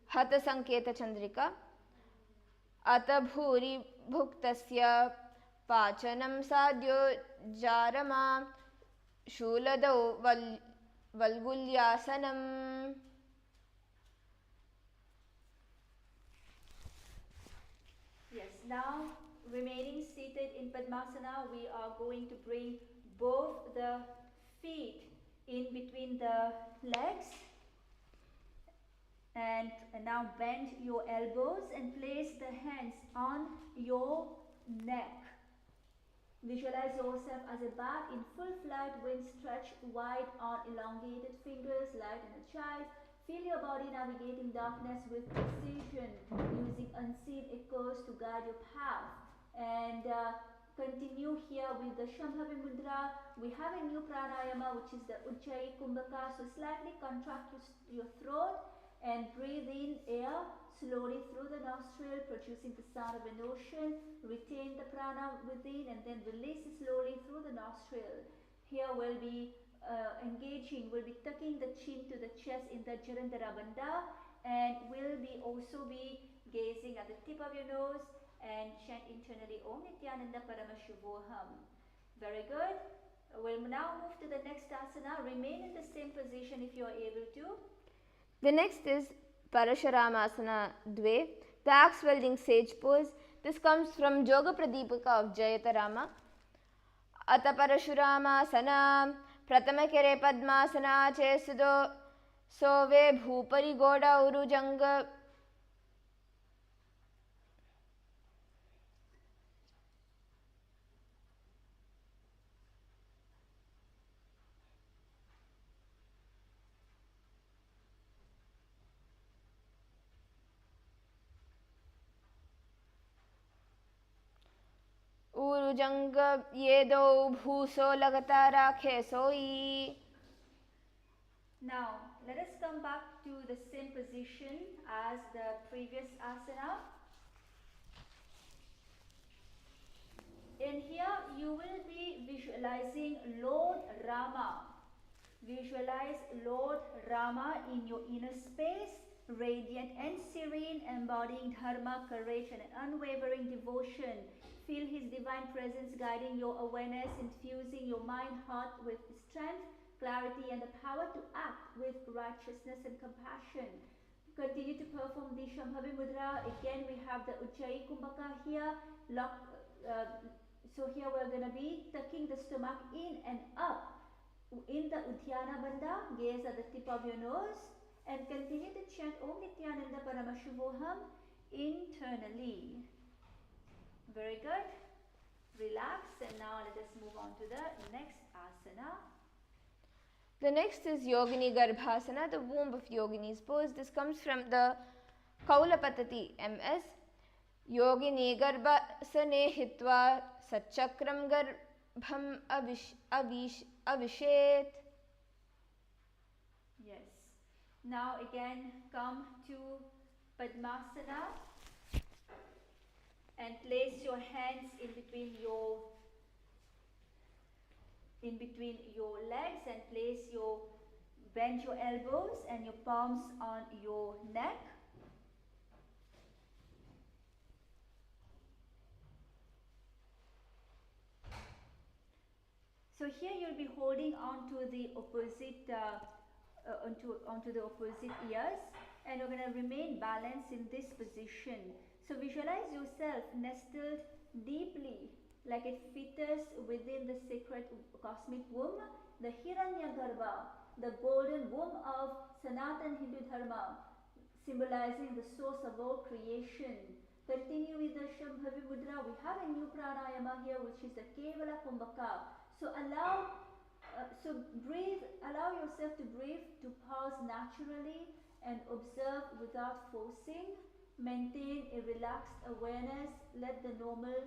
B: Hatha Sanketa Chandrika. Ata Bhuri Bhuktasya Pachanam Sadhyo Jarama Shulado Valgulyasanam.
C: Yes, now remaining seated in Padmasana, we are going to bring both the feet in between the legs and now bend your elbows and place the hands on your neck. Visualize yourself as a bat in full flight, wings stretched wide on elongated fingers, light and agile, Feel your body navigating darkness with precision, using unseen echoes to guide your path. And continue here with the Shambhavi Mudra. We have a new pranayama, which is the Ujjayi Kumbhaka. So slightly contract your throat and breathe in air slowly through the nostril, producing the sound of an ocean. Retain the prana within and then release slowly through the nostril. Here we'll be we'll be tucking the chin to the chest in the Jalandhara Bandha, and we'll be also be gazing at the tip of your nose and chant internally Om Nithyananda Paramashivoham. Very good. We'll now move to the next asana. Remain in the same position if you are able to.
B: The next is Parashuramasana Dve, the axe wielding sage pose. This comes from Yoga Pradipika of Jayatarama. Ata Parashuramasana Pratamekere Padmasana Chesudo Sove Bhupari Goda Urujanga. Urujang Yedo Bhuso Lagata Rakhe Soi.
C: Now, let us come back to the same position as the previous asana. In here, you will be visualizing Lord Rama. Visualize Lord Rama in your inner space, radiant and serene, embodying dharma, courage, and an unwavering devotion. Feel his divine presence guiding your awareness, infusing your mind, heart with strength, clarity, and the power to act with righteousness and compassion. Continue to perform the Shambhavi Mudra. Again, we have the Ujjayi Kumbhaka here. So here we're going to be tucking the stomach in and up in the Udhyana Bandha. Gaze at the tip of your nose and continue to chant Om Nithyananda Paramashivoham internally. Very good. Relax, and now let us move on to the next asana.
B: The next is Yogini Garbhasana, the womb of Yogini's pose. This comes from the Kaulapatati MS. Yogini Garbhasane Hitva Satchakram Garbham Avishet.
C: Yes. Now again, come to Padmasana and place your hands in between your legs and bend your elbows and your palms on your neck. So here you'll be holding on to the opposite onto the opposite ears, and you're going to remain balanced in this position. So visualize yourself nestled deeply like a fetus within the sacred cosmic womb, the Hiranyagarbha, the golden womb of Sanatan Hindu Dharma, symbolizing the source of all creation. Continue with the Shambhavi Mudra. We have a new pranayama here, which is the Kevala Kumbhaka. So allow yourself to breathe, to pause naturally and observe without forcing. Maintain a relaxed awareness. Let the normal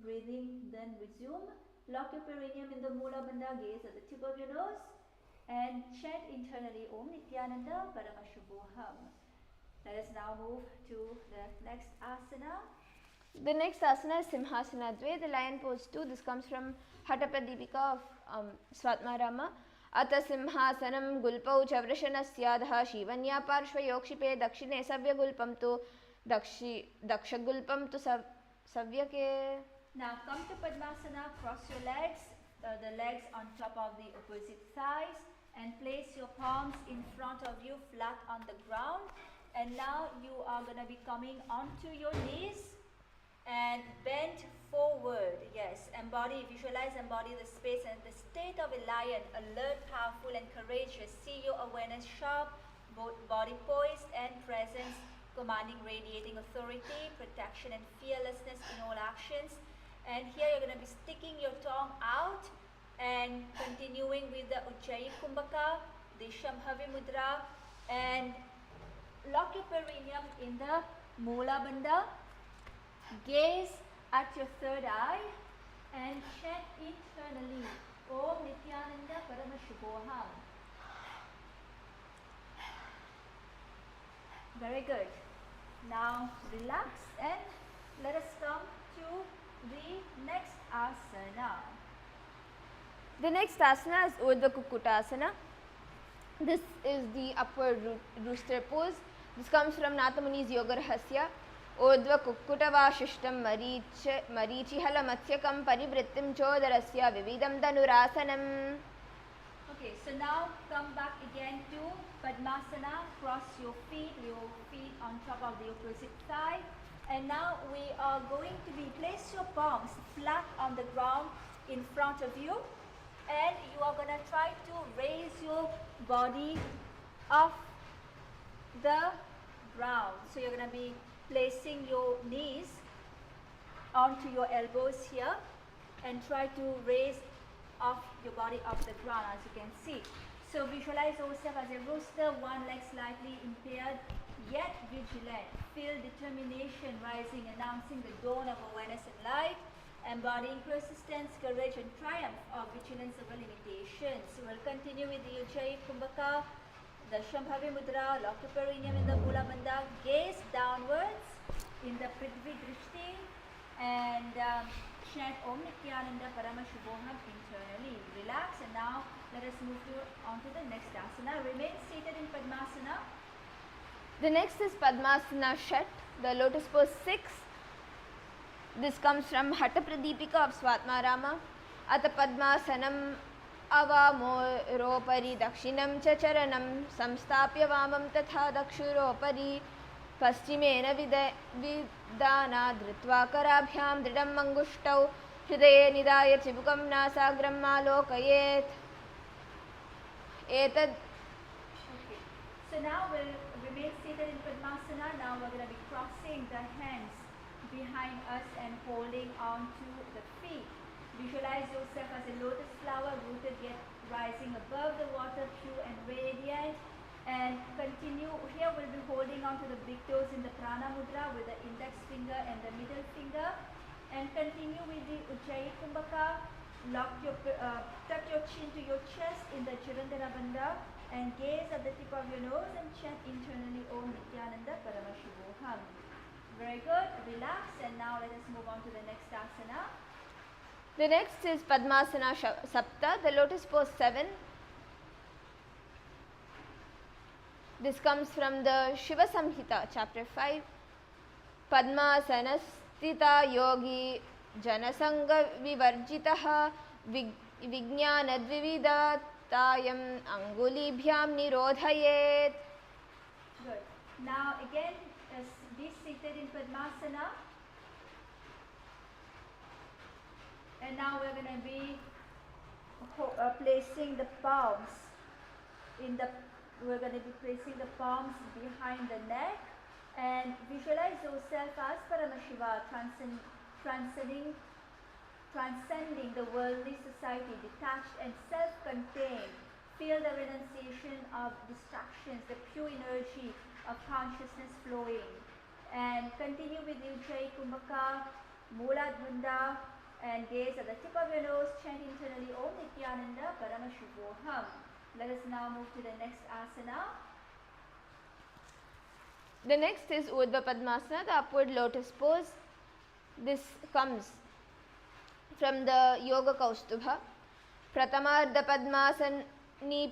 C: breathing then resume. Lock your perineum in the Mula Bandha. Gaze at the tip of your nose and chant internally Om Nithyananda Paramashivoham. Let us now move to the next asana.
B: The next asana is Simhasana Dve, the lion pose 2. This comes from Hatha Pradipika of Swatmarama. Ata Simhasanam Gulpau Chavrashanasya Shivanya Parshvayokshipе Dakshine Savyagulpam tu Dakshagulpam tu Savyake.
C: Now come to Padmasana, cross your legs, the legs on top of the opposite thighs, and place your palms in front of you flat on the ground. And now you are going to be coming onto your knees and bend forward. Yes, visualize, embody the space and the state of a lion, alert, powerful and courageous. See your awareness sharp, both body poised and presence, commanding, radiating authority, protection and fearlessness in all actions. And here you're going to be sticking your tongue out and continuing with the Ujjayi Kumbhaka, the Shambhavi Mudra, and lock your perineum in the Mula Bandha. Gaze at your third eye and chant internally Om Nithyananda Paramashuboham. Very good. Now relax and let us come to the next asana.
B: The next asana is Urdhva Kukkutasana. This is the upward rooster pose. This comes from Nathamuni's Yoga Rahasya. Urdhva Kukkutavashishtam Marichihala Matsyakam Parivrittim Chodarasya Vividam Dhanurasanam.
C: Okay, so now come back again to Padmasana. Cross your feet on top of the opposite thigh. And now we are going to place your palms flat on the ground in front of you. And you are going to try to raise your body off the ground. So you're going to be placing your knees onto your elbows here and try to raise off your body off the ground, as you can see. So visualize yourself as a rooster, one leg slightly impaired, yet vigilant. Feel determination rising, announcing the dawn of awareness and light, embodying persistence, courage and triumph of vigilance over limitations. So we'll continue with the Ujjayi Kumbhaka, the Shambhavi Mudra, lock your perineum in the Mula Bandha, gaze downwards in the Prithvi Drishti, and chant Om Nithyananda Paramashuboham internally. Relax, and now let us move on to the next asana. Remain seated in Padmasana.
B: The next is Padmasana Shat, the lotus pose 6. This comes from Hatha Pradipika of Swatmarama. Ata Padmasanam avamoropari dakshinam cha charanam samstapya vamam tatha dakshuropari paschimena vidana dhritva karabhyam dridam manguštau hridaye nidaya chibukam nasagram malokayet. Etad.
C: Okay. So now we'll remain seated in Padmasana. Now we're going to be crossing the hands behind us and holding on to the feet. Visualize yourself as a lotus flower, rooted yet rising above the water, pure and radiant. And continue. Here we'll be holding on to the big toes in the Prana Mudra with the index finger and the middle finger. And continue with the Ujjayi Kumbhaka. Tuck your chin to your chest in the Chirandana Bandha and gaze at the tip of your nose and chant internally Om Nithyananda Paramashuboham. Very good. Relax, and now let us move on to the next asana.
B: The next is Padmasana Sapta, the lotus pose 7. This comes from the Shiva Samhita, chapter 5. Padmasana Stita Yogi Janasanga Vivarjitaha Vijnana Dvividatayam Angulibhyam Nirodhayet.
C: Good. Now again, be seated in Padmasana. And now we're going to be placing the palms we're going to be placing the palms behind the neck and visualize yourself as Paramashiva transcending the worldly society, detached and self-contained. Feel the renunciation of distractions, the pure energy of consciousness flowing. And continue with the Ujjayi Kumbhaka, Mooladhanda, and gaze at the tip of your nose, chant internally Om Nithyananda Paramashuboham. Let us now move to the next asana.
B: The next is Urdhva Padmasana, the upward lotus pose. This comes from the Yoga Kaustubha. Pratamardha Padmasani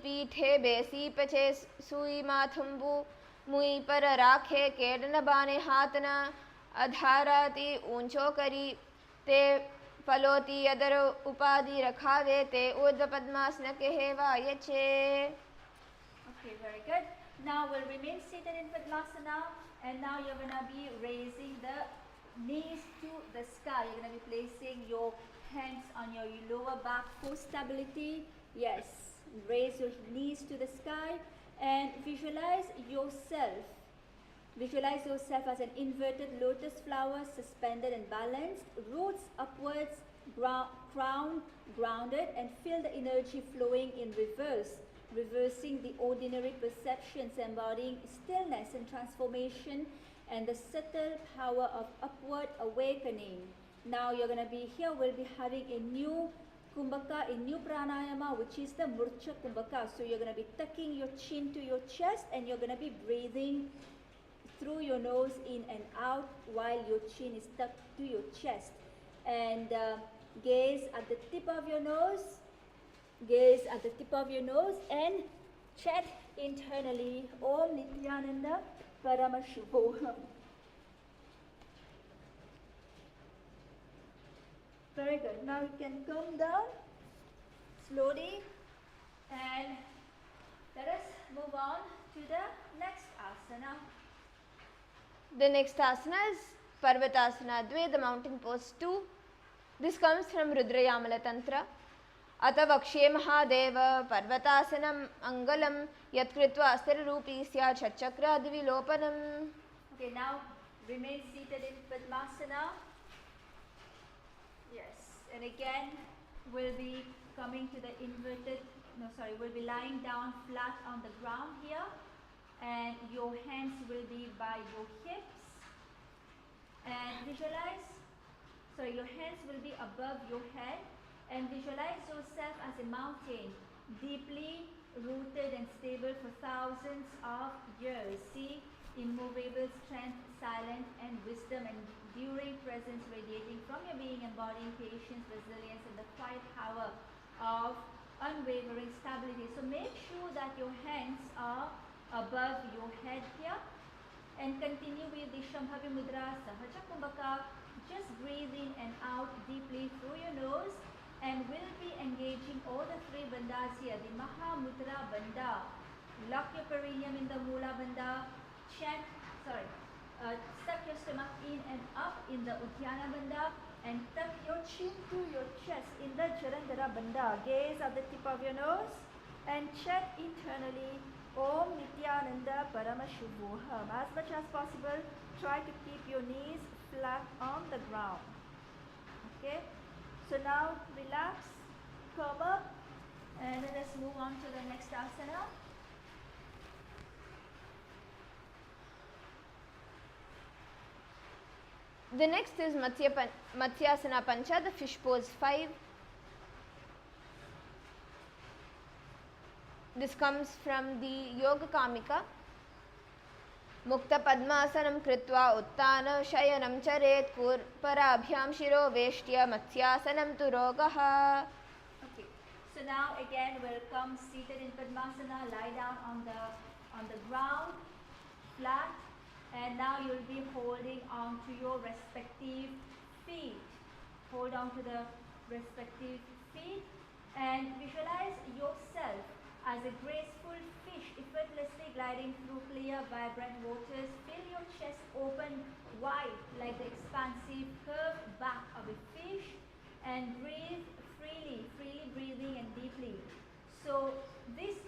B: Pithe Besi Pache Sui Mathumbu Mui Para Rakhe Kedana Bane Hatana Adharati Uncho Kari Te Faloti Adaro Upadi Rakhave Te Urdhva Padmasana Keheva Yache.
C: Okay, very good. Now we'll remain seated in Padmasana, and now you're going to be raising the knees to the sky. You're going to be placing your hands on your lower back for stability. Yes, raise your knees to the sky and visualize yourself as an inverted lotus flower, suspended and balanced, roots upwards, crown grounded, and feel the energy flowing in reverse reversing the ordinary perceptions, embodying stillness and transformation and the subtle power of upward awakening. Now you're going to be here, we'll be having a new kumbhaka, a new pranayama, which is the murcha kumbhaka. So you're going to be tucking your chin to your chest and you're going to be breathing through your nose in and out while your chin is tucked to your chest. And gaze at the tip of your nose, gaze at the tip of your nose and chant internally, Om Nithyananda Paramashubhoham. Very good. Now you can come down slowly and let us move on to the next asana.
B: The next asana is Parvatasana Dve, the mountain pose 2. This comes from Rudrayamala Tantra. Ata vakshe Mahadeva Parvatasanam Angalam Yatkritva Asthirarupi Sya Chachakra Divilopanam.
C: Okay, now remain seated in Padmasana. Yes, and again we'll be coming to the we'll be lying down flat on the ground here, and your hands will be by your hips, and your hands will be above your head, and visualize yourself as a mountain, deeply rooted and stable for thousands of years. See immovable strength, silent and wisdom, and enduring presence radiating from your being, embodying patience, resilience, and the quiet power of unwavering stability. So make sure that your hands are above your head here, and continue with the Shambhavi Mudra Sahaja Kumbhaka. Just breathe in and out deeply through your nose, and we'll be engaging all the three bandhas here. The Maha Mudra Bandha. Lock your perineum in the Mula Bandha. Suck your stomach in and up in the Uddiyana Bandha, and tuck your chin to your chest in the Jalandhara Bandha. Gaze at the tip of your nose and chant internally, Om Nithyananda Paramashubhoham. As much as possible, try to keep your knees flat on the ground. Okay, so now relax, come up, and let us move on to the next asana.
B: The next is Matsyasana Pancha, the fish pose 5. This comes from the Yoga Kamika. Mukta Padmasanam Kritva Uttana Shayanam Charet Kur Parabhyam Shiro Veshtya Matsyasanam Turogaha.
C: Okay, so now again we'll come seated in Padmasana, lie down on the ground, flat. And now you'll be holding on to your respective feet. Hold on to the respective feet and visualize yourself as a graceful fish effortlessly gliding through clear, vibrant waters. Feel your chest open wide like the expansive curved back of a fish, and breathe freely breathing and deeply. So this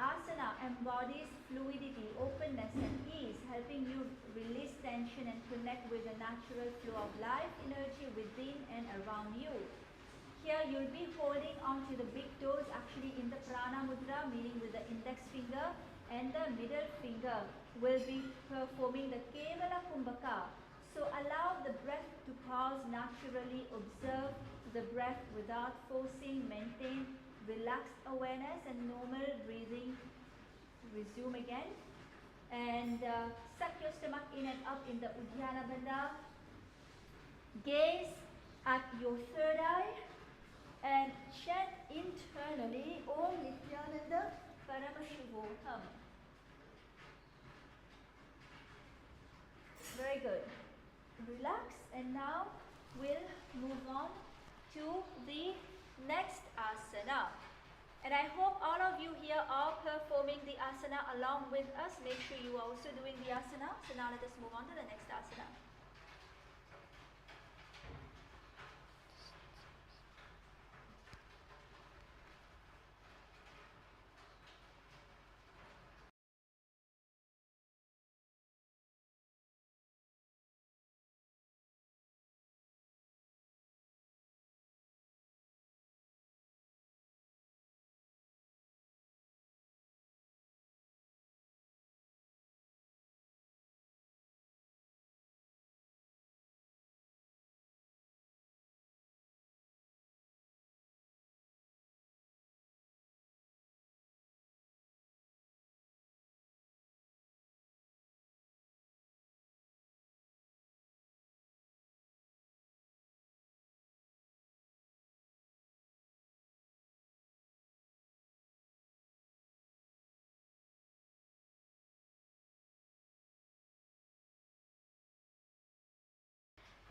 C: asana embodies fluidity, openness and ease, helping you release tension and connect with the natural flow of life energy within and around you. Here you'll be holding on to the big toes actually in the prana mudra, meaning with the index finger and the middle finger. We'll be performing the Kevala Kumbhaka. So allow the breath to pause naturally, observe the breath without forcing, maintain relaxed awareness and normal breathing. Resume again, and suck your stomach in and up in the Uddiyana Bandha. Gaze at your third eye and chant internally, Om Nithyananda Paramashubhoham. Very good. Relax, and now we'll move on to the next asana. And I hope all of you here are performing the asana along with us. Make sure you are also doing the asana. So now let us move on to the next asana.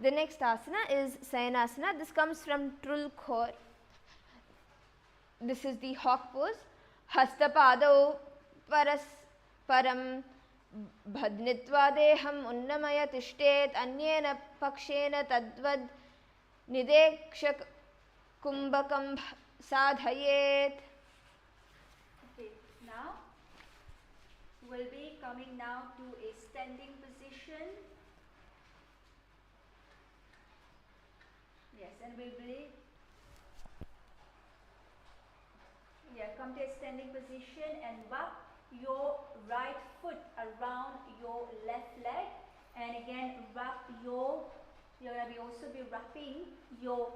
B: The next asana is Sayanasana. This comes from Trul Khor. This is the hawk pose. Hastapadau param bhadnitva deham unnamaya tishtet anyena pakshena tadvad nidekshak kumbhakam sadhayet.
C: Okay, now we'll be coming now to a standing position. Yes, and we'll be come to a standing position and wrap your right foot around your left leg, and again wrap you're going to be also be wrapping your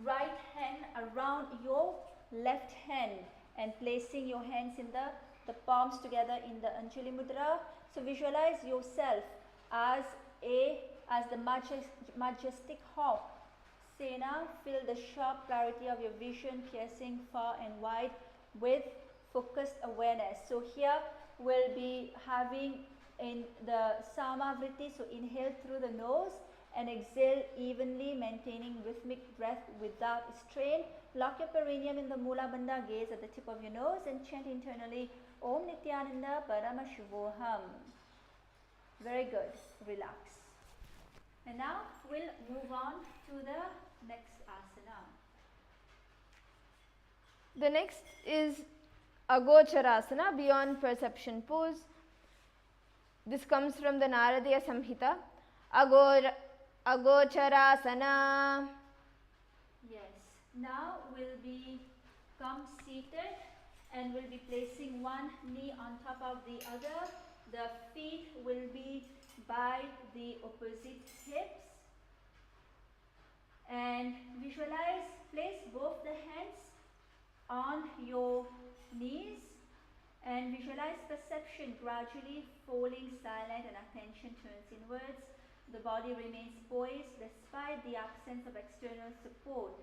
C: right hand around your left hand and placing your hands in the palms together in the Anjali Mudra. So visualize yourself as the majestic hawk. Sena, feel the sharp clarity of your vision piercing far and wide with focused awareness. So here we'll be having in the Samavriti, so inhale through the nose and exhale evenly, maintaining rhythmic breath without strain. Lock your perineum in the Mula Bandha, gaze at the tip of your nose and chant internally Om Nithyananda Paramashivoham. Very good, relax. And now we'll move on to the next asana.
B: The next is Agocharasana, beyond perception pose. This comes from the Naradiya Samhita. Agocharasana.
C: Yes, now we'll be come seated and we'll be placing one knee on top of the other. The feet will be by the opposite hips, and visualize, place both the hands on your knees and visualize perception gradually falling silent and attention turns inwards. The body remains poised despite the absence of external support.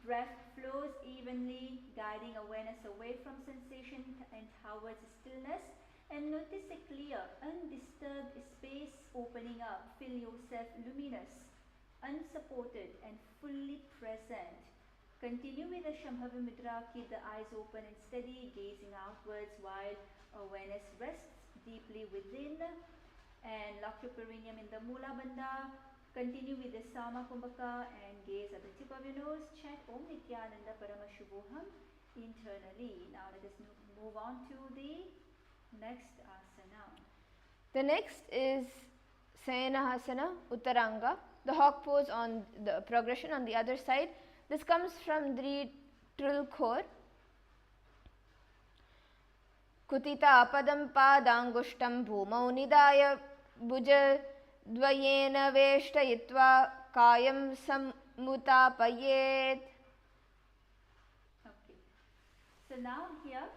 C: Breath flows evenly, guiding awareness away from sensation and towards stillness. And notice a clear, undisturbed space opening up. Feel yourself luminous, unsupported and fully present. Continue with the Shambhavi Mudra. Keep the eyes open and steady, gazing outwards while awareness rests deeply within. And lock your perineum in the Mula Bandha. Continue with the Sama Kumbhaka and gaze at the tip of your nose. Chant Om Nithyananda Paramashivoham internally. Now let us move on to the next asana.
B: The next is Sayanasana Uttaranga, the hawk pose on the progression on the other side. This comes from Trul Khor. Kutita padam padangushtam bhumau nidaya bhuja dvayena veshtayitva kayam samutapayet.
C: Okay. So now here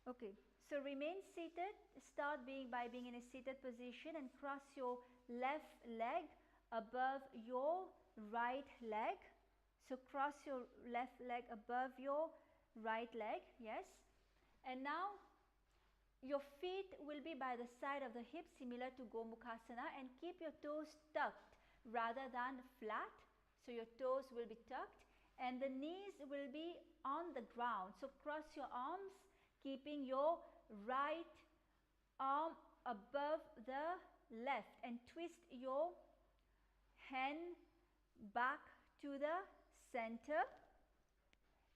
C: okay, so remain seated. Start by being in a seated position and cross your left leg above your right leg. So cross your left leg above your right leg, yes. And now your feet will be by the side of the hips, similar to Gomukhasana, and keep your toes tucked rather than flat. So your toes will be tucked and the knees will be on the ground. So cross your arms, keeping your right arm above the left and twist your hand back to the center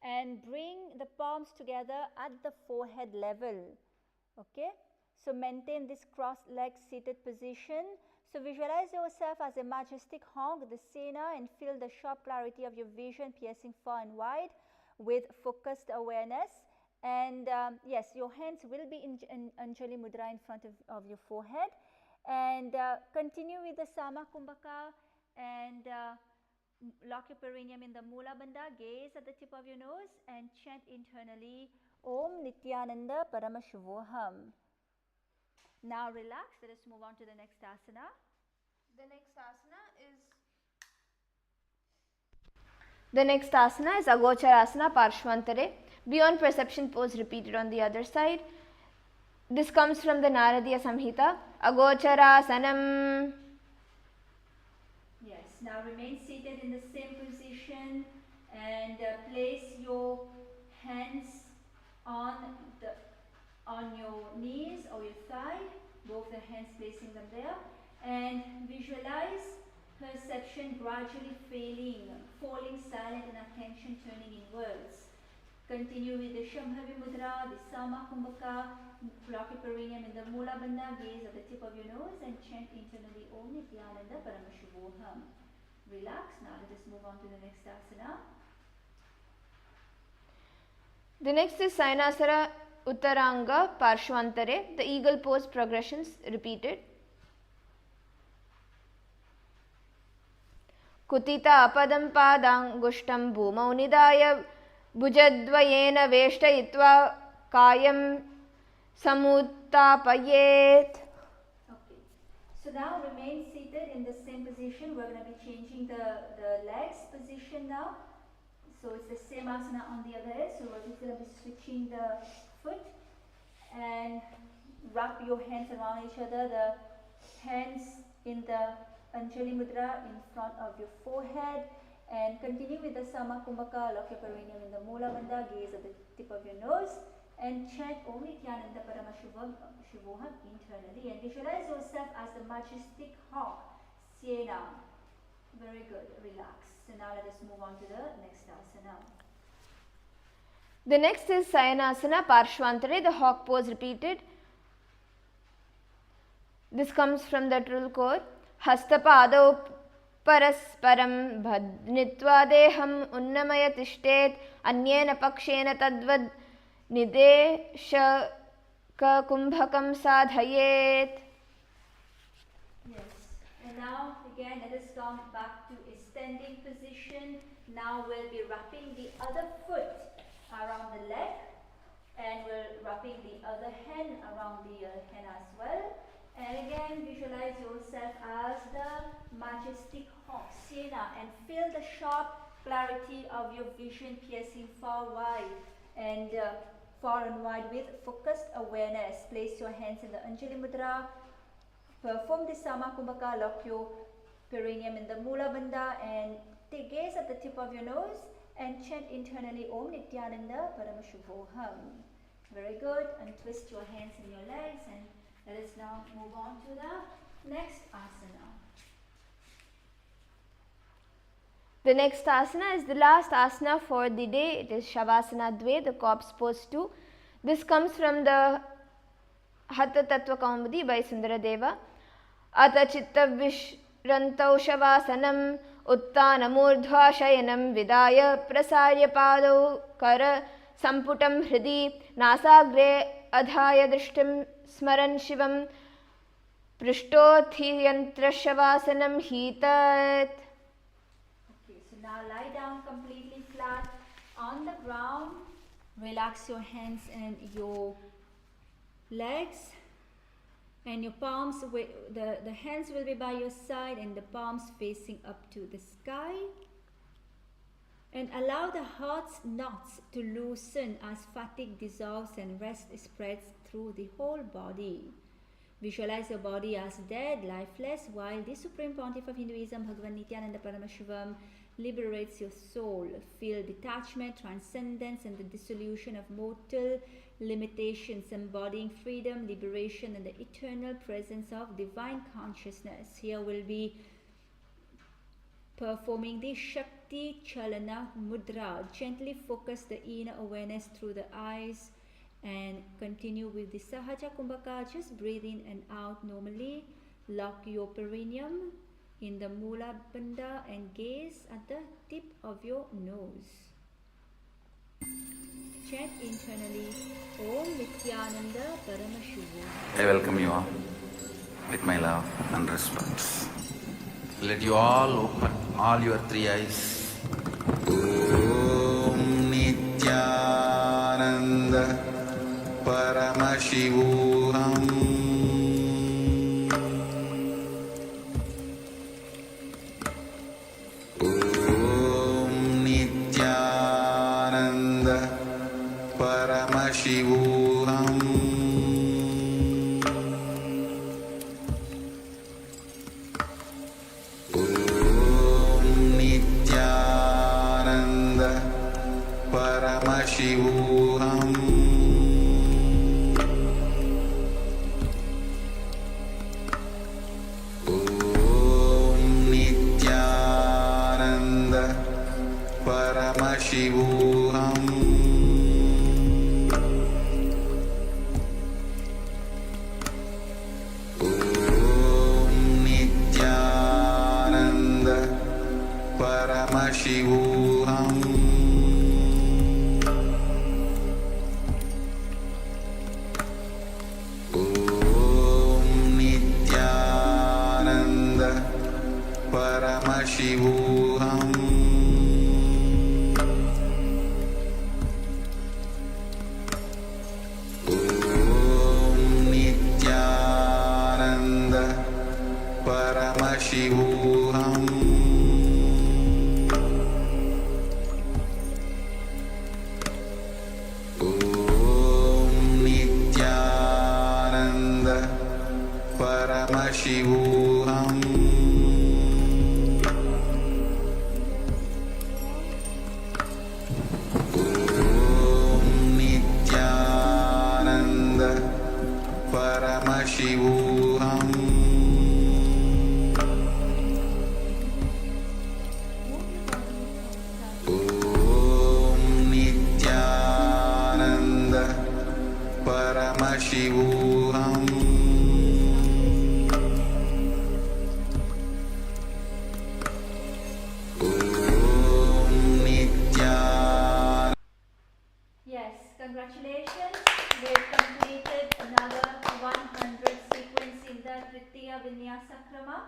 C: and bring the palms together at the forehead level. Okay, so maintain this cross-legged seated position. So visualize yourself as a majestic hawk, the Sena, and feel the sharp clarity of your vision piercing far and wide with focused awareness. And yes, your hands will be in Anjali Mudra in front of your forehead. And continue with the Sama Kumbhaka and lock your perineum in the Mula Bandha, gaze at the tip of your nose and chant internally Om Nithyananda Paramashivoham. Now relax, let us move on to the next asana.
B: The next asana is Agocharasana Parshvantare, beyond perception pose repeated on the other side. This comes from the Naradiya Samhita, Agocarasanam.
C: Yes, now remain seated in the same position and place your hands on your knees or your thigh, both the hands placing them there, and visualize perception gradually falling silent and attention turning inwards. Continue with the Shambhavi Mudra, the Sama Kumbhaka, lock your perineum in the Mula Bandha, gaze at the tip of your nose and chant internally Om Nithyananda Paramashivoham. Relax. Now let us move on to the next asana.
B: The next is Sayanasara Uttaranga Parshvantare, the eagle pose progressions repeated. Kutita apadam padangushtam bhumau nidaya bhujadvayena veshtayitva kayam samuttapayet.
C: Okay. So now remain seated in the same position. We're going to be changing the legs position now. So it's the same asana on the other end. So we're just going to be switching the foot and wrap your hands around each other. The hands in the Anjali Mudra in front of your forehead, and continue with the Sama Kumbhaka, lock your perineum in the Mula Bandha, gaze at the tip of your nose and chant Om Nithyananda Paramashivoham internally and visualize yourself as the majestic hawk, Siena. Very good, relax. So now let us move on to the next asana.
B: The next is Sayanasana Parshvantare, the hawk pose repeated. This comes from the Trul Core. Hastapadau parasparam bhadnitva deham unnamaya tishtet anyena pakshena tadvad nideshaka kumbhakam sadhayet.
C: Yes, and now again let us come back to a standing position. Now we'll be wrapping the other foot around the leg and we're wrapping the other hand around the hand as well. And again, visualize yourself as the majestic hawk, Siena, and feel the sharp clarity of your vision piercing far and wide with focused awareness. Place your hands in the Anjali Mudra. Perform the Sama Kumbhaka, lock your perineum in the Mula Bandha and take gaze at the tip of your nose and chant internally Om Nithyananda Paramashivoham. Very good. And twist your hands in your legs and let us now move on to the next asana.
B: The next asana is the last asana for the day. It is Shavasana Dve, the corpse pose 2. This comes from the Hatha Tattva Kaumudi by Sundaradeva. Ata chitta vishrantau shavasanam uttanamurdhva shayanam vidaya prasarya padau kara samputam hridi nasagre adhaya drishtim smaran shivam prishtothiyantra shavasanam hitat.
C: Okay, so now lie down completely flat on the ground. Relax your hands and your legs and your palms. The hands will be by your side and the palms facing up to the sky. And allow the heart's knots to loosen as fatigue dissolves and rest spreads through the whole body. Visualize your body as dead, lifeless, while the Supreme Pontiff of Hinduism, Bhagavan Nithyananda Paramashivam, liberates your soul. Feel detachment, transcendence, and the dissolution of mortal limitations, embodying freedom, liberation, and the eternal presence of divine consciousness. Here we'll be performing the Shakti Chalana Mudra. Gently focus the inner awareness through the eyes and continue with the Sahaja Kumbhaka. Just breathe in and out normally. Lock your perineum in the Mula Bandha and gaze at the tip of your nose. chant internally Om Nithyananda Paramashivu.
D: I welcome you all with my love and respect. Let you all open all your three eyes. Om Nithyananda Paramashivoham. Om Nithyananda Paramashivoham. Nithyananda Paramashivoham. Om Nithyananda Paramashivoham. Om Nithyananda Paramashivoham. Om Nithyananda Paramashivoham. Om Nithyananda Paramashivoham. Om Nithyananda Paramashivoham. Om Nithyananda Paramashivoham. Om Nithyananda Paramashivoham. Om Nithyananda.
C: Yes, congratulations. We've completed another 100 sequence in the Tritiya Vinyasa Krama,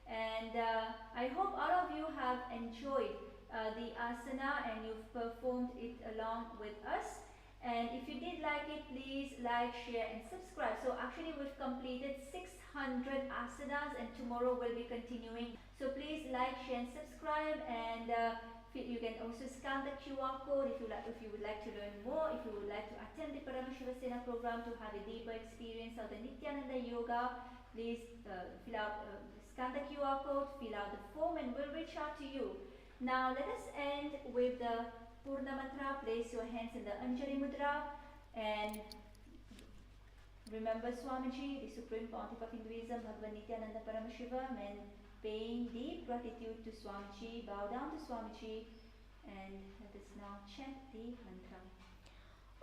C: and I hope all of you have enjoyed the asana and you've performed it along with us. And if you did like it, please like, share and subscribe. So actually we've completed 600 asanas and tomorrow we'll be continuing. So please like, share and subscribe, and you can also scan the QR code if you would like to learn more, if you would like to attend the Paramashiva program to have a deeper experience of the Nithyananda Yoga. Please scan the QR code, fill out the form, and we'll reach out to you. Now let us end with the Purna Mantra. Place your hands in the Anjali Mudra and remember Swamiji, the Supreme Pontiff of Hinduism, Bhagavan Nithyananda Paramashiva, and paying deep gratitude to Swamiji. Bow down to Swamiji and let us now chant the mantra.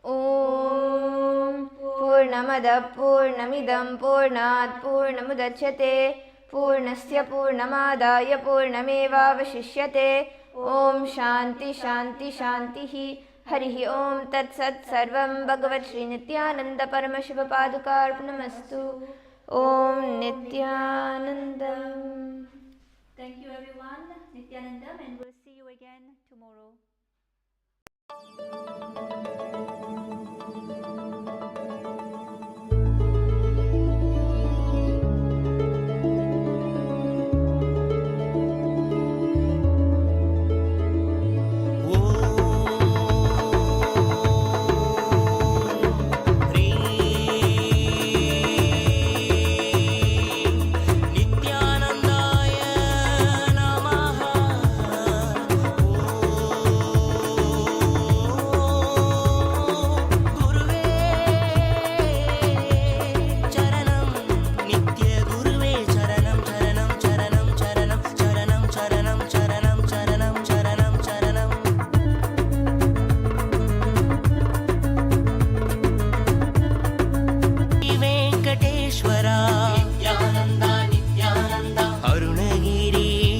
B: Om Purnamada Purnamidam Purnat Purnamudachyate Purnasya Purnamadaya Purnamevavashishyate Om Shanti Shanti Shantihi Harihi Om Tat Sat Sarvam Bhagavat Shri Nithyananda Paramashiva Padukarpanamastu Om Nithyanandam.
C: Thank you everyone, Nithyanandam, and we'll see you again tomorrow.